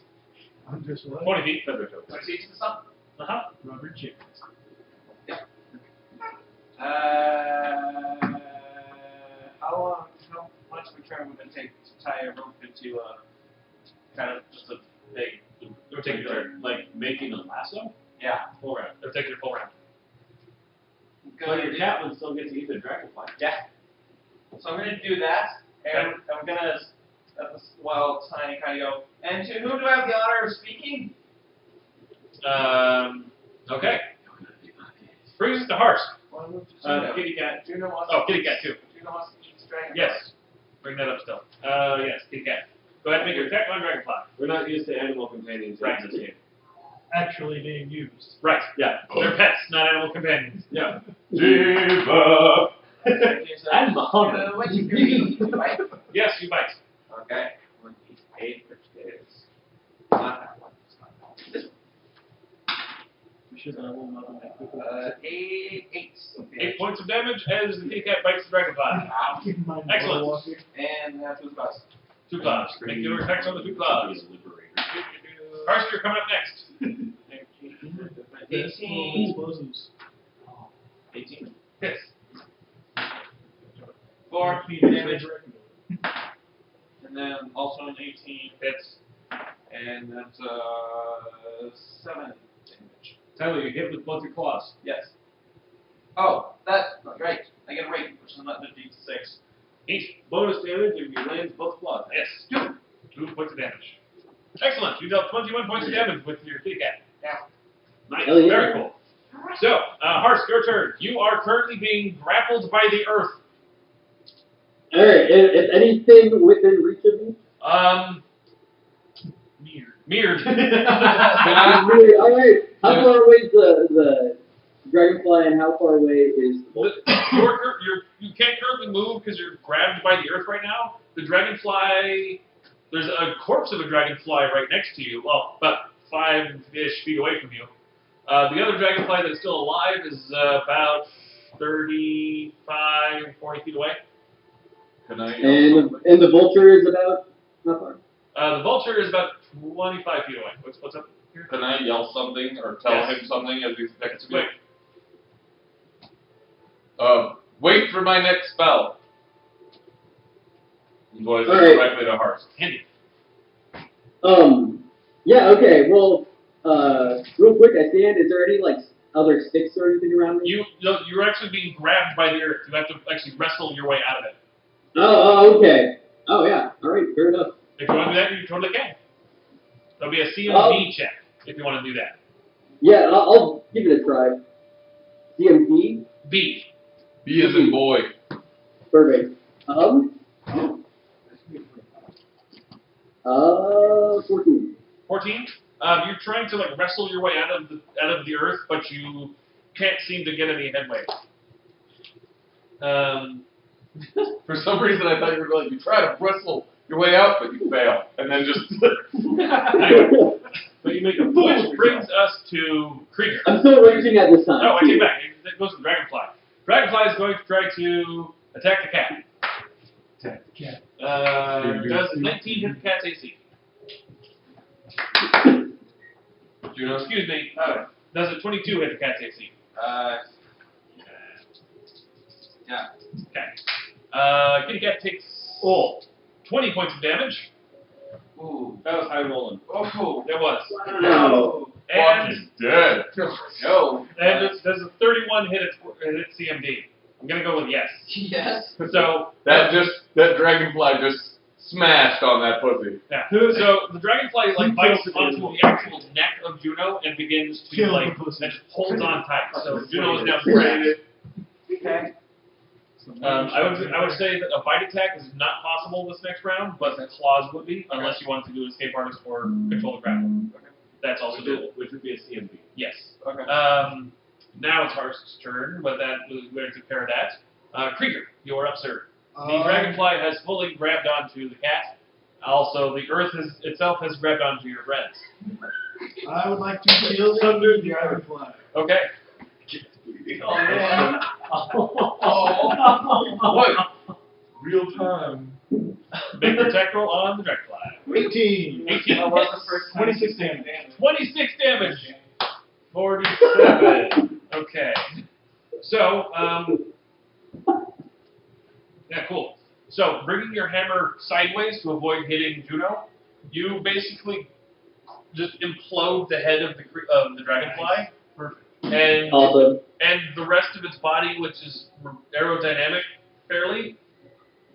I'm just what? 20 feet. Do I see the sun? Uh-huh. Rubber chickens. How much of a turn would it take to tie a rope into kind of just a big? It'll take your turn. like making a lasso? Yeah. Full round. It'll take your full round. But your cat would still get to eat the dragonfly. Yeah. So I'm going to do that, and I'm going to, while Tiny kind of go, and to who do I have the honor of speaking? Okay. Brings us to Harsh. Kitty cat. Juno wants Oh, kitty cat too. Juno wants to eat the dragonfly. Yes. Bring that up still. Yes, kitty cat. Go ahead and make your attack on Dragonfly. We're not used to animal companions Right. in this game. Actually being used. Right. Yeah. They're pets, not animal companions. Yeah. Diva. I'm a hunter. What you do, right? Yes, you bite. Okay. 1d8, which is not that one. It's not that one. This points of damage as the kitty cat bites the dragonfly. Keep in mind, Excellent. walking. And that's two claws. 2 claws. Make your attacks on the 2 claws. Karst, you're coming up next. 18. Explosives. 18. Yes. 4 damage. And then also an 18 Hits. and that's 7 damage. Tyler, you hit with both your claws. Yes. Oh, that's right. I get a rate, which is not the D6. 8. Bonus damage if you land both claws. Yes. 2 points of damage. Excellent. You dealt 21 points of damage with your kitty cat. Yeah. Nice. Hell yeah. Very cool. So, Harsk, your turn. You are currently being grappled by the earth. Alright, if anything within reach of me? Mirrored. Alright, how far away is the dragonfly and how far away is the You can't currently move because you're grabbed by the earth right now. The dragonfly, there's a corpse of a dragonfly right next to you, well, about 5-ish feet away from you. The other dragonfly that's still alive is about 35, 40 feet away. Can I? And the vulture is about how far? The vulture is about 25 feet away. What's up here? Can I yell something or tell Yes. him something as he's next to me? Wait. Wait for my next spell. Is what I say Alright. directly to Harsk. Handy. Yeah, okay, well, real quick, I stand, is there any, like, other sticks or anything around me? You're actually being grabbed by the earth. You have to actually wrestle your way out of it. Oh, okay. Oh, yeah, alright, fair enough. If you want to do that, you totally can. There'll be a CMB check if you want to do that. Yeah, I'll give it a try. CMP? B. B as in boy. Perfect. 14. 14. You're trying to like wrestle your way out of the earth, but you can't seem to get any headway. For some reason, I thought you were going to try to wrestle your way out, but you fail, and then just. Anyway, but you make a which brings us to Krieger. I'm still raging at this time. Oh, I take back. It goes to Dragonfly. Dragonfly is going to try to attack the cat. Attack the cat. Does 19 hit the cat's AC? Juno? Excuse me. Does a 22 hit the cat's AC? Yeah. Okay. Kitty cat takes 20 points of damage. Ooh. That was high rolling. Oh. There was. No. And Fucking dead. No. does a 31 hit its CMD? I'm gonna go with yes. Yes. So That dragonfly just smashed on that pussy. yeah. So the dragonfly like bites onto the actual neck of Juno and begins to Kill like the pussy. and holds on tight. So Juno is now scratched. Okay. I would say that a bite attack is not possible this next round, but the claws would be, unless you want to do escape artist or control the ground. Okay. That's also doable. Which would be a CMB. Yes. Okay. Now it's Harsk's turn, but that was going to pair that. Krieger, you're up, sir. The dragonfly has fully grabbed onto the cat. Also, the earth itself has grabbed onto your friends. I would like to kill the dragonfly. Okay. Oh man. What? Real time. Make your attack roll on the dragonfly. 18. 18 That was the hits. first 26 damage. 26 damage. 47. Okay. So, yeah, cool. So, bringing your hammer sideways to avoid hitting Juno, you basically just implode the head of the dragonfly. And Awesome. and the rest of its body, which is aerodynamic fairly,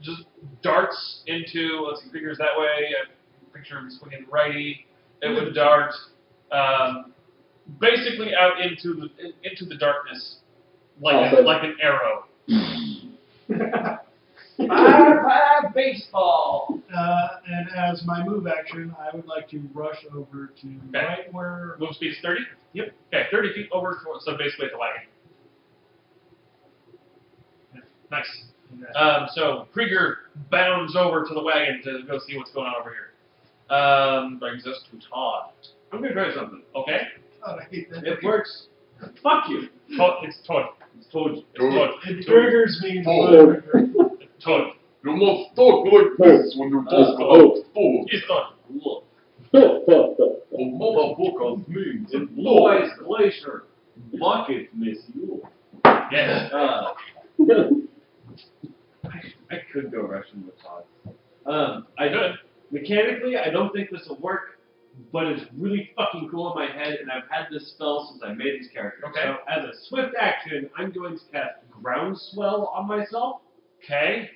just darts into, let's see, figures that way, picture of swinging righty, it would dart basically out into the darkness like Awesome. like an arrow. Bye baseball. And as my move action, I would like to rush over to right where. Move speed is 30? Yep. Okay, 30 feet over, so basically at the wagon. Nice. So Krieger bounds over to the wagon to go see what's going on over here. Brings us to Todd. I'm gonna try something. Okay? Oh, I hate that. It works. Fuck you. It's Todd. Told you. It triggers me. Toad. Toad. You must talk like this when you talk about food. He's Toad. Look, Oh, motherfucker, means in Blue Ice Glacier, bucket miss you. Yeah. I could go Russian with Todd. I don't. Mechanically, I don't think this will work, but it's really fucking cool in my head, and I've had this spell since I made this character. Okay. So, as a swift action, I'm going to cast Groundswell on myself. Okay.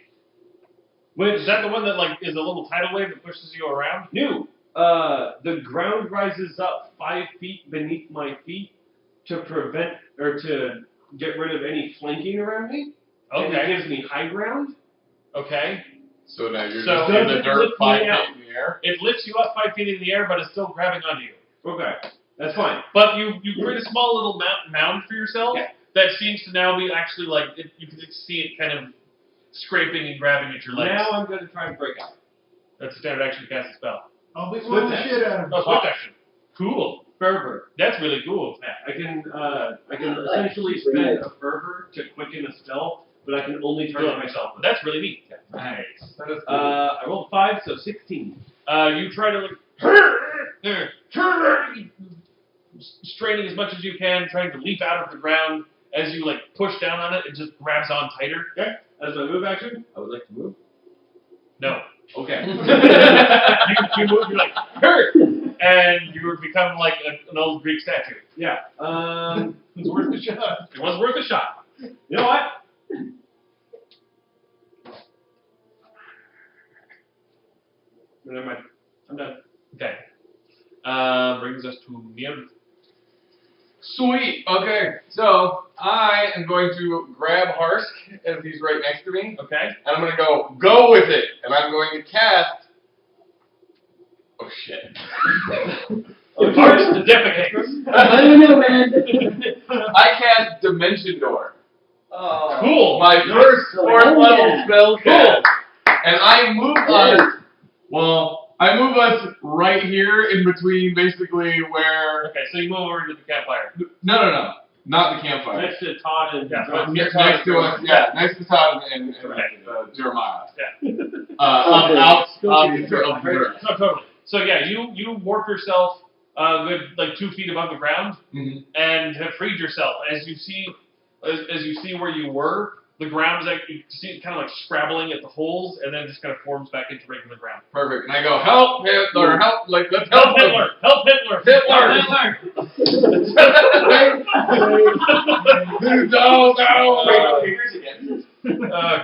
Which Is that the one that like is a little tidal wave that pushes you around? new. The ground rises up 5 feet beneath my feet to prevent or to get rid of any flanking around me. And it Okay. gives me high ground. Okay. So now you're So just in the does it dirt lift 5 me feet out? in the air? It lifts you up 5 feet in the air, but it's still grabbing onto you. Okay, that's fine. But you create a small little mound for yourself Yeah. that seems to now be actually like you can see it kind of scraping and grabbing at your legs. Now I'm going to try and break out. That's a standard action to cast a spell. I'll be Swift the action. shit out of Oh, him. swift action. Cool. Fervor. That's really cool. Yeah, I can essentially spend a fervor to quicken a spell, but I can only target myself. with it. That's really neat. Nice. That is cool. I rolled 5, so 16. You try to like straining as much as you can, trying to leap out of the ground. As you like push down on it, it just grabs on tighter. Okay. As my move action, I would like to move. No. Okay. you move, you're like, hurt! And you become like an old Greek statue. Yeah. It's worth the shot. It was worth a shot. You know what? Never mind. I'm done. Okay. Brings us to Mir. Sweet. Okay, so I am going to grab Harsk as he's right next to me, Okay. and I'm going to go with it, and I'm going to cast. Oh shit. Arts to defecates. I don't know, man. I cast Dimension Door. Oh. Cool. My first Oh, 4th level yeah. spell cast, and I move Yes. us. Well, I move us right here in between, basically where. Okay, so you move over to the campfire. No, not the campfire. Next to Todd and Yeah, John. Next to us, yeah, next to Todd and Jeremiah. Out of the dirt. No, totally. So yeah, you warp yourself good like 2 feet above the ground Mhm. and have freed yourself. As you see where you were, the ground is like you see it kind of like scrabbling at the holes, and then it just kind of forms back into regular ground. Perfect. And I go, help Hitler, help! Like let's Help help him. Hitler! Help Hitler! No. Fingers again. Okay.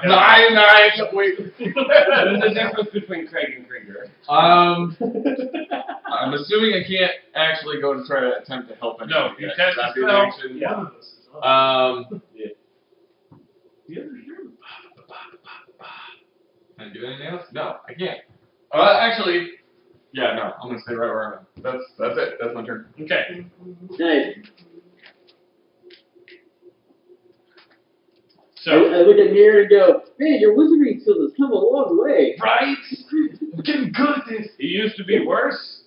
Nine. Wait. There's a difference between Craig and Krieger. I'm assuming I can't actually go to try to attempt to help anyone. No, you yet. cast That's a the spell. action. Yeah. One of us is on. Can I do anything else? No, I can't. Actually, yeah, no. I'm gonna stay right where I'm at. That's it. That's my turn. Okay. Nice. So I look at Mir and go, man, your wizarding skills has come a long way. Right? I'm getting good at this. It used to be worse.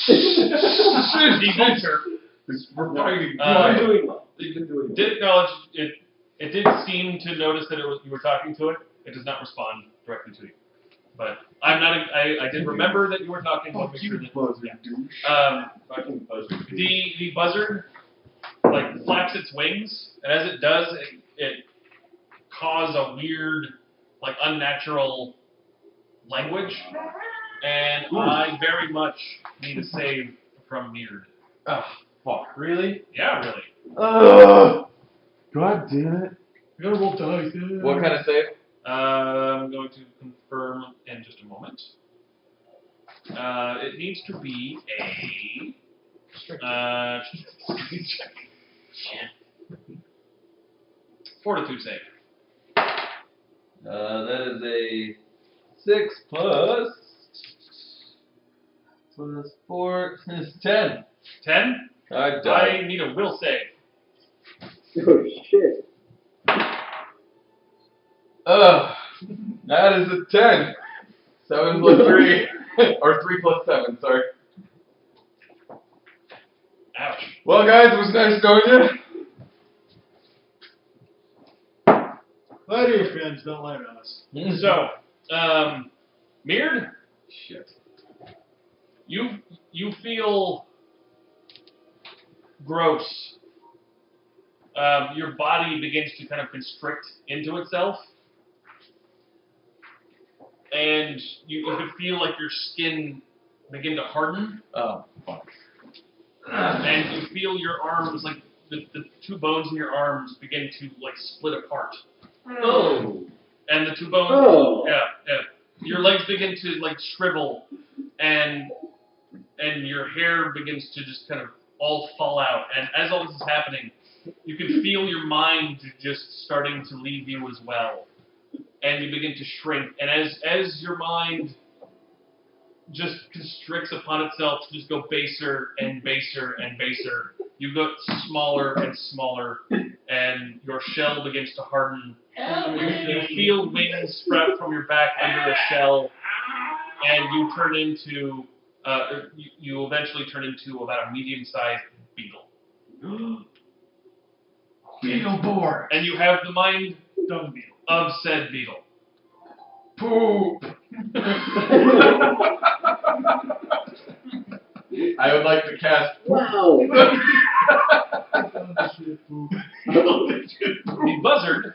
the vulture We're fighting. You've been doing well. You've been doing well. did acknowledge it. It did seem to notice that you were talking to it. It does not respond directly to you. But I'm not. I did remember that you were talking. Fuck Make you, sure that, buzzer, yeah. douche. Fucking buzzard. The buzzard like flaps its wings, and as it does, it caused a weird, like unnatural language, and I very much need a save from Meard. Oh, fuck. Really? Yeah, really. God damn it. I gotta roll dice. What kind of save? I'm going to confirm in just a moment. It needs to be a fortitude save. That is a 6 plus 4 is 10. 10? I I need a will save. Oh, shit. That is a 10. 7 plus 3. Or 3 plus 7, sorry. Ouch. Well, guys, it was nice knowing you. Let your friends, don't let us. So, Meard, Shit. you feel gross. Your body begins to kind of constrict into itself. And you can feel like your skin begin to harden. Oh, fuck. And you feel your arms, like the two bones in your arms begin to like split apart. Oh. And the two bones, yeah. Your legs begin to like shrivel, and your hair begins to just kind of all fall out. And as all this is happening, you can feel your mind just starting to leave you as well. And you begin to shrink. And as your mind just constricts upon itself to just go baser and baser and baser, you go smaller and smaller, and your shell begins to harden. You feel wings sprout from your back under the shell, and you turn into, you eventually turn into about a medium-sized beetle. Beetleborg. And you have the mind Dung beetle. of said beetle. Poop. I would like to cast. Wow. The buzzard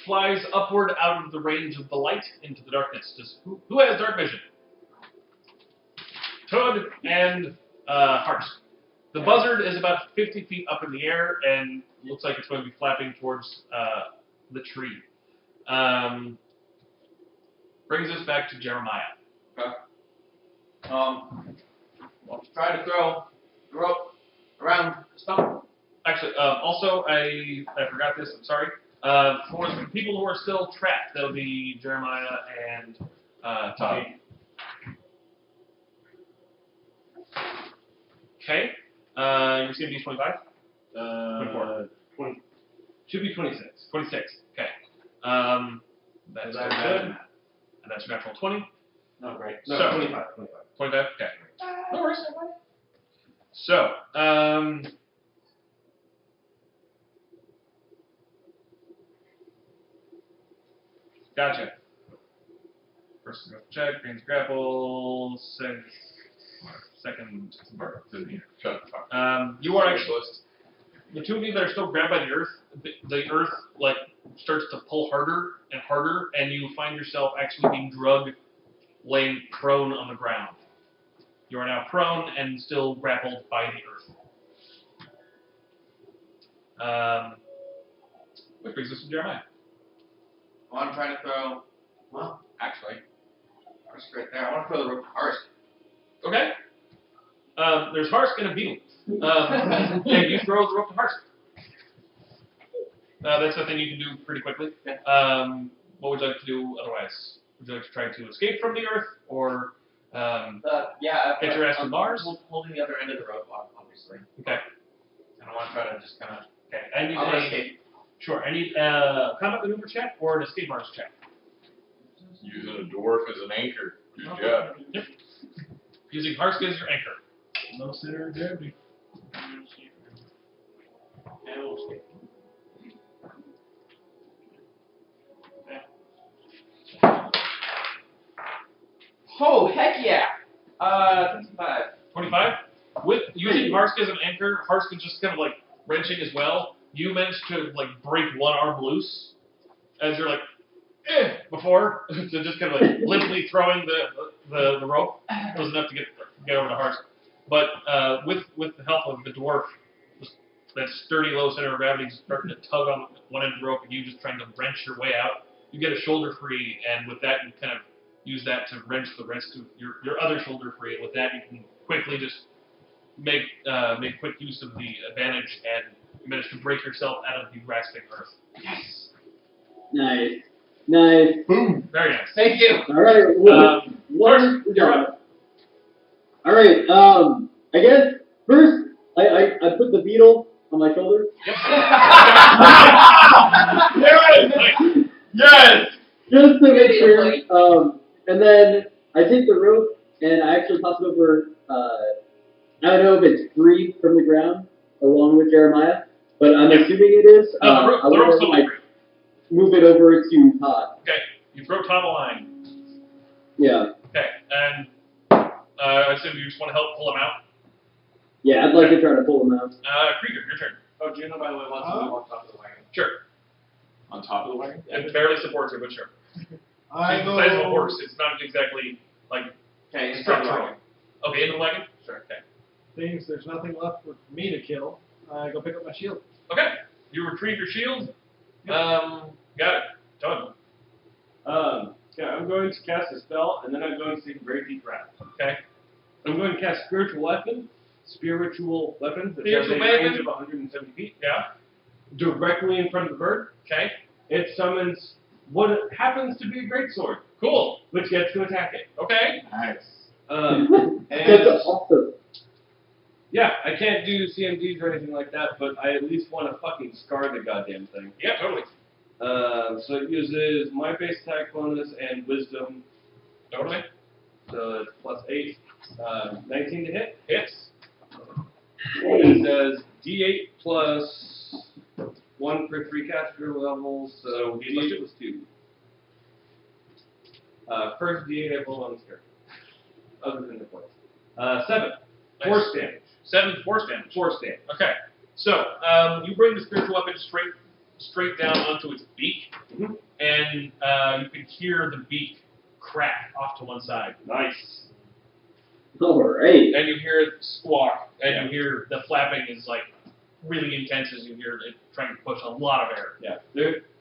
flies upward out of the range of the light into the darkness. Who has dark vision? Toad and Hart. The buzzard is about 50 feet up in the air and looks like it's going to be flapping towards the tree. Brings us back to Jeremiah. Okay. Let's try to throw the rope around the stump. Actually, also, I forgot this, I'm sorry. For the people who are still trapped, that'll be Jeremiah and Todd. Okay. You see a D25? 24. 20. Should be 26. 26. Okay. That's Is that good. good? And that's your natural 20. No, great. No, So- 25. 25? Okay. No worries. So, gotcha. First check, gains grapple, second. Shut the fuck. You are actually, the two of you that are still grabbed by the earth, the earth like starts to pull harder and harder, and you find yourself actually being drugged, laying prone on the ground. You are now prone and still grappled by the earth. Which brings us to Jeremiah. Well, I'm trying to throw. Well, actually, Harsk right there. I want to throw the rope to Harsk. Okay. There's Harsk and a beetle. And you throw the rope to Harsk. That's something you can do pretty quickly. What would you like to do otherwise? Would you like to try to escape from the earth, or get your ass to Mars? Holding the other end of the rope, obviously. Okay. And I want to try to just kind of. Okay. I need I'm gonna escape. Sure. I need a combat maneuver check or an escape Mars check. Using a dwarf as an anchor. Good job. Yep. Using Harsk as your anchor. No center of gravity. And we'll escape. Oh, heck yeah! 25. 25. With using Harsk as an anchor, Harsk is just kind of like wrenching as well. You managed to like break one arm loose as you're like before, so just kind of like limply throwing the rope. It was enough to get over to Harsk. But with the help of the dwarf, that sturdy low center of gravity is starting to tug on one end of the rope, and you just trying to wrench your way out. You get a shoulder free, and with that you kind of use that to wrench the rest of your other shoulder free. And with that you can quickly just make quick use of the advantage, and you manage to break yourself out of the grasping earth. Yes! Nice. Nice. Boom. Very nice. Thank you! Alright, Harsk, you're up. Alright, I guess first I put the beetle on my shoulder. Yes! Just to make sure. And then I take the rope and I actually toss it over, I don't know if it's free from the ground, along with Jeremiah. but I'm assuming it is. No, the rope's totally like, free. move it over to Todd. Okay, you throw Tom a line. Yeah. Okay, and I assume you just want to help pull him out. Yeah, I'd like to try to pull him out. Krieger, your turn. Oh, Juno, by the way, wants to move on top of the wagon. Sure. On top of the wagon? It barely supports her, but sure. I It's the go. size of a horse. It's not exactly like Okay, inside the structural. wagon. Okay, in the wagon? Sure, okay. Things, there's nothing left for me to kill. I go pick up my shield. Okay, you retrieve your shield. Got it. Done. Yeah, I'm going to cast a spell, and then I'm going to take a very deep breath. Okay. I'm going to cast Spiritual Weapon that has Spiritual a weapon? range of 170 feet, Yeah. directly in front of the bird. Okay. It summons what happens to be a greatsword, Cool. which gets to attack it. Okay. Nice. That's awesome. Yeah, I can't do CMDs or anything like that, but I at least want to fucking scar the goddamn thing. Yeah, totally. So it uses my base attack bonus and wisdom, Totally. so it's plus 8, 19 to hit. Hits. It says D8 plus 1 for 3 caster levels, so D8 plus 2. First D8 I roll on this turn, other than the points. 7. Force damage. 7 force damage. Force damage. Okay. So, you bring the spiritual weapon straight down onto its beak, and you can hear the beak crack off to one side. Nice. Alright. And you hear it squawk, and you hear the flapping is like really intense as you hear it trying to push a lot of air. Yeah.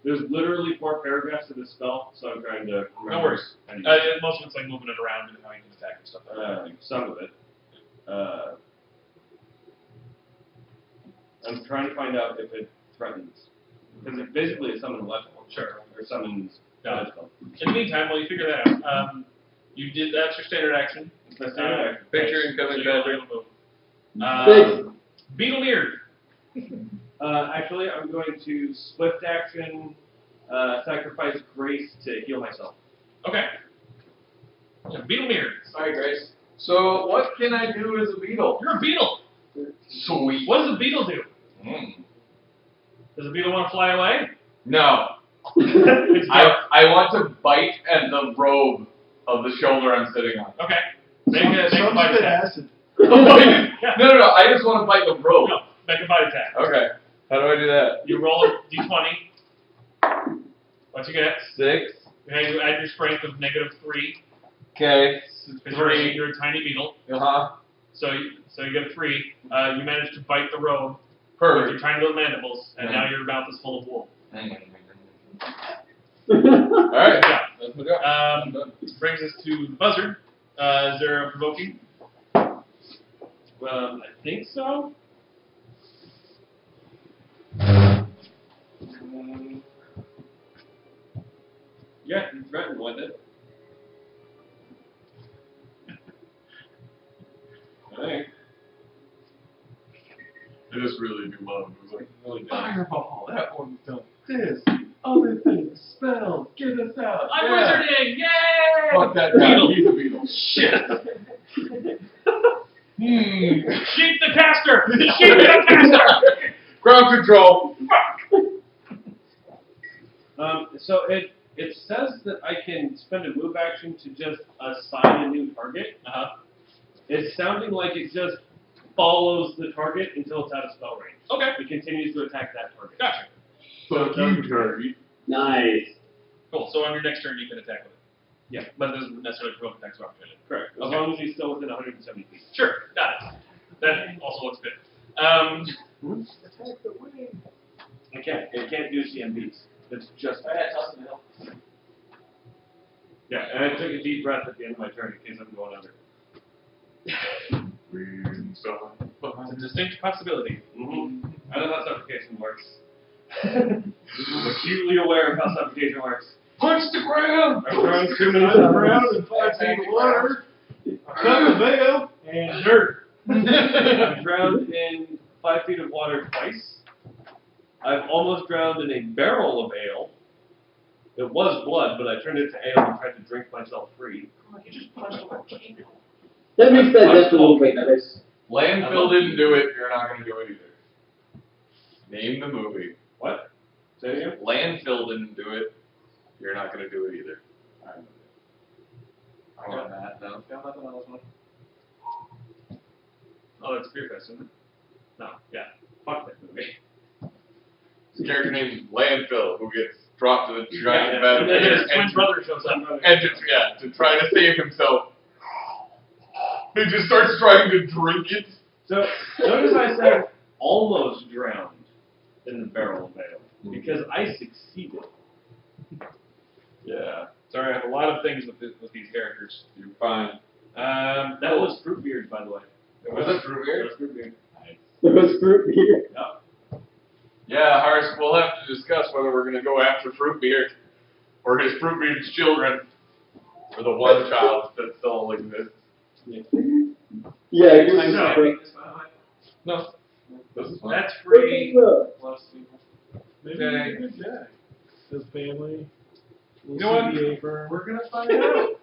There's literally 4 paragraphs to this spell, so I'm trying to remember. No worries. how to use Most of it's like moving it around and how you can attack and stuff like that. some of it. I'm trying to find out if it threatens. Because it basically is summon weapon. Sure. Or summons Got it. spell. In the meantime, while you figure that out, that's your standard action. It's my standard action. Picture incoming badger. move. Beetle Beard. Actually, I'm going to swift action, sacrifice grace to heal myself. Okay. Beetle Beard. Sorry, Grace. So, what can I do as a beetle? You're a beetle. Sweet. What does a beetle do? Does a beetle want to fly away? No. It's I want to bite at the robe of the shoulder I'm sitting on. Okay. Make a bite attack. acid. No, I just want to bite the robe. No, make a bite attack. Okay. How do I do that? You roll a d20. What you get? 6. Okay, you add your strength of -3. Okay. Because 3. you're a tiny beetle. Uh-huh. So you get a 3. You manage to bite the robe with Perfect. your tiny little mandibles, and now your mouth is full of wool. Alright. Yeah. That's my job. Brings us to the buzzard. Is there a provoking? I think so. Yeah, you threatened with it. Alright. I just really do love it. It was like, Really good. fireball, that one's done this. Other things, spells, get us out. I'm Yeah. wizarding! Yay! Fuck that guy. Beetle. He's a beetle. Shit! Hmm. Keep the caster! Keep the caster! Ground control. So it says that I can spend a move action to just assign a new target. It's sounding like it just follows the target until it's out of spell range. Okay. It continues to attack that target. Gotcha. Fuck you, Turkey. Nice. Cool. So on your next turn, you can attack with it. Yeah. But it doesn't necessarily provoke attacks of opportunity. Correct. As Okay. long as he's still within 170 feet. Sure. Got it. That also looks good. Attack the wing. It can't do CMBs. It's just. Yeah, and I took a deep breath at the end of my turn in case I'm going under. It's a distinct possibility. I know how suffocation works. I'm acutely aware of how suffocation works. Punch the ground. I've thrown too many I'm around times. in 5 feet of water. Cut the veil and dirt. I've drowned in 5 feet of water twice. I've almost drowned in a barrel of ale. It was blood, but I turned it to ale and tried to drink myself free. You just punched a volcano. That makes that just a little bit better. Landfill didn't do it. You're not going to do it either. Name the movie. What? Say it again? Landfill didn't do it. You're not going to do it either. I got that. No, nothing else. Oh, that's Beer Fest, isn't it? No, yeah. Fuck that movie. His character named Landfill, who gets dropped to the giant Yeah, vat of and then beer his twin brother shows up. and to try to save himself. He just starts trying to drink it. So, notice I said almost drowned in the barrel of ale, because I succeeded. Yeah, Sorry, I have a lot of things with these characters. you're fine. That was fruit beard, by the way. Was it fruit beer? That was fruit beard. It was fruit beer. Yep. Yeah, Harris, we'll have to discuss whether we're going to go after fruit beard or his fruit beard's children, or the one child that still exists. Yeah, it I know. was No, this is fine. That's free. Plus people. Maybe Okay. a good guy. His family. You know what? We're gonna find out.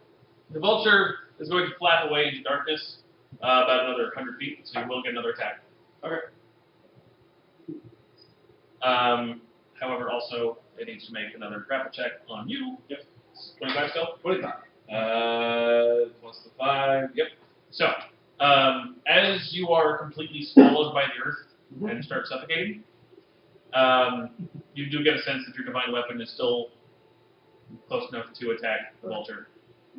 The vulture is going to flap away into darkness about another 100 feet, so you will get another attack. Okay. However, also, it needs to make another grapple check on you. Yep. 25 still? 25. Plus the 5. Yep. So, as you are completely swallowed by the earth and start suffocating, you do get a sense that your divine weapon is still close enough to attack the vulture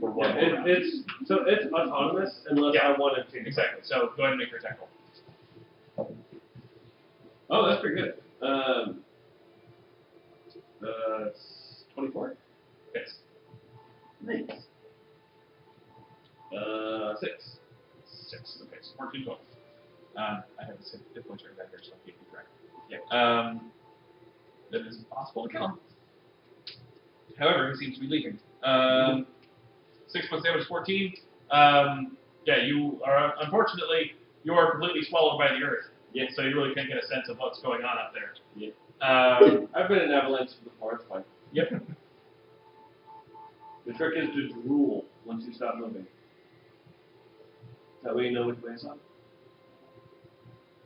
for one more round. It's autonomous unless I want it to. Exactly. So go ahead and make your attack roll. Oh, that's pretty good. 24. Hits. Nice. 6. 6. Okay, so 14 total. I have the hit points right back here, so I'll keep you track. Yeah. That is impossible to kill him. However, he seems to be leaving. 6 plus damage, 14. Yeah, you are, unfortunately, you are completely swallowed by the earth. Yeah, so you really can't get a sense of what's going on up there. Yeah. I've been in avalanche before, it's fine. Yep. The trick is to drool once you stop moving. That way you know which way it's up.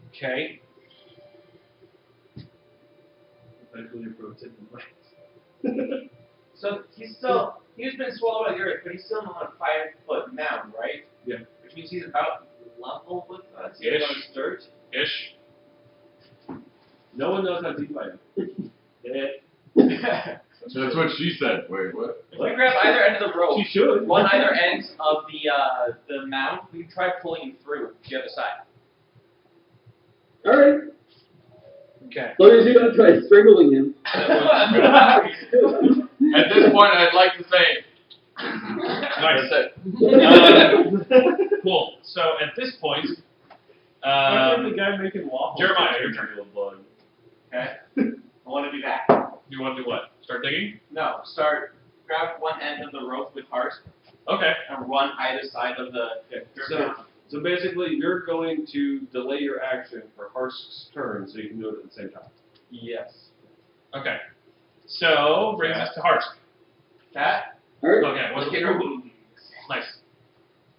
Okay. Eventually your pro tip in place. So he's been swallowed by the earth, but he's still on a 5-foot mound, right? Yeah. Which means he's about level with us. He's Ish. on his dirt. Ish. No one knows how deep I am. That's what she said. Wait, what? If we grab either end of the rope, She should. one either end of the mound, we can try pulling him through the other side. Alright. Okay. As long as you don't try strangling him. At this point, I'd like to say, Nice. that's it. Cool. So at this point, The guy making waffles. Jeremiah, your turn. Okay? I want to do that. You want to do what? Start digging? No, grab one end of the rope with heart Okay. and run either side of the dirt. So basically, you're going to delay your action for Harsk's turn so you can do it at the same time. Yes. Okay. So brings us to Harsk. Cat? Alright. Okay. What's Look at the her. Nice.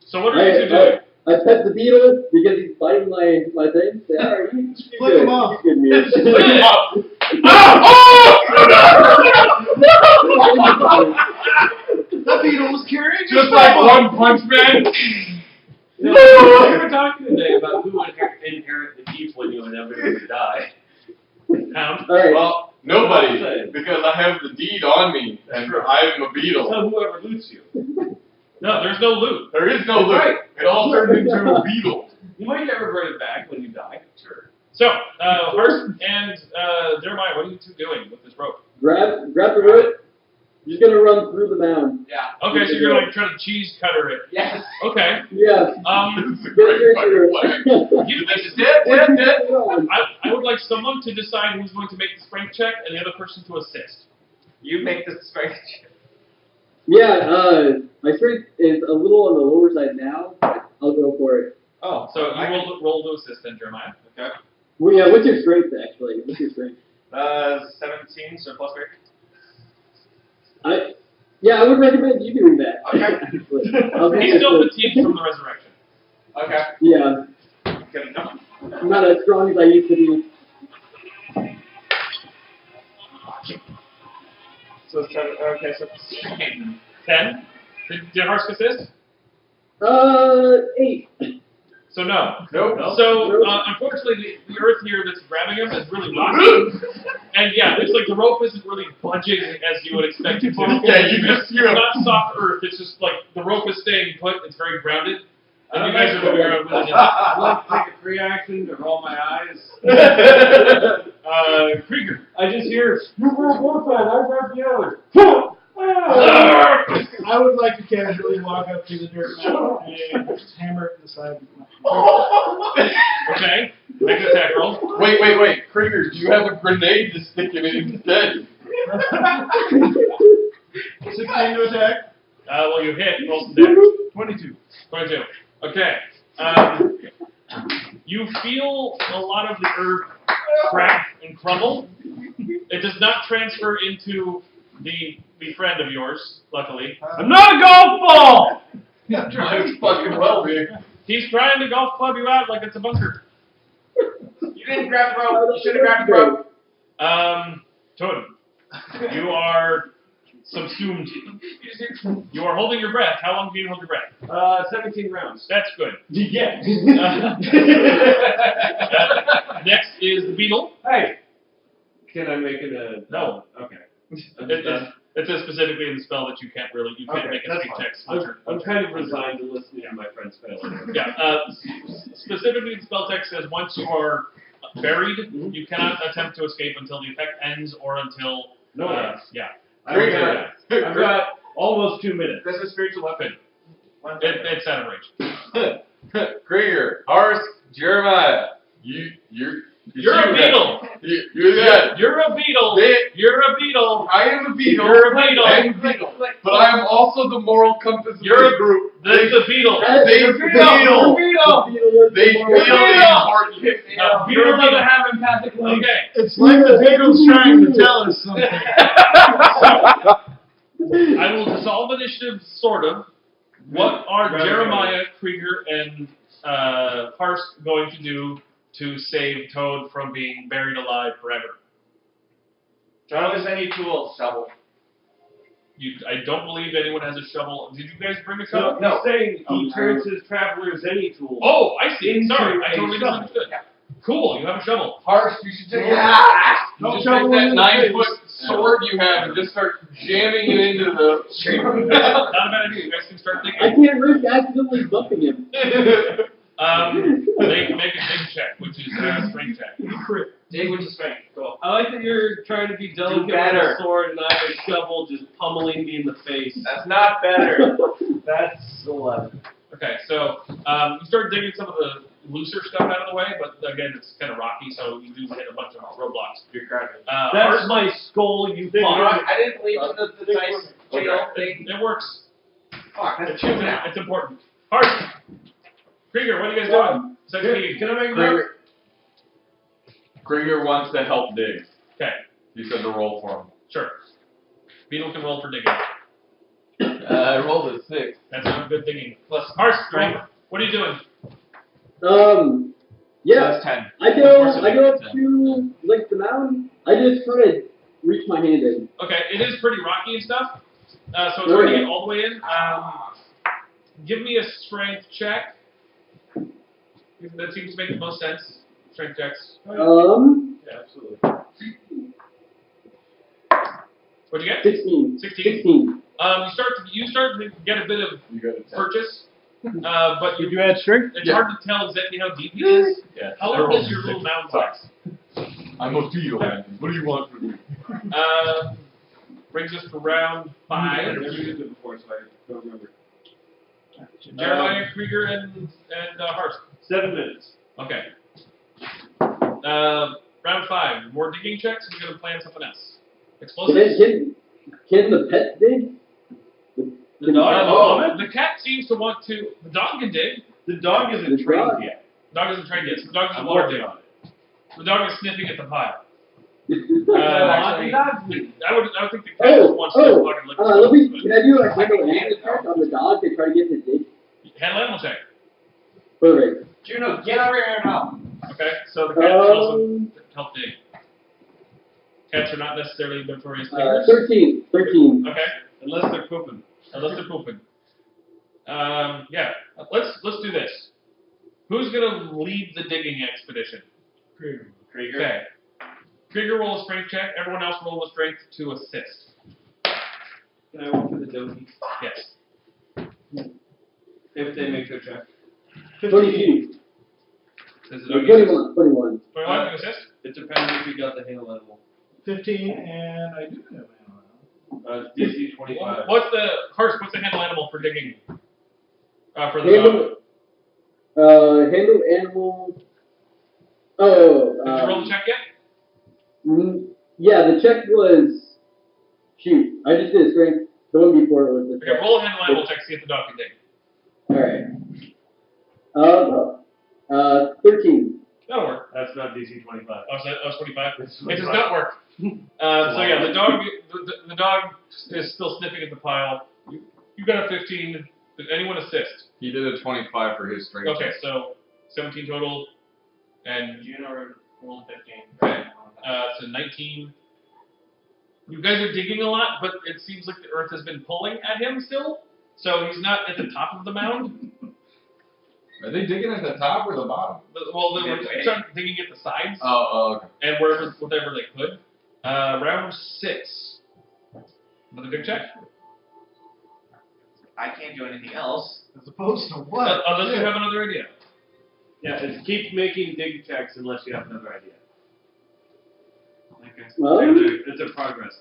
So what are you two doing? I pet the beetle because he's biting my thing. Say, alright, you Flick good. him off. You good, man. Look him up. The beetle was carrying Just like One Punch Man. We were talking today about who would inherit the keep when you inevitably die. Pound. Alright. Well, nobody, because I have the deed on me, and I'm a beetle. So whoever loots you. No, there's no loot. There is no loot. It all turned into a beetle. You might never bring it back when you die. Sure. So, Harsk and Jeremiah, what are you two doing with this rope? Grab the rope. You're just gonna run through the mound. Yeah. Okay, so you're gonna like try to cheese cutter it. Yes. Okay. Yeah. This is a great fucking plan. You, This is dead. I would like someone to decide who's going to make the strength check and the other person to assist. You make the strength. Yeah, my strength is a little on the lower side now, but I'll go for it. Oh, so you roll to assist then, Jeremiah. Okay. Well, yeah, what's your strength actually? What's your strength? 17, so plus 3. I would recommend you doing that. Okay. He's still fatigued from the resurrection. Okay. Yeah, Good enough. I'm not as strong as I used to be. So 7. Okay, so 10. Did Harsk assist? 8. So no. Nope. So unfortunately, the earth here that's grabbing him is really rocky, and yeah, it's like the rope isn't really budging as you would expect it to. Yeah, It's not soft earth. It's just like the rope is staying put. It's very grounded, and you guys are moving around with it. I'd like to take a free action to roll my eyes. Krieger. I just hear, you were a warfan, I grabbed the other. I would like to casually walk up to the dirt mountain and just hammer it in the side with my Okay. Make an attack roll. Wait. Krieger, do you have a grenade to stick him in instead? 16 to attack. Well, you hit. Roll some damage. 22. 22. Okay. You feel a lot of the earth crack and crumble. It does not transfer into the friend of yours, luckily. I'm not a golf ball! Might fucking well be. He's trying to golf club you out like it's a bunker. You didn't grab the rope. You should have grabbed the rope. Toad, you are subsumed. You are holding your breath. How long can you hold your breath? 17 rounds. That's good. Yeah. Next is the beetle. Hey! Can I make it a... No. Okay. It says specifically in the spell that you can't make a speak text. I'm kind of resigned to listening to my friends fail. Yeah. Specifically, the spell text says once you are buried, you cannot attempt to escape until the effect ends or until. Yeah. I've got almost 2 minutes. That's a spiritual weapon. It's out of range. Krieger, Harsk, Jeremiah, you're a beetle. You're a beetle. You're a beetle. I am a beetle. You're a beetle. I'm a beetle. But I am also the moral compass of You're the group. That's a beetle. They feel the importance. Beetle doesn't have empathic links. Okay. It's like the Beatles trying to tell us something. I will dissolve initiative, sort of. What are Jeremiah, Krieger, and Harsk going to do to save Toad from being buried alive forever? Don't have any tools. Shovel. I don't believe anyone has a shovel. Did you guys bring a shovel? No. He's saying he turns his traveler's any tool. Oh, I see. Into Sorry, I a totally shovel. misunderstood. Cool, you have a shovel. Harsk, you should take Don't just shovel take in that the 9-foot sword you have and just start jamming it into the. Not a bad idea. You guys can start I thinking. can't risk accidentally bumping him. They make a dig check, which is a strength check. Dig with the strength. Cool. I like that you're trying to be delicate with better. a sword and I have a shovel just pummeling me in the face. That's not better. That's 11. Okay, so you start digging some of the looser stuff out of the way, but again, it's kind of rocky, so you do hit a bunch of roadblocks. You're correct. That's my skull, you fuck. I didn't believe in the dice jail thing. It works. Fuck, that's 2 now. It's important. Harsk! Krieger, what are you guys doing? Can I make that? Krieger wants to help dig. Okay, You said to roll for him. sure. Beetle can roll for digging. I rolled a 6. That's not good digging. Plus Harsk, strength. What are you doing? Yeah. That's 10. I go up to like the mountain. I just try to reach my hand in. Okay, it is pretty rocky and stuff, so it's hard to get all the way in. Give me a strength check. That seems to make the most sense. Strength checks. Yeah, absolutely. What'd you get? 16. 16. You start to get a bit of You got a 10. purchase, but Did you add strength? it's hard to tell exactly how deep it is. Yeah. How long is your little mountain size? I'm a beetle. What do you want from me? Brings us to round 5. I've never used it before, so I don't remember. Jeremiah, Krieger, and Harsk. 7 minutes. Okay. Round 5. More digging checks. We're going to plan something else. Explosives. Can the pet dig? The dog. The cat seems to want to. The dog can dig. The dog isn't The trained dog. yet. The dog isn't trained yet. So the dog I'm doesn't want to working dig. on it. The dog is sniffing at the pile. Actually, I would think the cat wants to fucking lick the can I do a handle animal check on the dog to try to get the dig? handle animal check. Perfect. Juno, get over here now. Okay, so the cat can also help dig. Cats are not necessarily notorious 13. 13. Okay. Unless they're pooping. Yeah. Let's do this. Who's gonna lead the digging expedition? Krieger. Okay. Krieger roll a strength check. Everyone else roll a strength to assist. Can I roll for the donkey? Yes. If they make their check. 22. Does it 21. 21. 21 to assist? It depends if you got the handle animal. 15, and I do have animal. DC 25. What's the handle animal for digging? For the Handle, handle animal. Oh. Did you roll the check yet? Yeah, the check was. Shoot, I just did a strength. The one before it was the check. Okay, roll a handle animal check, see if the dog can dig. Alright. 13. That'll work. That's not DC 25. Oh, so that was 25. It does not work. So yeah, the dog is still sniffing at the pile. You got a 15. Did anyone assist? He did a 25 for his strength. Okay, so 17 total, and Juno rolled 15. okay, so 19. You guys are digging a lot, but it seems like the earth has been pulling at him still, so he's not at the top of the mound. Are they digging at the top or the bottom? Well, they were digging at the sides. Oh, okay. And whatever they could. Round 6. Another dig check. I can't do anything else. As opposed to what? Unless you have another idea. Yeah, it's keep making dig checks unless you have another idea. Okay. It's a progress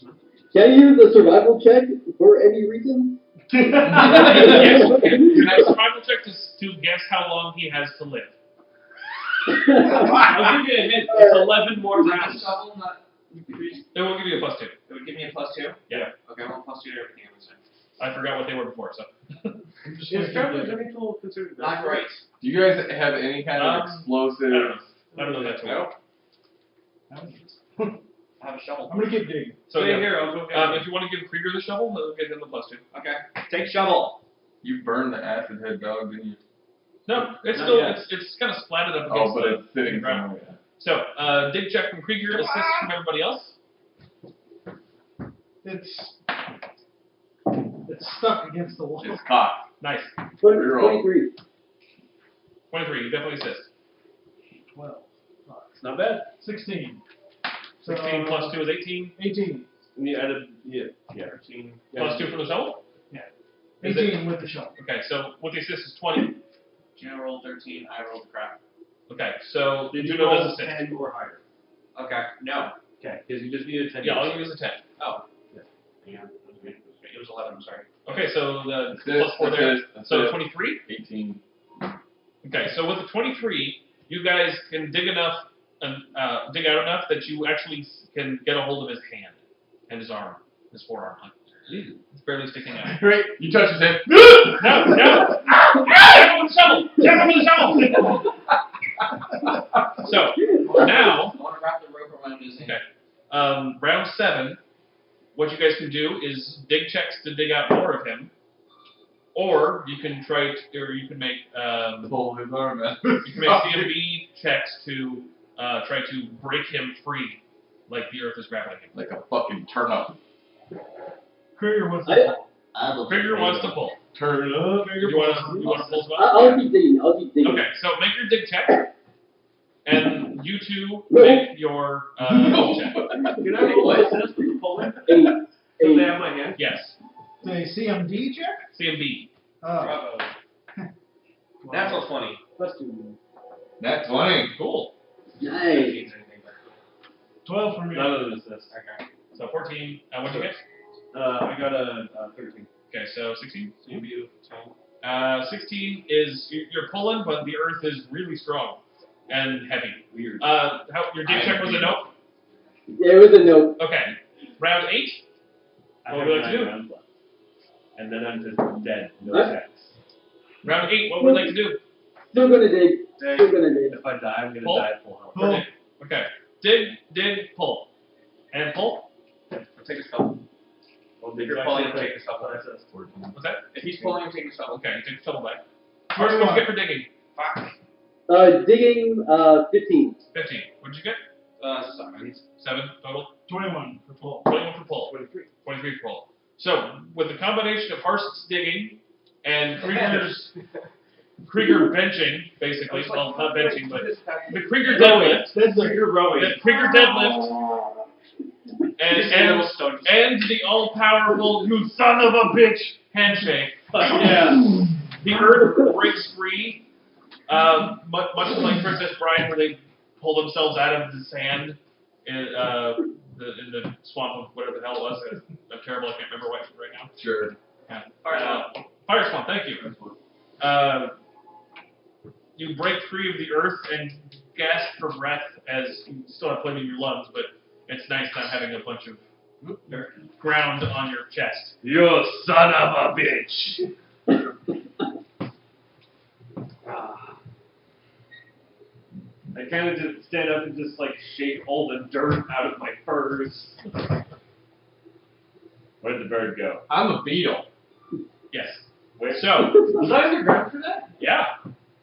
thing. Can you use a survival check for any reason? Yes, you have a survival check to guess how long he has to live. I'll give you a hint. It's 11 more Is that rounds. shovel not increased? It will give you a +2. It would give me a +2? Yeah. Okay, I want +2 to everything I'm saying. I forgot what they were before, so. Is traveler's any tool considered Not great. Do you guys have any kind of explosive? I don't know that tool. I have a shovel. I'm gonna keep digging. So Stay yeah. here, I'll go get it. If you want to give Krieger the shovel, he'll get him the +2. Okay. Take shovel. You burned the acid head dog, didn't you? No, it's Not still yet. it's kind of splattered up Oh, against but it's the sitting ground. somewhere. So, dig check from Krieger, assist from everybody else. It's stuck against the wall. It's cocked. Nice. 23. 23, you definitely assist. 12. It's not bad. 16. So, 16 plus 2 is 18. 18. And you added, yeah, 13. Plus 2 for the shovel? Yeah. Is 18 with the shovel. Okay, so with the assist is 20. Juno rolled 13. I rolled crap. Okay, so Did you Juno roll does assist. 10 or higher? Okay. No. Okay, because you just needed 10. Yeah, all you use is a 10. Oh. Yeah. It was 11. I'm sorry. Okay, so the Assist, plus 4 there. assist, So assist. 23? 18. Okay, so with the 23, you guys can dig enough and dig out enough that you actually can get a hold of his hand and his arm, his forearm. It's barely sticking out. Great. You touch his head. No! Get him with the shovel! Get him with the shovel! So, now, I want to wrap the rope around his hand. okay, round 7, what you guys can do is dig checks to dig out more of him, or you can you can make Pull his arm out. you can make CMB checks to try to break him free, like the earth is grappling him. Like a fucking turnip. Krieger was Krieger wants to pull. Turn up. You want to pull as well? I'll keep digging. I'll keep digging. Okay, so make your dig check, and you two make your roll check. Can I roll assist with the pulling? 8. Does they have my hand? Yes, the CMD check? CMB. Oh. Bravo. Natural 20. Plus 2. Nat 20. Cool. Nice. 12 for me. None of them assist. Okay. So 14. What'd you get? I got a 13. Okay, so 16. So you'd be 10. 16 is you're pulling, but the earth is really strong and heavy. Weird. Your dig check was a nope. Yeah, it was a nope. Okay. Round 8. I What have would you like to 9 do? rounds left. And then I'm just dead. No Huh? checks. Round 8. What would you like to do? Still gonna dig. Dig. Still gonna dig. If I die, I'm gonna Pull? die at full health. Pull. Dig. Okay. Dig, pull, and pull. I'll take a shovel. Well, If you're pulling him, take a shovel. What's that? If he's pulling him, take a shovel. Okay, take the shovel back. How much did you get for digging? Fuck. Digging, 15. 15. What did you get? 7. 7 total. 21 for pull. 21 for pull. 23 for pull. So with the combination of Harson's digging and Krieger benching, basically, well, not benching, but the Krieger deadlift. That's like you're rowing. The Krieger deadlift. And the all-powerful, you son of a bitch, handshake. Yeah. The earth breaks free, much like Princess Bride, where they pull themselves out of the sand in the swamp of whatever the hell it was. I'm terrible, I can't remember what right now. Sure. Yeah. Fire Swamp, thank you. You break free of the earth and gasp for breath as you still have plenty in your lungs, but it's nice not having a bunch of ground on your chest. You son of a bitch! I kind of just stand up and just like shake all the dirt out of my furs. Where'd the bird go? I'm a beetle. Yes. Where? So, Was I underground for that? yeah.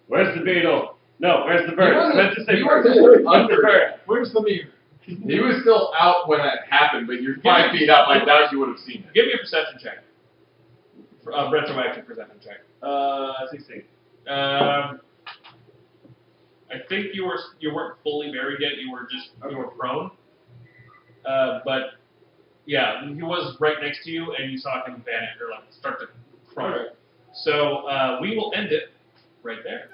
Where's the beetle? No, where's the bird? I meant to say He bird. wasn't Where's the bird? Where's the mirror? He was still out when that happened, but you're 5 feet up. I doubt you would have seen it. Give me a perception check. Retroactive perception check. 16. I think you weren't fully buried yet. You were prone. But yeah, he was right next to you, and you saw him vanish or like start to crumble. Alright. So we will end it right there.